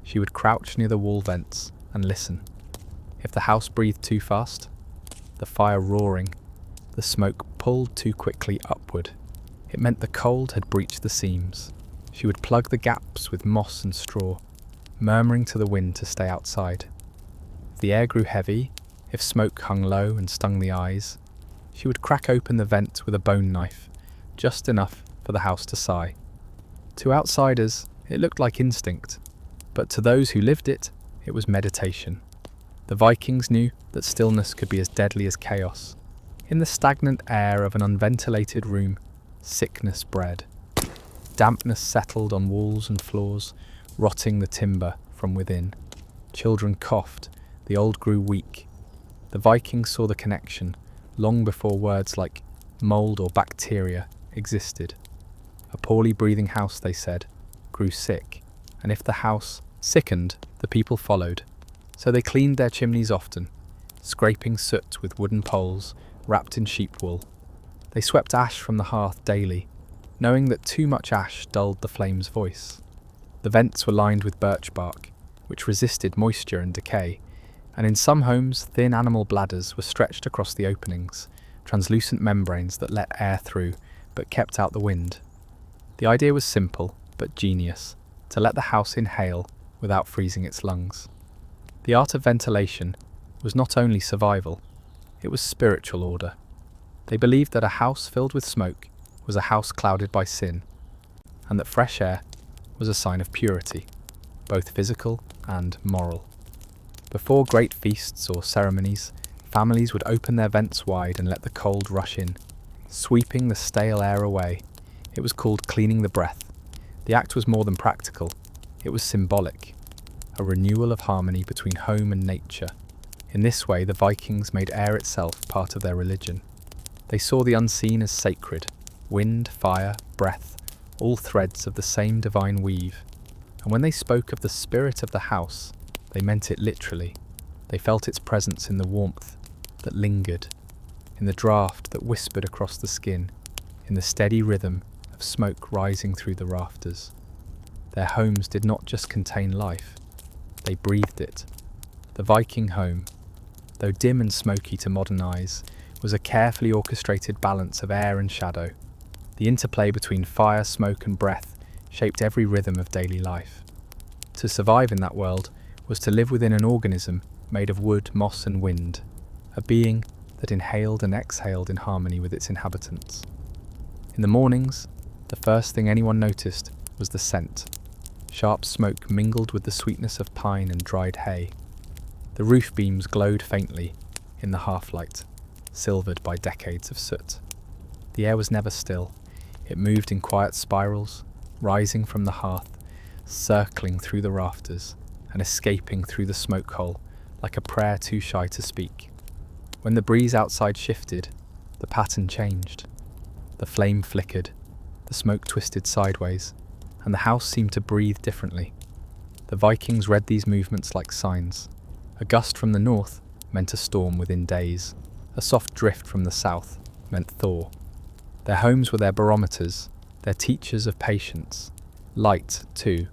she would crouch near the wall vents and listen. If the house breathed too fast, the fire roaring, the smoke pulled too quickly upward, it meant the cold had breached the seams. She would plug the gaps with moss and straw, murmuring to the wind to stay outside. If the air grew heavy, if smoke hung low and stung the eyes, she would crack open the vent with a bone knife, just enough for the house to sigh. To outsiders, it looked like instinct, but to those who lived it, it was meditation. The Vikings knew that stillness could be as deadly as chaos. In the stagnant air of an unventilated room, sickness bred. Dampness settled on walls and floors, rotting the timber from within. Children coughed, the old grew weak. The Vikings saw the connection long before words like mould or bacteria existed. A poorly breathing house, they said, grew sick, and if the house sickened, the people followed. So they cleaned their chimneys often, scraping soot with wooden poles wrapped in sheep wool. They swept ash from the hearth daily, knowing that too much ash dulled the flame's voice. The vents were lined with birch bark, which resisted moisture and decay, and in some homes thin animal bladders were stretched across the openings, translucent membranes that let air through but kept out the wind. The idea was simple but genius, to let the house inhale without freezing its lungs. The art of ventilation was not only survival, it was spiritual order. They believed that a house filled with smoke was a house clouded by sin, and that fresh air was a sign of purity, both physical and moral. Before great feasts or ceremonies, families would open their vents wide and let the cold rush in, sweeping the stale air away. It was called cleaning the breath. The act was more than practical, it was symbolic, a renewal of harmony between home and nature. In this way, the Vikings made air itself part of their religion. They saw the unseen as sacred, wind, fire, breath, all threads of the same divine weave. And when they spoke of the spirit of the house, they meant it literally. They felt its presence in the warmth that lingered, in the draft that whispered across the skin, in the steady rhythm of smoke rising through the rafters. Their homes did not just contain life, they breathed it. The Viking home, though dim and smoky to modern eyes, was a carefully orchestrated balance of air and shadow. The interplay between fire, smoke and breath shaped every rhythm of daily life. To survive in that world was to live within an organism made of wood, moss and wind, a being that inhaled and exhaled in harmony with its inhabitants. In the mornings, the first thing anyone noticed was the scent. Sharp smoke mingled with the sweetness of pine and dried hay. The roof beams glowed faintly in the half-light, silvered by decades of soot. The air was never still. It moved in quiet spirals, rising from the hearth, circling through the rafters, and escaping through the smoke hole like a prayer too shy to speak. When the breeze outside shifted, the pattern changed. The flame flickered, the smoke twisted sideways, and the house seemed to breathe differently. The Vikings read these movements like signs. A gust from the north meant a storm within days. A soft drift from the south meant thaw. Their homes were their barometers, their teachers of patience. Light, too,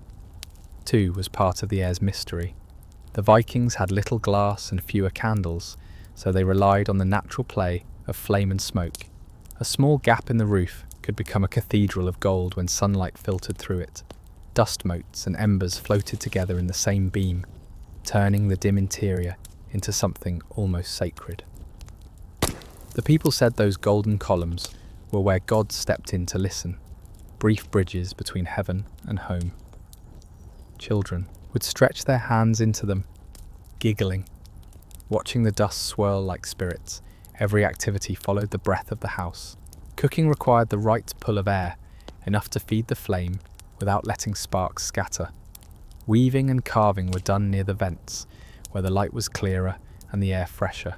was part of the air's mystery. The Vikings had little glass and fewer candles, so they relied on the natural play of flame and smoke. A small gap in the roof could become a cathedral of gold when sunlight filtered through it. Dust motes and embers floated together in the same beam, turning the dim interior into something almost sacred. The people said those golden columns were where God stepped in to listen, brief bridges between heaven and home. Children would stretch their hands into them, giggling. Watching the dust swirl like spirits, every activity followed the breath of the house. Cooking required the right pull of air, enough to feed the flame without letting sparks scatter. Weaving and carving were done near the vents, where the light was clearer and the air fresher.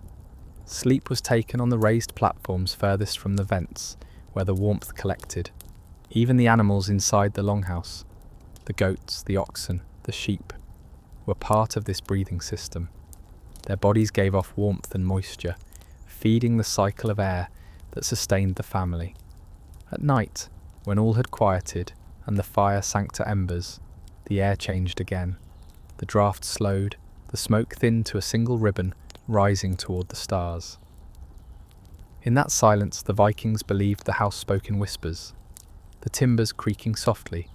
Sleep was taken on the raised platforms furthest from the vents, where the warmth collected. Even the animals inside the longhouse, the goats, the oxen, the sheep, were part of this breathing system. Their bodies gave off warmth and moisture, feeding the cycle of air that sustained the family. At night, when all had quieted and the fire sank to embers, the air changed again. The draught slowed, the smoke thinned to a single ribbon rising toward the stars. In that silence, the Vikings believed the house spoke in whispers, the timbers creaking softly,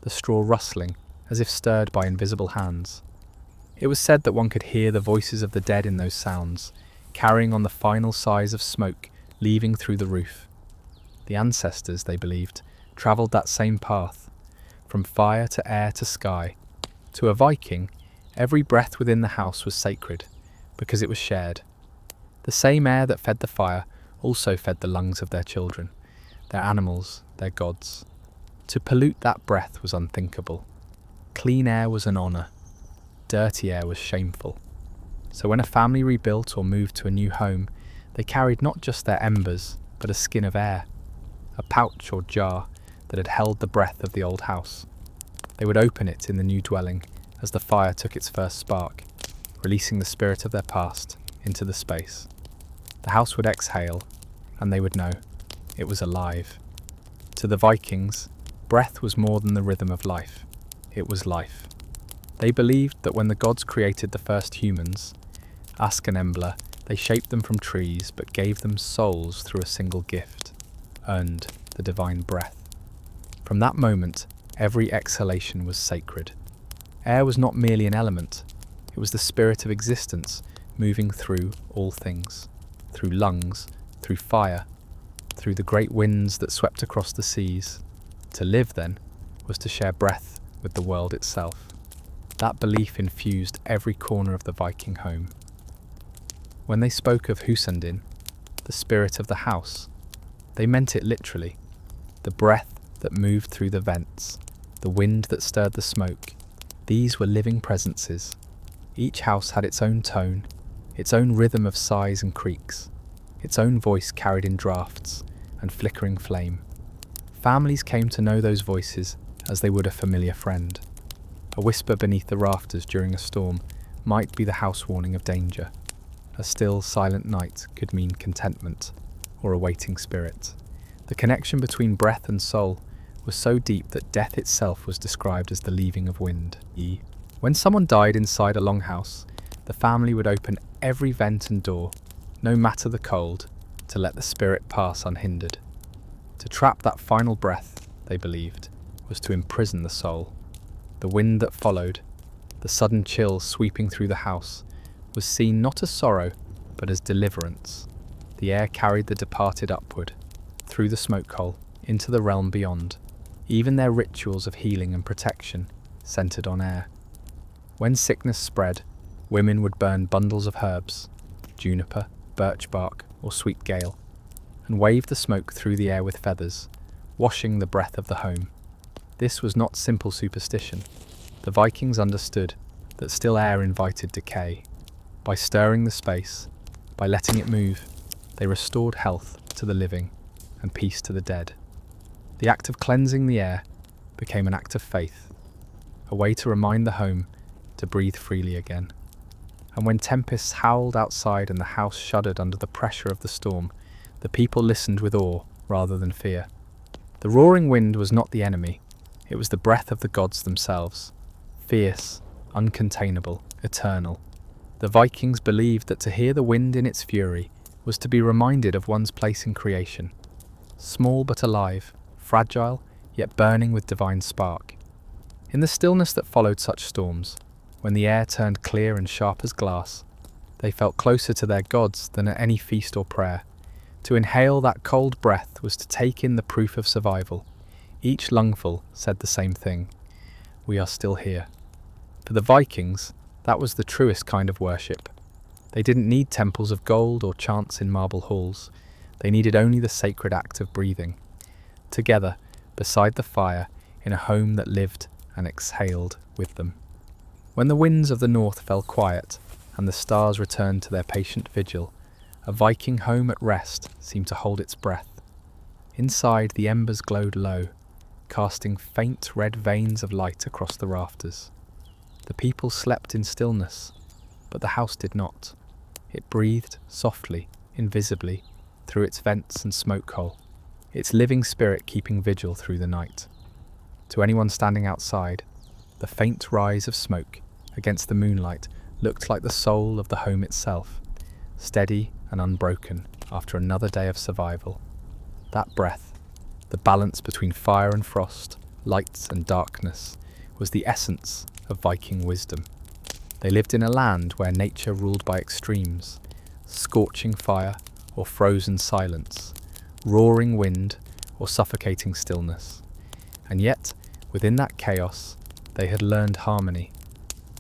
the straw rustling as if stirred by invisible hands. It was said that one could hear the voices of the dead in those sounds, carrying on the final sighs of smoke leaving through the roof. The ancestors, they believed, travelled that same path, from fire to air to sky. To a Viking, every breath within the house was sacred, because it was shared. The same air that fed the fire also fed the lungs of their children, their animals, their gods. To pollute that breath was unthinkable. Clean air was an honour. Dirty air was shameful. So when a family rebuilt or moved to a new home, they carried not just their embers, but a skin of air, a pouch or jar that had held the breath of the old house. They would open it in the new dwelling as the fire took its first spark, releasing the spirit of their past into the space. The house would exhale, and they would know it was alive. To the Vikings, breath was more than the rhythm of life. It was life. They believed that when the gods created the first humans, Ask and Embla, they shaped them from trees but gave them souls through a single gift, earned the divine breath. From that moment, every exhalation was sacred. Air was not merely an element, it was the spirit of existence moving through all things, through lungs, through fire, through the great winds that swept across the seas. To live, then, was to share breath with the world itself. That belief infused every corner of the Viking home. When they spoke of Husandin, the spirit of the house, they meant it literally. The breath that moved through the vents, the wind that stirred the smoke, these were living presences. Each house had its own tone, its own rhythm of sighs and creaks, its own voice carried in draughts and flickering flame. Families came to know those voices as they would a familiar friend. A whisper beneath the rafters during a storm might be the house warning of danger. A still, silent night could mean contentment or a waiting spirit. The connection between breath and soul was so deep that death itself was described as the leaving of wind. When someone died inside a longhouse, the family would open every vent and door, no matter the cold, to let the spirit pass unhindered. To trap that final breath, they believed, was to imprison the soul. The wind that followed, the sudden chill sweeping through the house, was seen not as sorrow, but as deliverance. The air carried the departed upward, through the smoke hole, into the realm beyond. Even their rituals of healing and protection centered on air. When sickness spread, women would burn bundles of herbs, juniper, birch bark, or sweet gale, and wave the smoke through the air with feathers, washing the breath of the home. This was not simple superstition. The Vikings understood that still air invited decay. By stirring the space, by letting it move, they restored health to the living and peace to the dead. The act of cleansing the air became an act of faith, a way to remind the home to breathe freely again. And when tempests howled outside and the house shuddered under the pressure of the storm, the people listened with awe rather than fear. The roaring wind was not the enemy, it was the breath of the gods themselves, fierce, uncontainable, eternal. The Vikings believed that to hear the wind in its fury was to be reminded of one's place in creation, small but alive, fragile yet burning with divine spark. In the stillness that followed such storms, when the air turned clear and sharp as glass, they felt closer to their gods than at any feast or prayer. To inhale that cold breath was to take in the proof of survival. Each lungful said the same thing: we are still here. For the Vikings, that was the truest kind of worship. They didn't need temples of gold or chants in marble halls. They needed only the sacred act of breathing. Together, beside the fire, in a home that lived and exhaled with them. When the winds of the north fell quiet, and the stars returned to their patient vigil, a Viking home at rest seemed to hold its breath. Inside, the embers glowed low, casting faint red veins of light across the rafters. The people slept in stillness, but the house did not. It breathed softly, invisibly, through its vents and smoke hole, its living spirit keeping vigil through the night. To anyone standing outside, the faint rise of smoke against the moonlight looked like the soul of the home itself, steady and unbroken after another day of survival. That breath, the balance between fire and frost, light and darkness, was the essence of Viking wisdom. They lived in a land where nature ruled by extremes, scorching fire or frozen silence, roaring wind or suffocating stillness. And yet, within that chaos, they had learned harmony.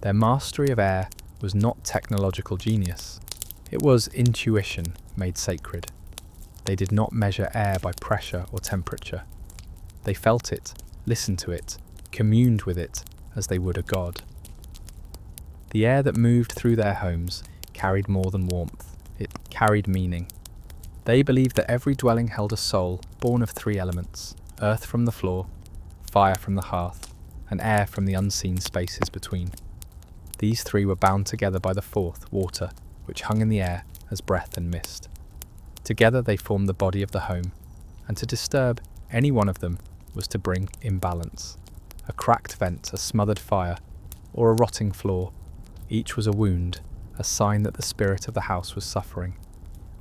Their mastery of air was not technological genius. It was intuition made sacred. They did not measure air by pressure or temperature. They felt it, listened to it, communed with it as they would a god. The air that moved through their homes carried more than warmth. It carried meaning. They believed that every dwelling held a soul born of three elements: earth from the floor, fire from the hearth, and air from the unseen spaces between. These three were bound together by the fourth, water, which hung in the air as breath and mist. Together they formed the body of the home, and to disturb any one of them was to bring imbalance. A cracked vent, a smothered fire, or a rotting floor, each was a wound, a sign that the spirit of the house was suffering.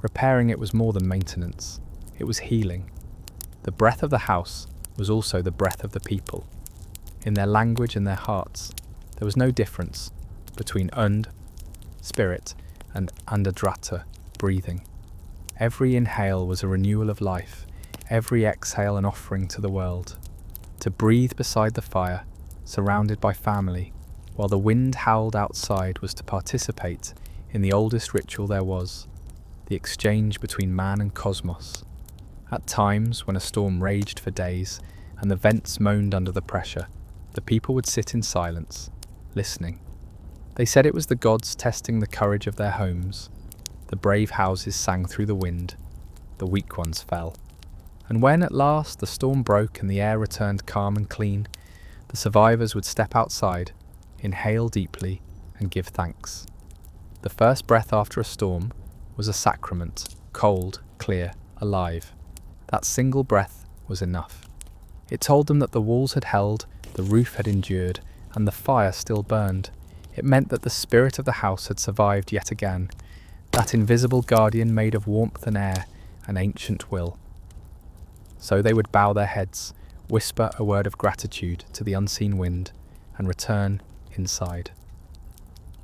Repairing it was more than maintenance, it was healing. The breath of the house was also the breath of the people. In their language and their hearts, there was no difference between und, spirit, and andadrata, breathing. Every inhale was a renewal of life, every exhale an offering to the world. To breathe beside the fire, surrounded by family, while the wind howled outside, was to participate in the oldest ritual there was, the exchange between man and cosmos. At times, when a storm raged for days and the vents moaned under the pressure, the people would sit in silence, listening. They said it was the gods testing the courage of their homes. The brave houses sang through the wind, the weak ones fell. And when at last the storm broke and the air returned calm and clean, the survivors would step outside, inhale deeply, and give thanks. The first breath after a storm was a sacrament, cold, clear, alive. That single breath was enough. It told them that the walls had held, the roof had endured, and the fire still burned. It meant that the spirit of the house had survived yet again, that invisible guardian made of warmth and air and ancient will. So they would bow their heads, whisper a word of gratitude to the unseen wind, and return inside.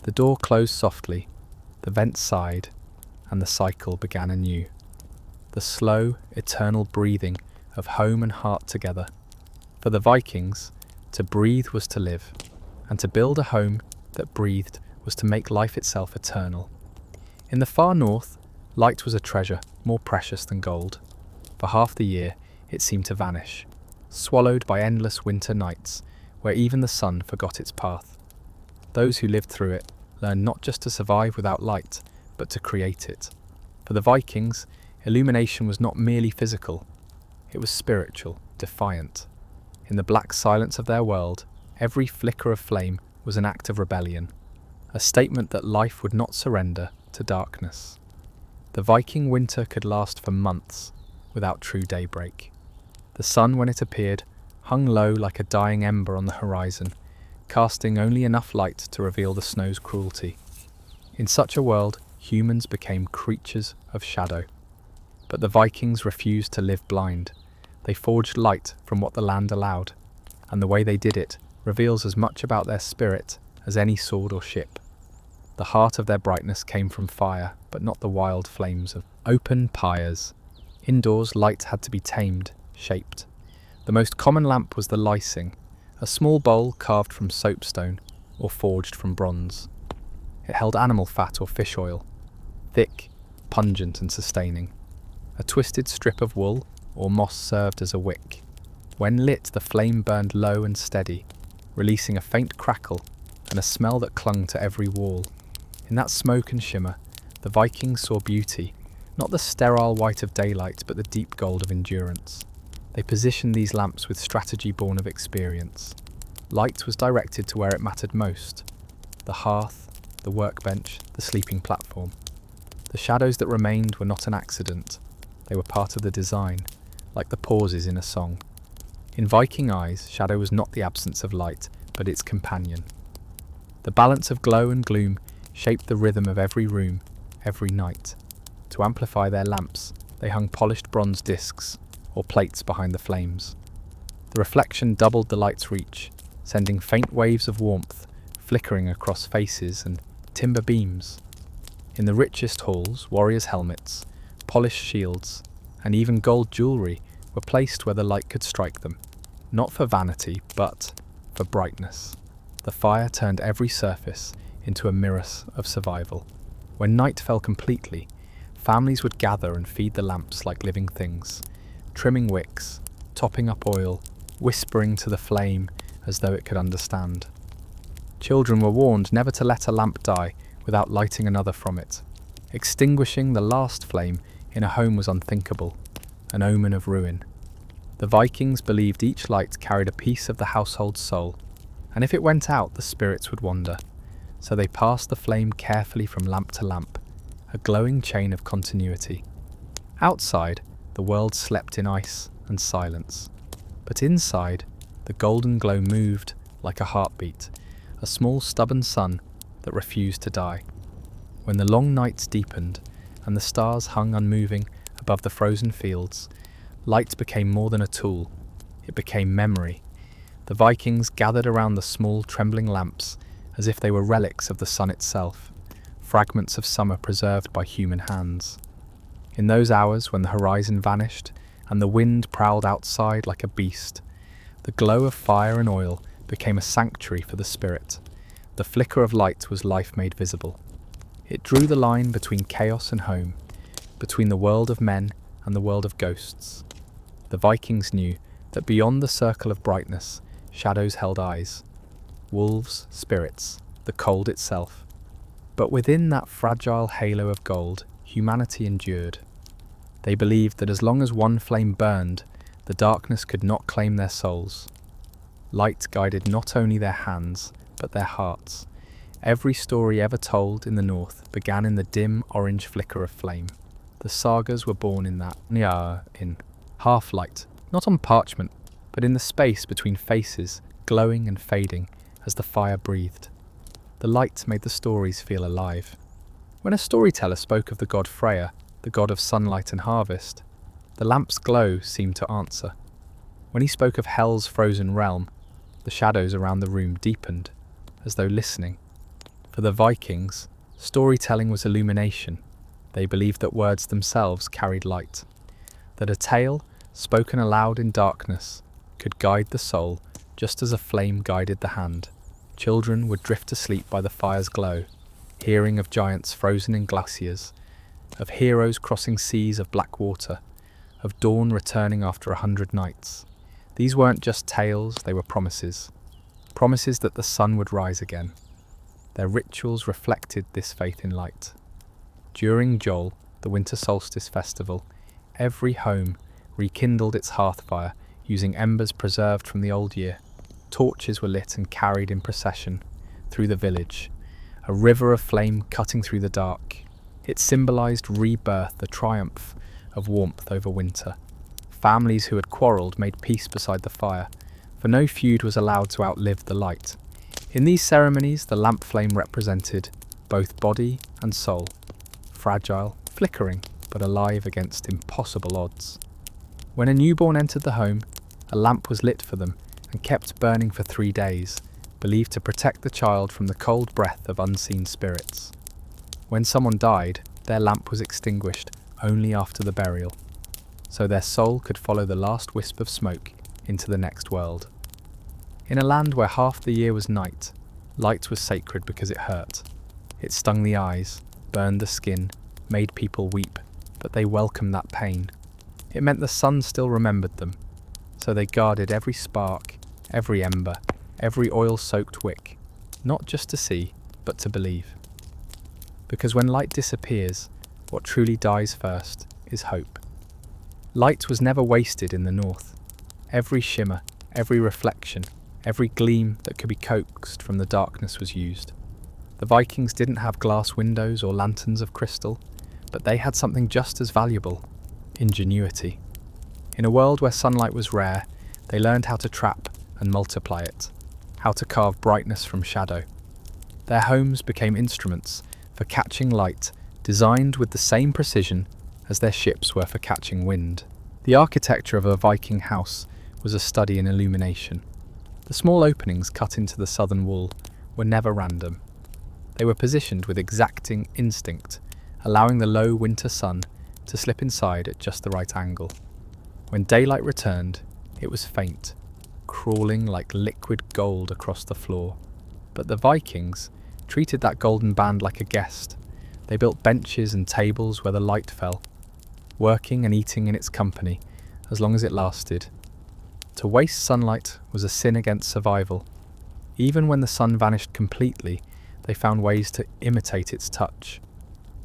The door closed softly, the vents sighed, and the cycle began anew. The slow, eternal breathing of home and heart together. For the Vikings, to breathe was to live, and to build a home that breathed was to make life itself eternal. In the far north, light was a treasure more precious than gold. For half the year, it seemed to vanish, swallowed by endless winter nights, where even the sun forgot its path. Those who lived through it learned not just to survive without light, but to create it. For the Vikings, illumination was not merely physical, it was spiritual, defiant. In the black silence of their world, every flicker of flame was an act of rebellion, a statement that life would not surrender to darkness. The Viking winter could last for months without true daybreak. The sun, when it appeared, hung low like a dying ember on the horizon, casting only enough light to reveal the snow's cruelty. In such a world, humans became creatures of shadow. But the Vikings refused to live blind. They forged light from what the land allowed, and the way they did it reveals as much about their spirit as any sword or ship. The heart of their brightness came from fire, but not the wild flames of open pyres. Indoors, light had to be tamed, shaped. The most common lamp was the lysing, a small bowl carved from soapstone or forged from bronze. It held animal fat or fish oil, thick, pungent and sustaining. A twisted strip of wool or moss served as a wick. When lit, the flame burned low and steady, releasing a faint crackle and a smell that clung to every wall. In that smoke and shimmer, the Vikings saw beauty, not the sterile white of daylight, but the deep gold of endurance. They positioned these lamps with strategy born of experience. Light was directed to where it mattered most: the hearth, the workbench, the sleeping platform. The shadows that remained were not an accident. They were part of the design, like the pauses in a song. In Viking eyes, shadow was not the absence of light, but its companion. The balance of glow and gloom shaped the rhythm of every room, every night. To amplify their lamps, they hung polished bronze discs or plates behind the flames. The reflection doubled the light's reach, sending faint waves of warmth flickering across faces and timber beams. In the richest halls, warriors' helmets, polished shields, and even gold jewellery were placed where the light could strike them, not for vanity, but for brightness. The fire turned every surface into a mirror of survival. When night fell completely, families would gather and feed the lamps like living things, trimming wicks, topping up oil, whispering to the flame as though it could understand. Children were warned never to let a lamp die without lighting another from it. Extinguishing the last flame in a home was unthinkable, an omen of ruin. The Vikings believed each light carried a piece of the household's soul, and if it went out, the spirits would wander. So they passed the flame carefully from lamp to lamp, a glowing chain of continuity. Outside, the world slept in ice and silence. But inside, the golden glow moved like a heartbeat, a small stubborn sun that refused to die. When the long nights deepened and the stars hung unmoving above the frozen fields, light became more than a tool. It became memory. The Vikings gathered around the small trembling lamps as if they were relics of the sun itself, fragments of summer preserved by human hands. In those hours when the horizon vanished and the wind prowled outside like a beast, the glow of fire and oil became a sanctuary for the spirit. The flicker of light was life made visible. It drew the line between chaos and home, between the world of men and the world of ghosts. The Vikings knew that beyond the circle of brightness, shadows held eyes. Wolves, spirits, the cold itself. But within that fragile halo of gold, humanity endured. They believed that as long as one flame burned, the darkness could not claim their souls. Light guided not only their hands, but their hearts. Every story ever told in the north began in the dim orange flicker of flame. The sagas were born in that in half-light, not on parchment, but in the space between faces, glowing and fading as the fire breathed. The light made the stories feel alive. When a storyteller spoke of the god Freya, the god of sunlight and harvest, the lamp's glow seemed to answer. When he spoke of Hel's frozen realm, the shadows around the room deepened, as though listening. For the Vikings, storytelling was illumination. They believed that words themselves carried light, that a tale, spoken aloud in darkness, could guide the soul just as a flame guided the hand. Children would drift asleep by the fire's glow, hearing of giants frozen in glaciers, of heroes crossing seas of black water, of dawn returning after 100 nights. These weren't just tales, they were promises. Promises that the sun would rise again. Their rituals reflected this faith in light. During Jol, the winter solstice festival, every home rekindled its hearth fire using embers preserved from the old year. Torches were lit and carried in procession through the village, a river of flame cutting through the dark. It symbolized rebirth, the triumph of warmth over winter. Families who had quarreled made peace beside the fire, for no feud was allowed to outlive the light. In these ceremonies, the lamp flame represented both body and soul, fragile, flickering, but alive against impossible odds. When a newborn entered the home, a lamp was lit for them and kept burning for 3 days, believed to protect the child from the cold breath of unseen spirits. When someone died, their lamp was extinguished only after the burial, so their soul could follow the last wisp of smoke into the next world. In a land where half the year was night, light was sacred because it hurt. It stung the eyes, burned the skin, made people weep, but they welcomed that pain. It meant the sun still remembered them, so they guarded every spark, every ember, every oil-soaked wick, not just to see, but to believe. Because when light disappears, what truly dies first is hope. Light was never wasted in the north. Every shimmer, every reflection, every gleam that could be coaxed from the darkness was used. The Vikings didn't have glass windows or lanterns of crystal, but they had something just as valuable: ingenuity. In a world where sunlight was rare, they learned how to trap and multiply it, how to carve brightness from shadow. Their homes became instruments for catching light, designed with the same precision as their ships were for catching wind. The architecture of a Viking house was a study in illumination. The small openings cut into the southern wall were never random. They were positioned with exacting instinct, allowing the low winter sun to slip inside at just the right angle. When daylight returned, it was faint, crawling like liquid gold across the floor. But the Vikings treated that golden band like a guest. They built benches and tables where the light fell, working and eating in its company as long as it lasted. To waste sunlight was a sin against survival. Even when the sun vanished completely, they found ways to imitate its touch.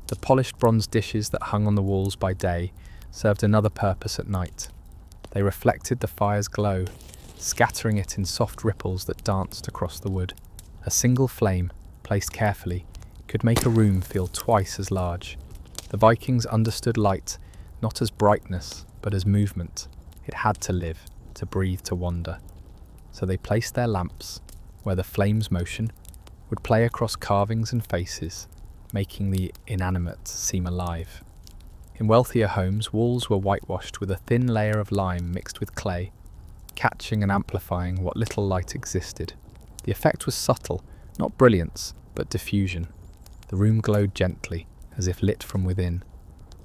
The polished bronze dishes that hung on the walls by day served another purpose at night. They reflected the fire's glow, scattering it in soft ripples that danced across the wood. A single flame, placed carefully, could make a room feel twice as large. The Vikings understood light not as brightness, but as movement. It had to live, to breathe, to wander. So they placed their lamps where the flame's motion would play across carvings and faces, making the inanimate seem alive. In wealthier homes, walls were whitewashed with a thin layer of lime mixed with clay, catching and amplifying what little light existed. The effect was subtle, not brilliance, but diffusion. The room glowed gently, as if lit from within.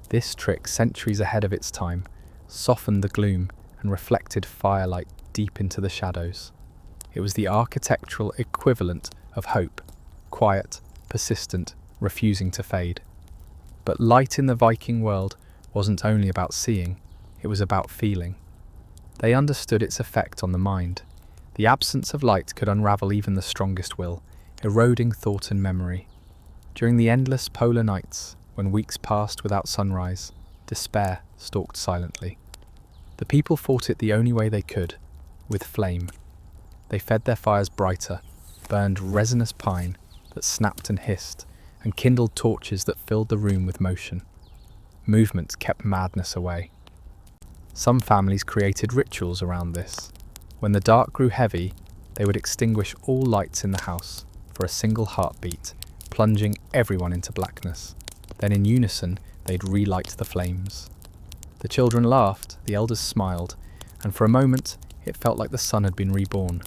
This trick, centuries ahead of its time, softened the gloom and reflected firelight deep into the shadows. It was the architectural equivalent of hope, quiet, persistent, refusing to fade. But light in the Viking world wasn't only about seeing, it was about feeling. They understood its effect on the mind. The absence of light could unravel even the strongest will, eroding thought and memory. During the endless polar nights, when weeks passed without sunrise, despair stalked silently. The people fought it the only way they could, with flame. They fed their fires brighter, burned resinous pine that snapped and hissed, and kindled torches that filled the room with motion. Movement kept madness away. Some families created rituals around this. When the dark grew heavy, they would extinguish all lights in the house for a single heartbeat, plunging everyone into blackness. Then in unison, they'd relight the flames. The children laughed, the elders smiled, and for a moment, it felt like the sun had been reborn.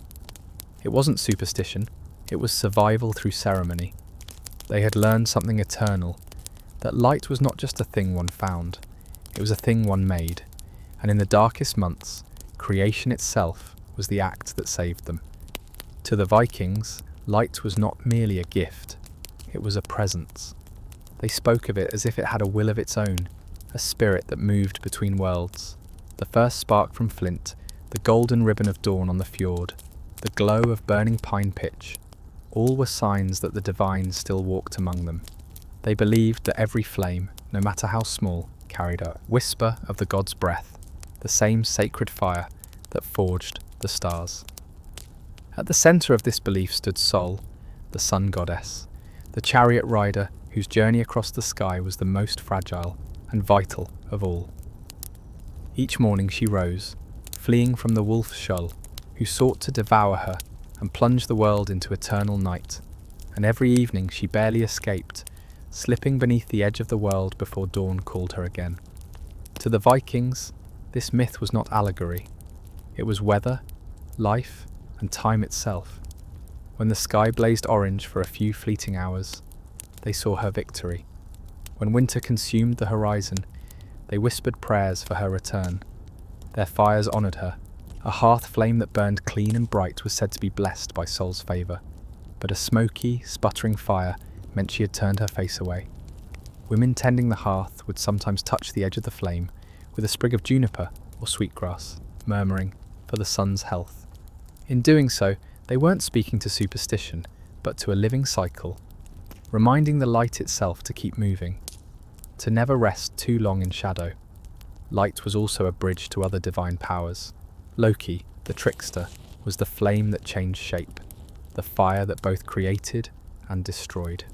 It wasn't superstition, it was survival through ceremony. They had learned something eternal, that light was not just a thing one found, it was a thing one made, and in the darkest months, creation itself was the act that saved them. To the Vikings, light was not merely a gift, it was a presence. They spoke of it as if it had a will of its own, a spirit that moved between worlds. The first spark from flint, the golden ribbon of dawn on the fjord, the glow of burning pine pitch, all were signs that the divine still walked among them. They believed that every flame, no matter how small, carried a whisper of the god's breath, the same sacred fire that forged the stars. At the centre of this belief stood Sol, the sun goddess, the chariot rider whose journey across the sky was the most fragile and vital of all. Each morning she rose, fleeing from the wolf Shull, who sought to devour her and plunge the world into eternal night, and every evening she barely escaped, slipping beneath the edge of the world before dawn called her again. To the Vikings, this myth was not allegory. It was weather, life, and time itself. When the sky blazed orange for a few fleeting hours, they saw her victory. When winter consumed the horizon, they whispered prayers for her return. Their fires honoured her. A hearth flame that burned clean and bright was said to be blessed by Sol's favour, but a smoky, sputtering fire meant she had turned her face away. Women tending the hearth would sometimes touch the edge of the flame with a sprig of juniper or sweetgrass, murmuring, "For the sun's health." In doing so, they weren't speaking to superstition, but to a living cycle, reminding the light itself to keep moving, to never rest too long in shadow. Light was also a bridge to other divine powers. Loki, the trickster, was the flame that changed shape, the fire that both created and destroyed.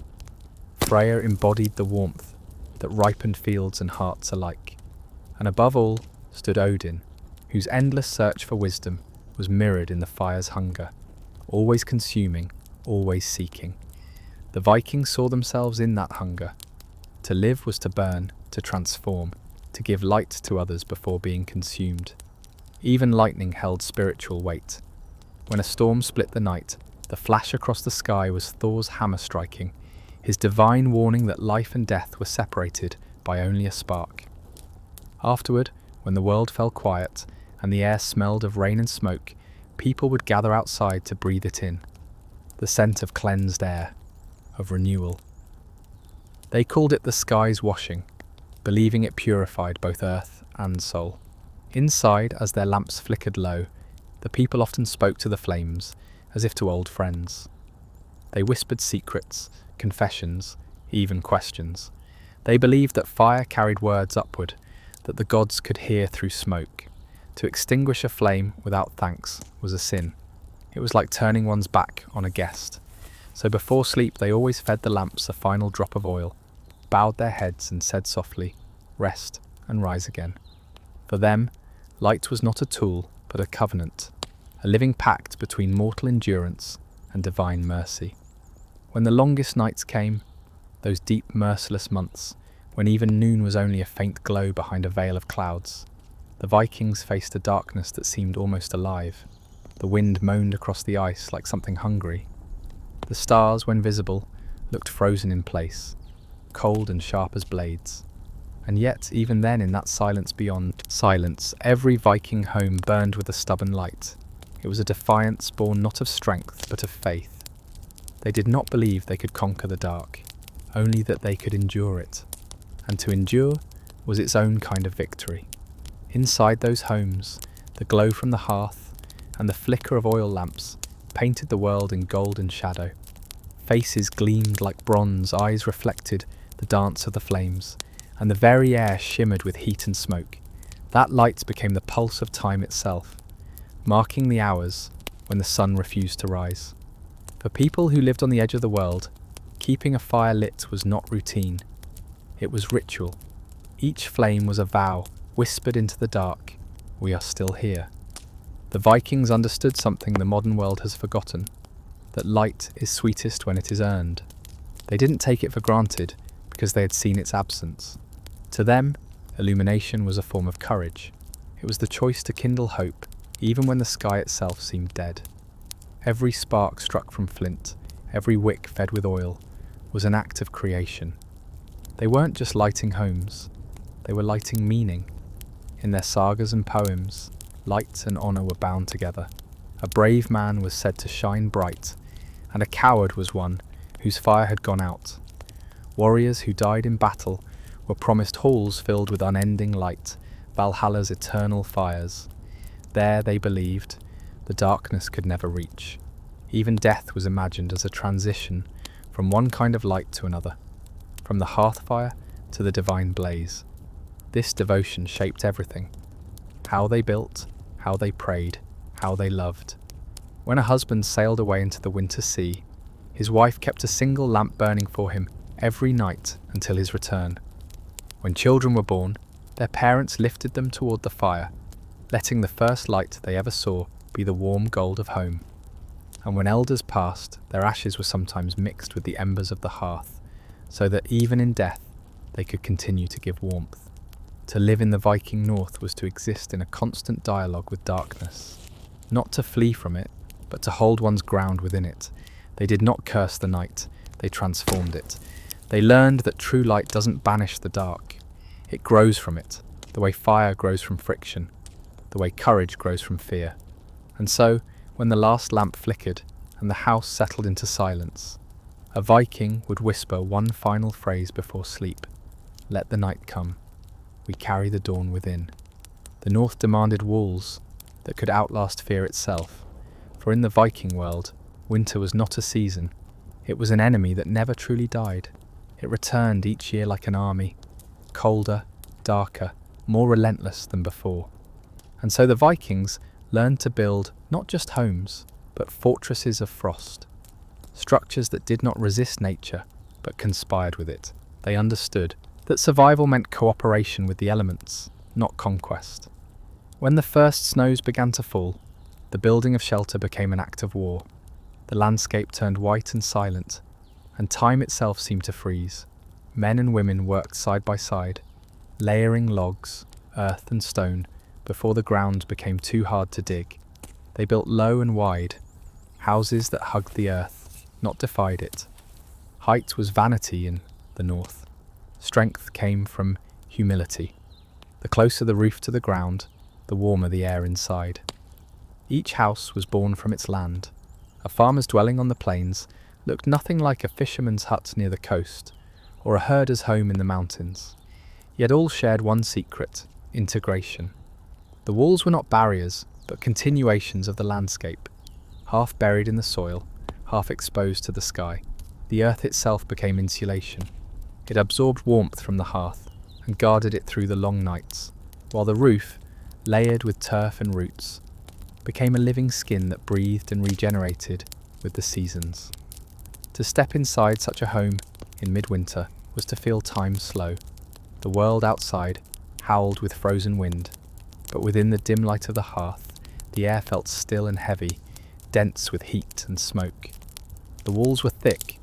Freya embodied the warmth that ripened fields and hearts alike. And above all stood Odin, whose endless search for wisdom was mirrored in the fire's hunger, always consuming, always seeking. The Vikings saw themselves in that hunger. To live was to burn, to transform, to give light to others before being consumed. Even lightning held spiritual weight. When a storm split the night, the flash across the sky was Thor's hammer striking, his divine warning that life and death were separated by only a spark. Afterward, when the world fell quiet and the air smelled of rain and smoke, people would gather outside to breathe it in, the scent of cleansed air, of renewal. They called it the sky's washing, believing it purified both earth and soul. Inside, as their lamps flickered low, the people often spoke to the flames, as if to old friends. They whispered secrets, confessions, even questions. They believed that fire carried words upward, that the gods could hear through smoke. To extinguish a flame without thanks was a sin. It was like turning one's back on a guest. So before sleep they always fed the lamps a final drop of oil, bowed their heads and said softly, "Rest and rise again." For them, light was not a tool, but a covenant, a living pact between mortal endurance and divine mercy. When the longest nights came, those deep, merciless months, when even noon was only a faint glow behind a veil of clouds, the Vikings faced a darkness that seemed almost alive. The wind moaned across the ice like something hungry. The stars, when visible, looked frozen in place, cold and sharp as blades. And yet, even then, in that silence beyond silence, every Viking home burned with a stubborn light. It was a defiance born not of strength, but of faith. They did not believe they could conquer the dark, only that they could endure it. And to endure was its own kind of victory. Inside those homes, the glow from the hearth and the flicker of oil lamps painted the world in gold and shadow. Faces gleamed like bronze, eyes reflected the dance of the flames, and the very air shimmered with heat and smoke. That light became the pulse of time itself, marking the hours when the sun refused to rise. For people who lived on the edge of the world, keeping a fire lit was not routine. It was ritual. Each flame was a vow, whispered into the dark, "We are still here." The Vikings understood something the modern world has forgotten, that light is sweetest when it is earned. They didn't take it for granted, because they had seen its absence. To them, illumination was a form of courage. It was the choice to kindle hope, even when the sky itself seemed dead. Every spark struck from flint, every wick fed with oil, was an act of creation. They weren't just lighting homes, they were lighting meaning. In their sagas and poems, light and honour were bound together. A brave man was said to shine bright, and a coward was one whose fire had gone out. Warriors who died in battle were promised halls filled with unending light, Valhalla's eternal fires. There, they believed, the darkness could never reach. Even death was imagined as a transition from one kind of light to another, from the hearth fire to the divine blaze. This devotion shaped everything. How they built, how they prayed, how they loved. When a husband sailed away into the winter sea, his wife kept a single lamp burning for him every night until his return. When children were born, their parents lifted them toward the fire, letting the first light they ever saw be the warm gold of home. And when elders passed, their ashes were sometimes mixed with the embers of the hearth, so that even in death they could continue to give warmth. To live in the Viking North was to exist in a constant dialogue with darkness, not to flee from it, but to hold one's ground within it. They did not curse the night, they transformed it. They learned that true light doesn't banish the dark, it grows from it, the way fire grows from friction, the way courage grows from fear. And so, when the last lamp flickered and the house settled into silence, a Viking would whisper one final phrase before sleep: "Let the night come. We carry the dawn within." The North demanded walls that could outlast fear itself, for in the Viking world, winter was not a season, it was an enemy that never truly died. It returned each year like an army, colder, darker, more relentless than before. And so the Vikings learned to build not just homes, but fortresses of frost. Structures that did not resist nature, but conspired with it. They understood that survival meant cooperation with the elements, not conquest. When the first snows began to fall, the building of shelter became an act of war. The landscape turned white and silent, and time itself seemed to freeze. Men and women worked side by side, layering logs, earth and stone, before the ground became too hard to dig. They built low and wide, houses that hugged the earth, not defied it. Height was vanity in the North. Strength came from humility. The closer the roof to the ground, the warmer the air inside. Each house was born from its land. A farmer's dwelling on the plains looked nothing like a fisherman's hut near the coast, or a herder's home in the mountains. Yet all shared one secret: integration. The walls were not barriers, but continuations of the landscape, half buried in the soil, half exposed to the sky. The earth itself became insulation. It absorbed warmth from the hearth and guarded it through the long nights, while the roof, layered with turf and roots, became a living skin that breathed and regenerated with the seasons. To step inside such a home in midwinter was to feel time slow. The world outside howled with frozen wind, but within the dim light of the hearth, the air felt still and heavy, dense with heat and smoke. The walls were thick,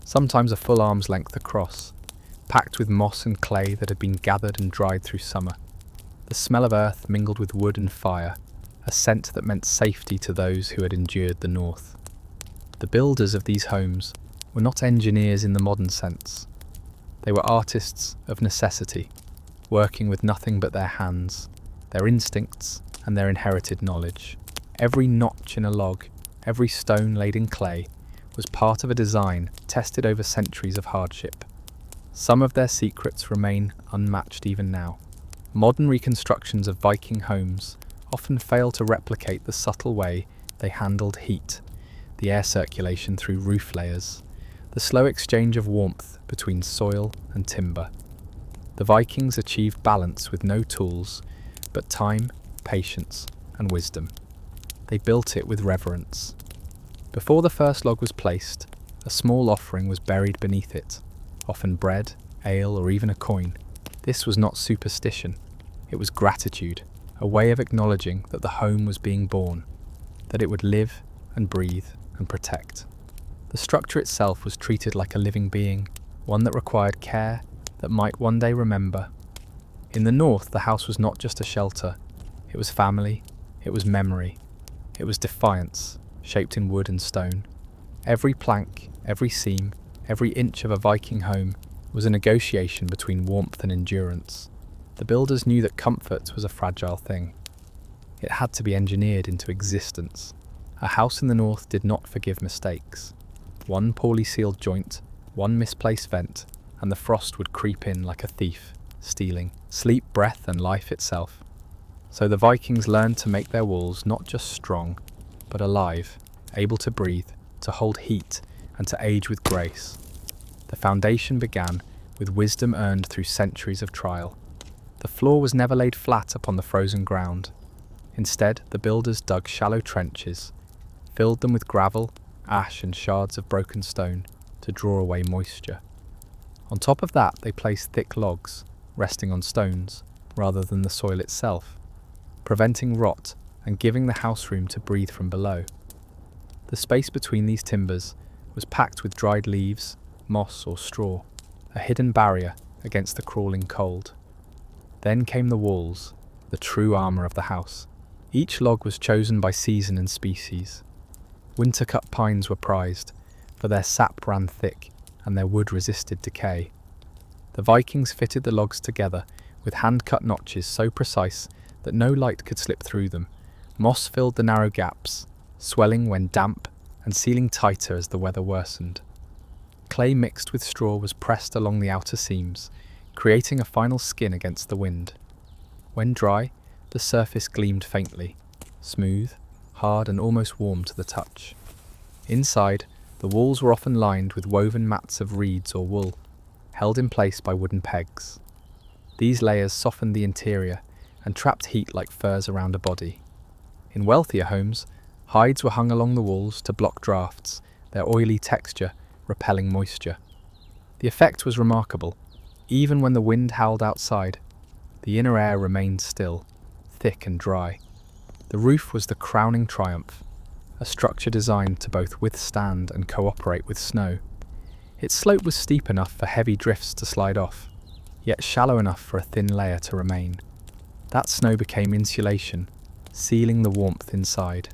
sometimes a full arm's length across, packed with moss and clay that had been gathered and dried through summer. The smell of earth mingled with wood and fire, a scent that meant safety to those who had endured the North. The builders of these homes were not engineers in the modern sense. They were artists of necessity, working with nothing but their hands, their instincts, and their inherited knowledge. Every notch in a log, every stone laid in clay, was part of a design tested over centuries of hardship. Some of their secrets remain unmatched even now. Modern reconstructions of Viking homes often fail to replicate the subtle way they handled heat, the air circulation through roof layers, the slow exchange of warmth between soil and timber. The Vikings achieved balance with no tools, but time, patience, and wisdom. They built it with reverence. Before the first log was placed, a small offering was buried beneath it, often bread, ale, or even a coin. This was not superstition. It was gratitude, a way of acknowledging that the home was being born, that it would live and breathe and protect. The structure itself was treated like a living being, one that required care that might one day remember. In the north, the house was not just a shelter. It was family, it was memory, it was defiance, shaped in wood and stone. Every plank, every seam, every inch of a Viking home was a negotiation between warmth and endurance. The builders knew that comfort was a fragile thing. It had to be engineered into existence. A house in the north did not forgive mistakes. One poorly sealed joint, one misplaced vent, and the frost would creep in like a thief, stealing sleep, breath, and life itself. So the Vikings learned to make their walls not just strong, but alive, able to breathe, to hold heat, and to age with grace. The foundation began with wisdom earned through centuries of trial. The floor was never laid flat upon the frozen ground. Instead, the builders dug shallow trenches, filled them with gravel, ash, and shards of broken stone to draw away moisture. On top of that, they placed thick logs, resting on stones, rather than the soil itself, preventing rot and giving the house room to breathe from below. The space between these timbers was packed with dried leaves, moss, or straw, a hidden barrier against the crawling cold. Then came the walls, the true armour of the house. Each log was chosen by season and species. Winter-cut pines were prized, for their sap ran thick and their wood resisted decay. The Vikings fitted the logs together with hand-cut notches so precise that no light could slip through them. Moss filled the narrow gaps, swelling when damp and sealing tighter as the weather worsened. Clay mixed with straw was pressed along the outer seams, creating a final skin against the wind. When dry, the surface gleamed faintly, smooth, hard, and almost warm to the touch. Inside, the walls were often lined with woven mats of reeds or wool, held in place by wooden pegs. These layers softened the interior and trapped heat like furs around a body. In wealthier homes, hides were hung along the walls to block drafts, their oily texture repelling moisture. The effect was remarkable. Even when the wind howled outside, the inner air remained still, thick and dry. The roof was the crowning triumph, a structure designed to both withstand and cooperate with snow. Its slope was steep enough for heavy drifts to slide off, yet shallow enough for a thin layer to remain. That snow became insulation, sealing the warmth inside.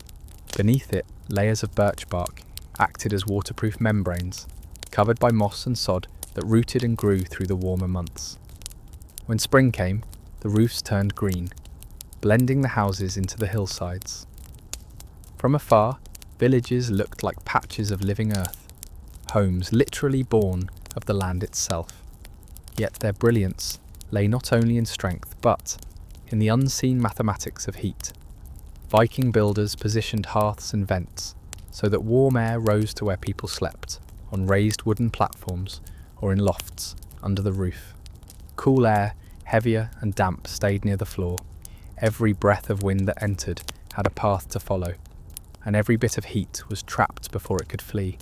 Beneath it, layers of birch bark acted as waterproof membranes, covered by moss and sod that rooted and grew through the warmer months. When spring came, the roofs turned green, blending the houses into the hillsides. From afar, villages looked like patches of living earth, homes literally born of the land itself. Yet their brilliance lay not only in strength, but in the unseen mathematics of heat. Viking builders positioned hearths and vents so that warm air rose to where people slept, on raised wooden platforms or in lofts under the roof. Cool air, heavier and damp, stayed near the floor. Every breath of wind that entered had a path to follow, and every bit of heat was trapped before it could flee.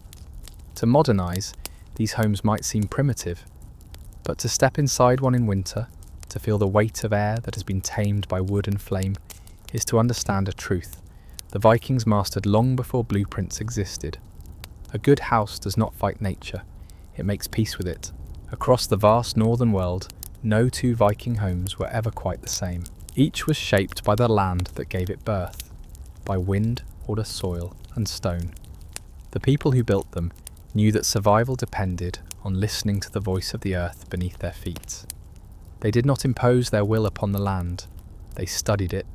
To modernise, these homes might seem primitive, but to step inside one in winter, to feel the weight of air that has been tamed by wood and flame, is to understand a truth the Vikings mastered long before blueprints existed. A good house does not fight nature, it makes peace with it. Across the vast northern world, no two Viking homes were ever quite the same. Each was shaped by the land that gave it birth, by wind, water, soil, and stone. The people who built them knew that survival depended on listening to the voice of the earth beneath their feet. They did not impose their will upon the land. They studied it,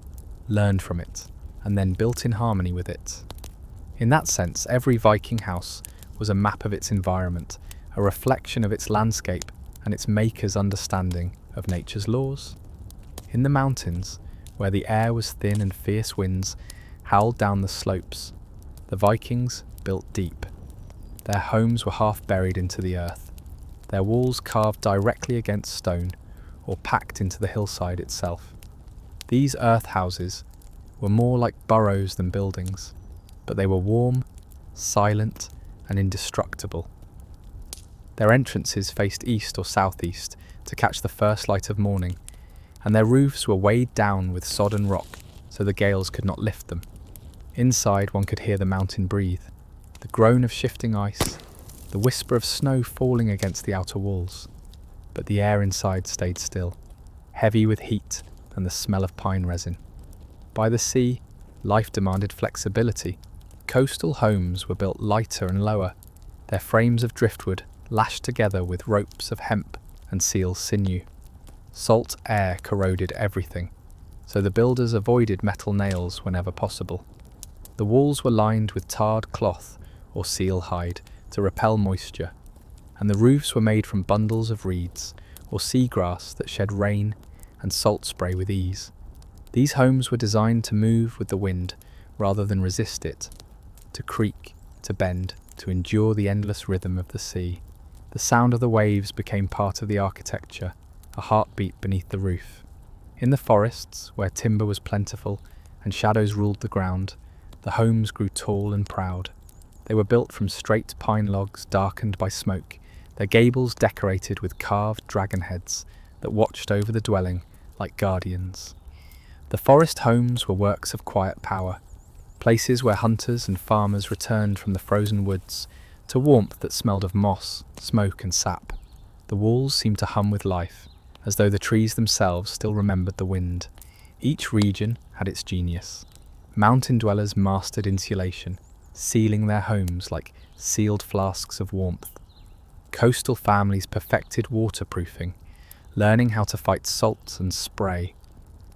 learned from it, and then built in harmony with it. In that sense, every Viking house was a map of its environment, a reflection of its landscape and its maker's understanding of nature's laws. In the mountains, where the air was thin and fierce winds howled down the slopes, the Vikings built deep. Their homes were half buried into the earth, their walls carved directly against stone or packed into the hillside itself. These earth houses were more like burrows than buildings, but they were warm, silent, and indestructible. Their entrances faced east or southeast to catch the first light of morning, and their roofs were weighed down with sod and rock so the gales could not lift them. Inside one could hear the mountain breathe, the groan of shifting ice, the whisper of snow falling against the outer walls, but the air inside stayed still, heavy with heat and the smell of pine resin. By the sea, life demanded flexibility. Coastal homes were built lighter and lower, their frames of driftwood lashed together with ropes of hemp and seal sinew. Salt air corroded everything, so the builders avoided metal nails whenever possible. The walls were lined with tarred cloth or seal hide to repel moisture, and the roofs were made from bundles of reeds or seagrass that shed rain and salt spray with ease. These homes were designed to move with the wind rather than resist it, to creak, to bend, to endure the endless rhythm of the sea. The sound of the waves became part of the architecture, a heartbeat beneath the roof. In the forests, where timber was plentiful and shadows ruled the ground, the homes grew tall and proud. They were built from straight pine logs darkened by smoke, their gables decorated with carved dragon heads that watched over the dwelling like guardians. The forest homes were works of quiet power, places where hunters and farmers returned from the frozen woods to warmth that smelled of moss, smoke and sap. The walls seemed to hum with life, as though the trees themselves still remembered the wind. Each region had its genius. Mountain dwellers mastered insulation, sealing their homes like sealed flasks of warmth. Coastal families perfected waterproofing, learning how to fight salt and spray.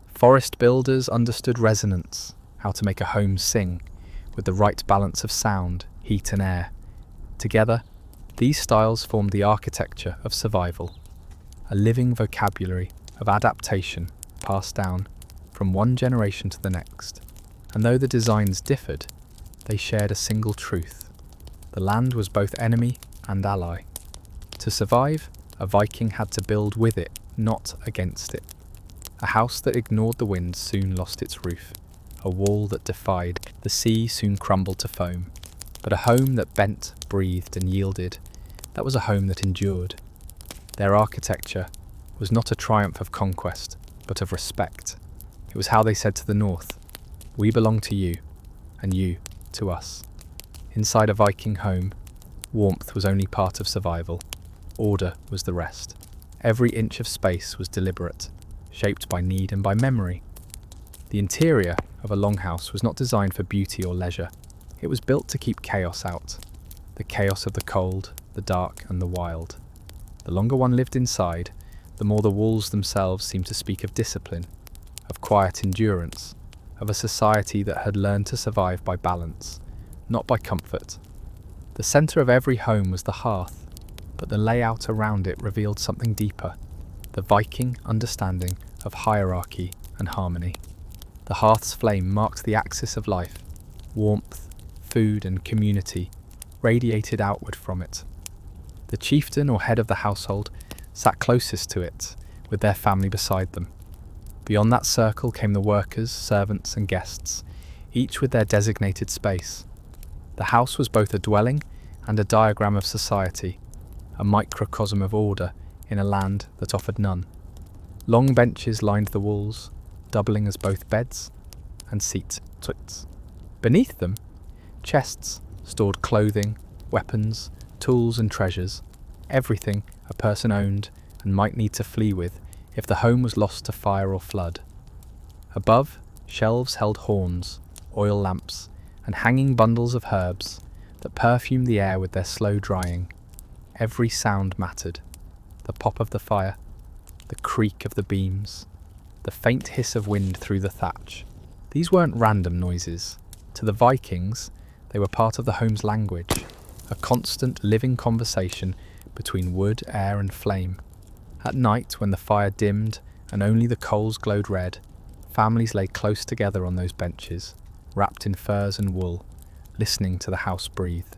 Forest builders understood resonance, how to make a home sing, with the right balance of sound, heat and air. Together, these styles formed the architecture of survival, a living vocabulary of adaptation passed down from one generation to the next. And though the designs differed, they shared a single truth. The land was both enemy and ally. To survive, a Viking had to build with it, not against it. A house that ignored the wind soon lost its roof. A wall that defied the sea soon crumbled to foam. But a home that bent, breathed and yielded, that was a home that endured. Their architecture was not a triumph of conquest, but of respect. It was how they said to the north, "We belong to you, and you to us." Inside a Viking home, warmth was only part of survival. Order was the rest. Every inch of space was deliberate, shaped by need and by memory. The interior of a longhouse was not designed for beauty or leisure. It was built to keep chaos out. The chaos of the cold, the dark and the wild. The longer one lived inside, the more the walls themselves seemed to speak of discipline, of quiet endurance, of a society that had learned to survive by balance, not by comfort. The centre of every home was the hearth, but the layout around it revealed something deeper, the Viking understanding of hierarchy and harmony. The hearth's flame marked the axis of life. Warmth, food and community radiated outward from it. The chieftain or head of the household sat closest to it, with their family beside them. Beyond that circle came the workers, servants and guests, each with their designated space. The house was both a dwelling and a diagram of society, a microcosm of order in a land that offered none. Long benches lined the walls, doubling as both beds and seats. Beneath them, chests stored clothing, weapons, tools and treasures, everything a person owned and might need to flee with if the home was lost to fire or flood. Above, shelves held horns, oil lamps, and hanging bundles of herbs that perfumed the air with their slow drying. Every sound mattered. The pop of the fire, the creak of the beams, the faint hiss of wind through the thatch. These weren't random noises. To the Vikings, they were part of the home's language, a constant living conversation between wood, air and flame. At night, when the fire dimmed and only the coals glowed red, families lay close together on those benches, wrapped in furs and wool, listening to the house breathe.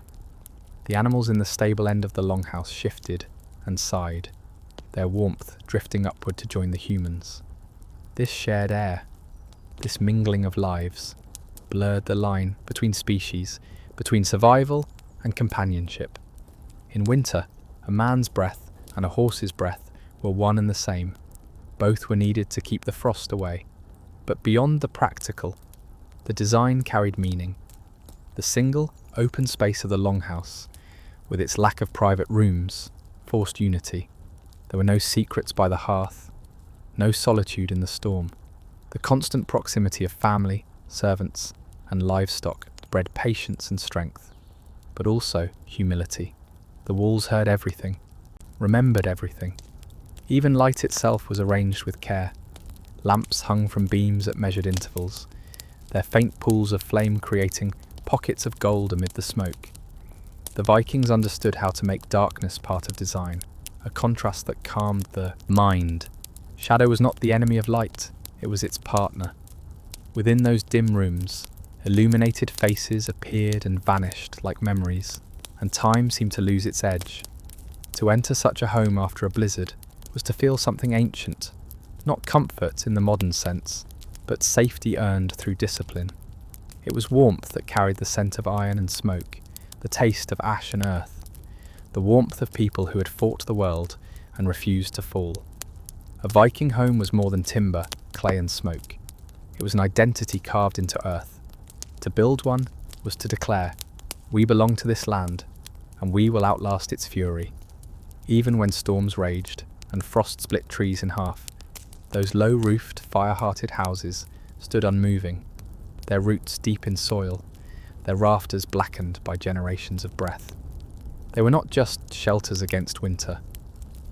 The animals in the stable end of the longhouse shifted and sighed, their warmth drifting upward to join the humans. This shared air, this mingling of lives, blurred the line between species, between survival and companionship. In winter, a man's breath and a horse's breath were one and the same. Both were needed to keep the frost away. But beyond the practical, the design carried meaning. The single, open space of the longhouse with its lack of private rooms, forced unity. There were no secrets by the hearth, no solitude in the storm. The constant proximity of family, servants, and livestock bred patience and strength, but also humility. The walls heard everything, remembered everything. Even light itself was arranged with care. Lamps hung from beams at measured intervals, their faint pools of flame creating pockets of gold amid the smoke. The Vikings understood how to make darkness part of design, a contrast that calmed the mind. Shadow was not the enemy of light, it was its partner. Within those dim rooms, illuminated faces appeared and vanished like memories, and time seemed to lose its edge. To enter such a home after a blizzard was to feel something ancient, not comfort in the modern sense, but safety earned through discipline. It was warmth that carried the scent of iron and smoke, the taste of ash and earth, the warmth of people who had fought the world and refused to fall. A Viking home was more than timber, clay and smoke. It was an identity carved into earth. To build one was to declare, we belong to this land, and we will outlast its fury. Even when storms raged and frost split trees in half, those low-roofed, fire-hearted houses stood unmoving, their roots deep in soil, their rafters blackened by generations of breath. They were not just shelters against winter.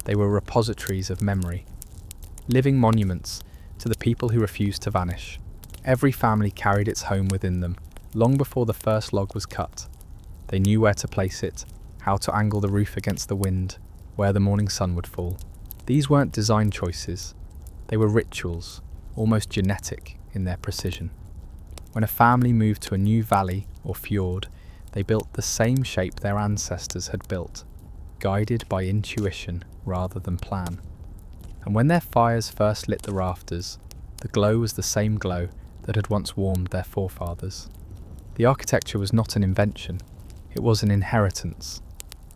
They were repositories of memory, living monuments to the people who refused to vanish. Every family carried its home within them, long before the first log was cut. They knew where to place it, how to angle the roof against the wind, where the morning sun would fall. These weren't design choices. They were rituals, almost genetic in their precision. When a family moved to a new valley or fjord, they built the same shape their ancestors had built, guided by intuition rather than plan. And when their fires first lit the rafters, the glow was the same glow that had once warmed their forefathers. The architecture was not an invention, it was an inheritance.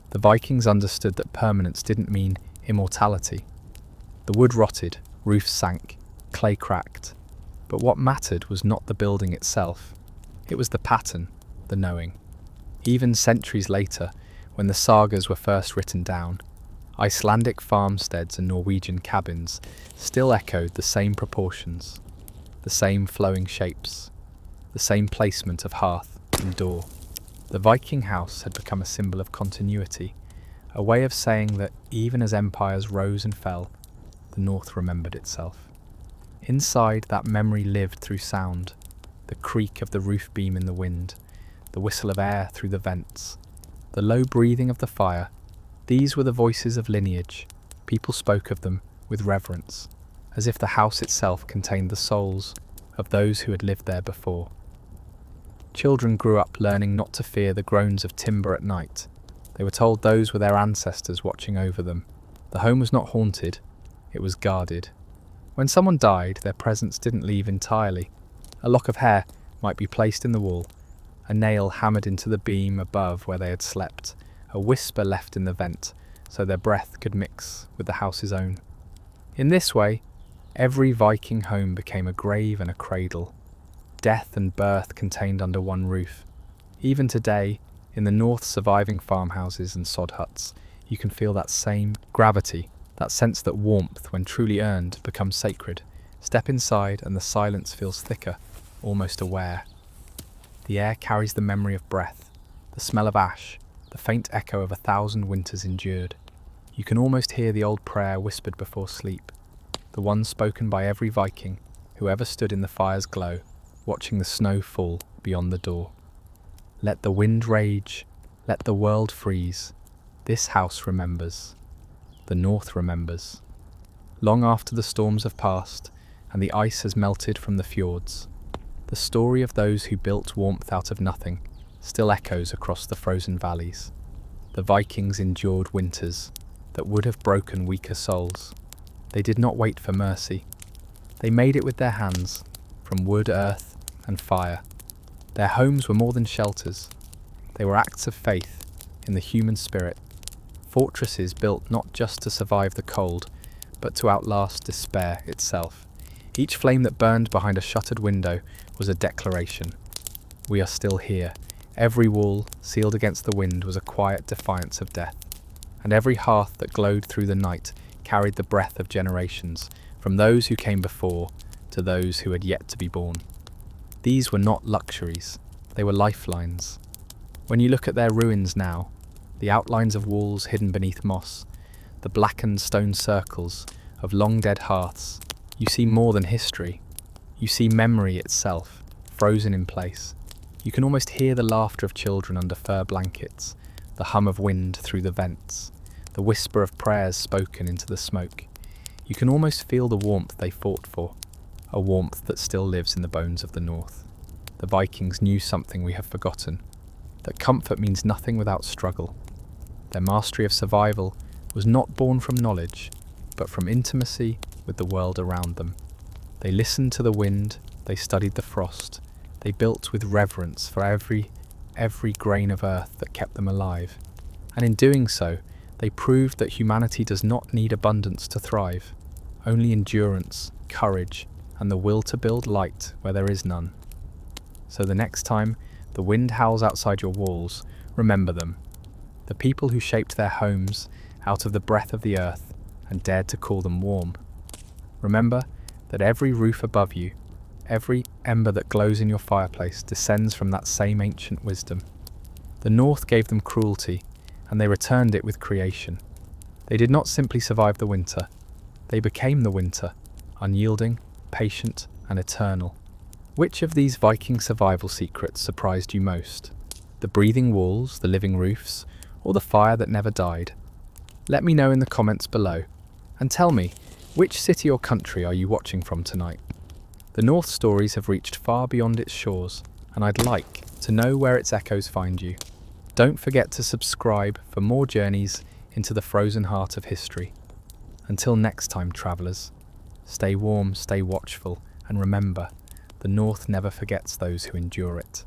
The Vikings understood that permanence didn't mean immortality. The wood rotted, roofs sank, clay cracked. But what mattered was not the building itself. It was the pattern, the knowing. Even centuries later, when the sagas were first written down, Icelandic farmsteads and Norwegian cabins still echoed the same proportions, the same flowing shapes, the same placement of hearth and door. The Viking house had become a symbol of continuity, a way of saying that even as empires rose and fell, the North remembered itself. Inside, that memory lived through sound, the creak of the roof beam in the wind, the whistle of air through the vents, the low breathing of the fire. These were the voices of lineage. People spoke of them with reverence, as if the house itself contained the souls of those who had lived there before. Children grew up learning not to fear the groans of timber at night. They were told those were their ancestors watching over them. The home was not haunted, it was guarded. When someone died, their presence didn't leave entirely. A lock of hair might be placed in the wall, a nail hammered into the beam above where they had slept, a whisper left in the vent so their breath could mix with the house's own. In this way, every Viking home became a grave and a cradle, death and birth contained under one roof. Even today, in the North's surviving farmhouses and sod huts, you can feel that same gravity, that sense that warmth, when truly earned, becomes sacred. Step inside and the silence feels thicker, almost aware. The air carries the memory of breath, the smell of ash, the faint echo of 1,000 winters endured. You can almost hear the old prayer whispered before sleep, the one spoken by every Viking who ever stood in the fire's glow, watching the snow fall beyond the door. Let the wind rage, let the world freeze. This house remembers. The North remembers. Long after the storms have passed and the ice has melted from the fjords, the story of those who built warmth out of nothing still echoes across the frozen valleys. The Vikings endured winters that would have broken weaker souls. They did not wait for mercy. They made it with their hands, from wood, earth, and fire. Their homes were more than shelters. They were acts of faith in the human spirit, fortresses built not just to survive the cold, but to outlast despair itself. Each flame that burned behind a shuttered window was a declaration. We are still here. Every wall, sealed against the wind, was a quiet defiance of death, and every hearth that glowed through the night carried the breath of generations, from those who came before to those who had yet to be born. These were not luxuries, they were lifelines. When you look at their ruins now, the outlines of walls hidden beneath moss, the blackened stone circles of long-dead hearths, you see more than history. You see memory itself, frozen in place. You can almost hear the laughter of children under fur blankets, the hum of wind through the vents, the whisper of prayers spoken into the smoke. You can almost feel the warmth they fought for, a warmth that still lives in the bones of the North. The Vikings knew something we have forgotten, that comfort means nothing without struggle. Their mastery of survival was not born from knowledge, but from intimacy with the world around them. They listened to the wind, they studied the frost, they built with reverence for every grain of earth that kept them alive. And in doing so, they proved that humanity does not need abundance to thrive, only endurance, courage, and the will to build light where there is none. So the next time the wind howls outside your walls, remember them, the people who shaped their homes out of the breath of the earth and dared to call them warm. Remember that every roof above you, every ember that glows in your fireplace descends from that same ancient wisdom. The North gave them cruelty, and they returned it with creation. They did not simply survive the winter, they became the winter, unyielding, patient, and eternal. Which of these Viking survival secrets surprised you most? The breathing walls, the living roofs, or the fire that never died? Let me know in the comments below, and tell me, which city or country are you watching from tonight? The North stories have reached far beyond its shores, and I'd like to know where its echoes find you. Don't forget to subscribe for more journeys into the frozen heart of history. Until next time, travellers, stay warm, stay watchful, and remember, the North never forgets those who endure it.